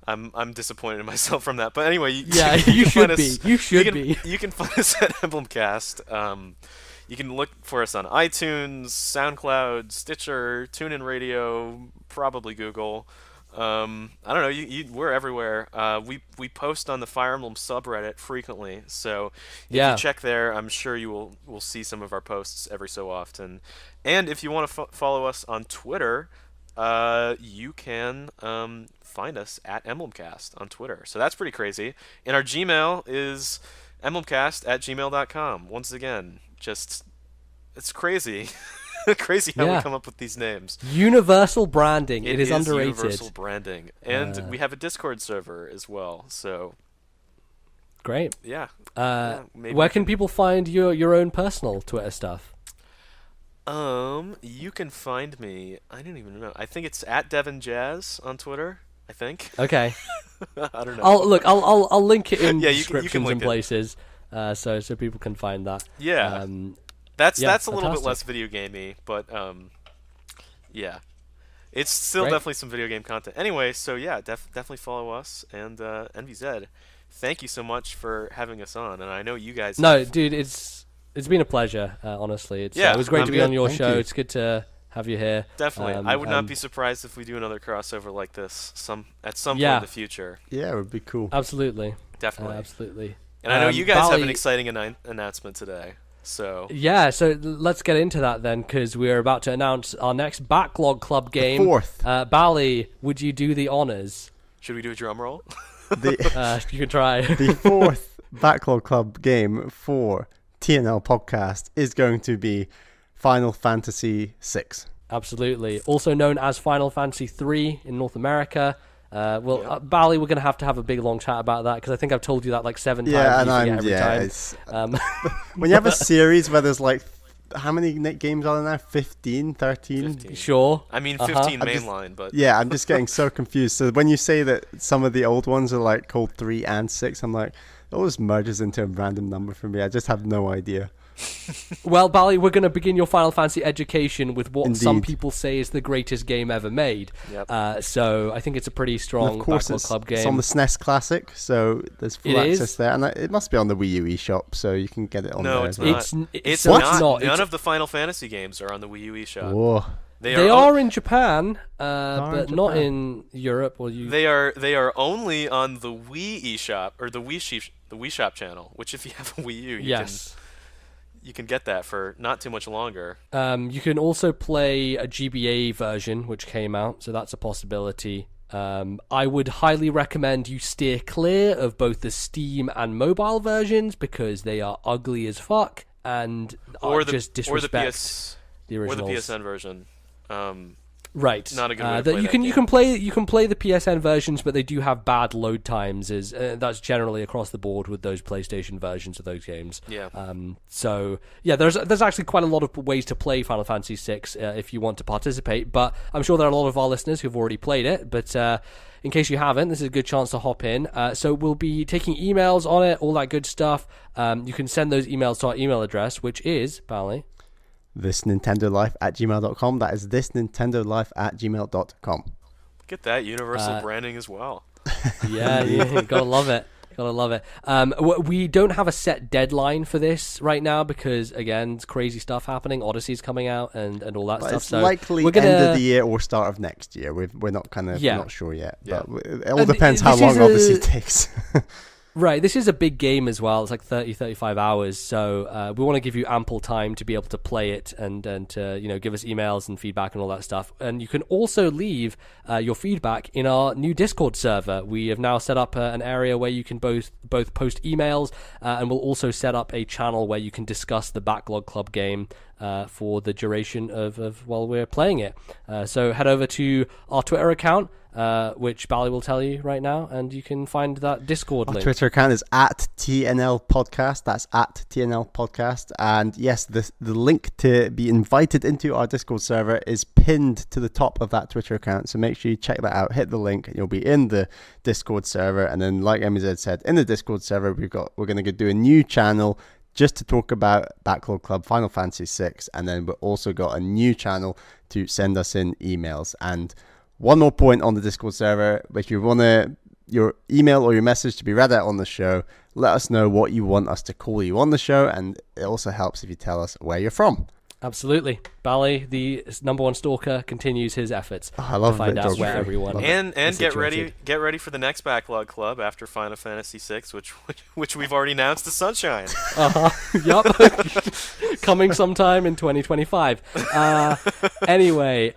C: I'm disappointed in myself from that. But anyway,
A: you should be. You should be.
C: You can find us at Emblemcast. You can look for us on iTunes, SoundCloud, Stitcher, TuneIn Radio, probably Google. I don't know. We're everywhere. We post on the Fire Emblem subreddit frequently, so if you check there, I'm sure you will see some of our posts every so often. And if you want to follow us on Twitter, you can find us at Emblemcast on Twitter. So that's pretty crazy. And our Gmail is emblemcast@gmail.com. Once again, it's crazy. Crazy how we come up with these names.
A: Universal branding. It is underrated.
C: Universal branding. And we have a Discord server as well. So
A: great.
C: Yeah.
A: Where can people find your own personal Twitter stuff?
C: You can find me. I don't even know. I think it's at Devon Jazz on Twitter. I think.
A: Okay.
C: I don't know.
A: I'll link it in descriptions
C: you can link
A: and places, so people can find that.
C: Yeah. That's a little bit
A: fantastic.
C: less video gamey, but yeah, it's still definitely some video game content. Anyway, so yeah, definitely follow us and NVZ. Thank you so much for having us on, and I know you guys.
A: No, dude, it's been a pleasure. Honestly, it was great to be on your show. It's good to have you here.
C: Definitely, I would not be surprised if we do another crossover like this at some point in the future.
B: Yeah, it would be cool.
A: Absolutely,
C: definitely,
A: absolutely.
C: And I know you guys have an exciting announcement today. So
A: let's get into that then, because we're about to announce our next Backlog Club game.
B: The fourth.
A: Bally, would you do the honors?
C: Should we do a drum roll?
A: You can try.
B: The fourth Backlog Club game for TNL Podcast is going to be Final Fantasy VI.
A: Absolutely. Also known as Final Fantasy 3 in North America. Bally, we're going to have a big long chat about that, because I think I've told you that like 7 times.
B: When you have a series where there's like, how many games are there now? 15, 13?
C: 15.
A: Sure.
C: I mean, 15 mainline, but...
B: Yeah, I'm just getting so confused. So when you say that some of the old ones are like called 3 and 6, I'm like, it always merges into a random number for me. I just have no idea.
A: Well, Bally, we're going to begin your Final Fantasy education with what some people say is the greatest game ever made.
C: Yep.
A: So I think it's a pretty strong Backlog Club game.
B: It's on the SNES Classic, so there's full access there. And it must be on the Wii U eShop, so you can get it on there.
C: No, it's not. It's not. None of the Final Fantasy games are on the Wii U eShop.
B: Whoa.
A: They are in Japan, but not in Europe.
C: They are only on the Wii eShop, or the Wii Shop channel, which if you have a Wii U, you can get that for not too much longer.
A: You can also play a GBA version, which came out, so that's a possibility. I would highly recommend you steer clear of both the Steam and mobile versions, because they are ugly as fuck and just disrespect the originals.
C: Or the PSN version.
A: Right.
C: Not a good way to play
A: you can play the PSN versions, but they do have bad load times. That's generally across the board with those PlayStation versions of those games.
C: Yeah.
A: There's actually quite a lot of ways to play Final Fantasy VI if you want to participate. But I'm sure there are a lot of our listeners who've already played it. But in case you haven't, this is a good chance to hop in. So we'll be taking emails on it, all that good stuff. You can send those emails to our email address, which is Bally.
B: ThisNintendoLife@gmail.com. That is ThisNintendoLife@gmail.com.
C: Look at that universal branding as well.
A: Yeah, you gotta love it. Gotta love it. We don't have a set deadline for this right now because, again, it's crazy stuff happening. Odyssey's coming out and all that stuff.
B: It's likely end of the year or start of next year. We're not not sure yet.
C: Yeah.
B: But it all depends how long Odyssey takes.
A: Right, this is a big game as well. It's like 35 hours, so we want to give you ample time to be able to play it and to give us emails and feedback and all that stuff. And you can also leave your feedback in our new Discord server. We have now set up an area where you can both post emails, and we'll also set up a channel where you can discuss the Backlog Club game for the duration of while we're playing it. So head over to our Twitter account, which Bally will tell you right now, and you can find that Discord link.
B: Our Twitter account is @TNL Podcast. That's @TNL Podcast. And yes, the link to be invited into our Discord server is pinned to the top of that Twitter account. So make sure you check that out. Hit the link, and you'll be in the Discord server. And then, like MZ said, in the Discord server, we're going to do a new channel just to talk about Backlog Club, Final Fantasy VI, and then we've also got a new channel to send us in emails. And one more point on the Discord server, if you want to your email or your message to be read out on the show. Let us know what you want us to call you on the show, and it also helps if you tell us where you're from.
A: Absolutely. Bally, the number one stalker, continues his efforts
B: I love
A: to find out where everyone
C: and
A: is
C: get
A: situated.
C: ready for the next Backlog Club after Final Fantasy VI, which we've already announced is Sunshine.
A: Yup. Coming sometime in 2025. Anyway,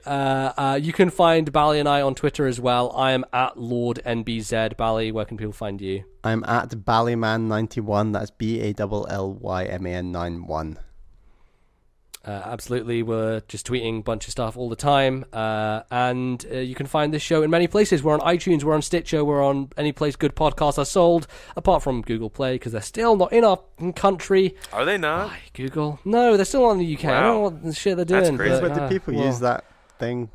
A: you can find Bally and I on Twitter as well. I am at Lordnbz. Bally, where can people find you?
B: I'm at Ballyman91. That's BALLYMAN91.
A: Absolutely, we're just tweeting a bunch of stuff all the time, and you can find this show in many places. We're on iTunes, we're on Stitcher, we're on any place good podcasts are sold, apart from Google Play, because they're still not in our country.
C: Are they not?
A: Google? No, they're still not in the UK.
C: Wow.
A: I don't know what the shit they're doing.
C: That's crazy.
B: But do people use that thing?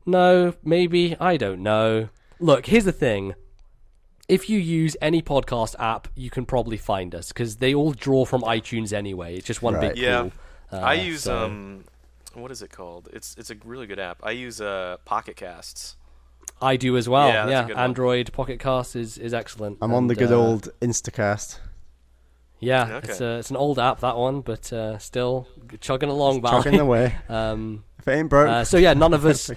A: No, maybe. I don't know. Look, here's the thing. If you use any podcast app, you can probably find us, because they all draw from iTunes anyway. It's just one big pool.
C: I use what is it called? It's a really good app. I use Pocket Casts.
A: I do as well.
C: Yeah, that's a good one.
A: Android Pocket Cast is excellent.
B: I'm on the good old Instacast.
A: Yeah,
C: Okay.
A: it's an old app, that one, but still chugging along.
B: Chugging away. If it ain't broke.
A: So yeah, none of us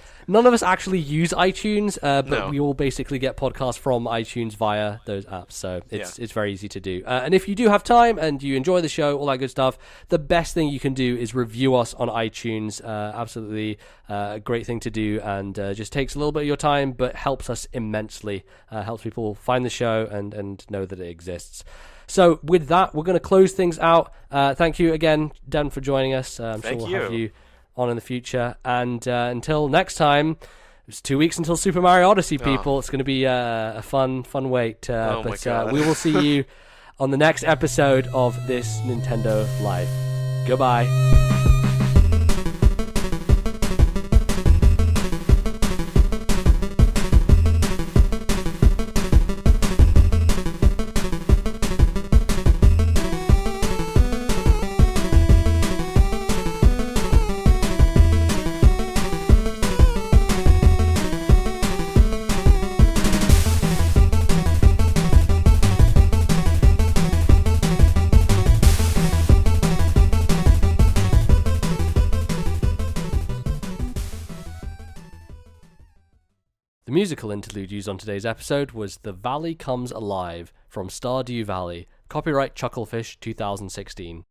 A: actually use iTunes, but
C: No.
A: we all basically get podcasts from iTunes via those apps. So it's very easy to do. And if you do have time and you enjoy the show, all that good stuff, the best thing you can do is review us on iTunes. Absolutely a great thing to do, and just takes a little bit of your time, but helps us immensely. Helps people find the show and know that it exists. So with that, we're going to close things out. Thank you again, Dan, for joining us. I'm sure we'll have you on in the future. And until next time, it's 2 weeks until Super Mario Odyssey, people. It's going to be a fun wait.
C: My God.
A: We will see you on the next episode of This Nintendo Life. Goodbye. The musical interlude used on today's episode was The Valley Comes Alive from Stardew Valley, copyright Chucklefish 2016.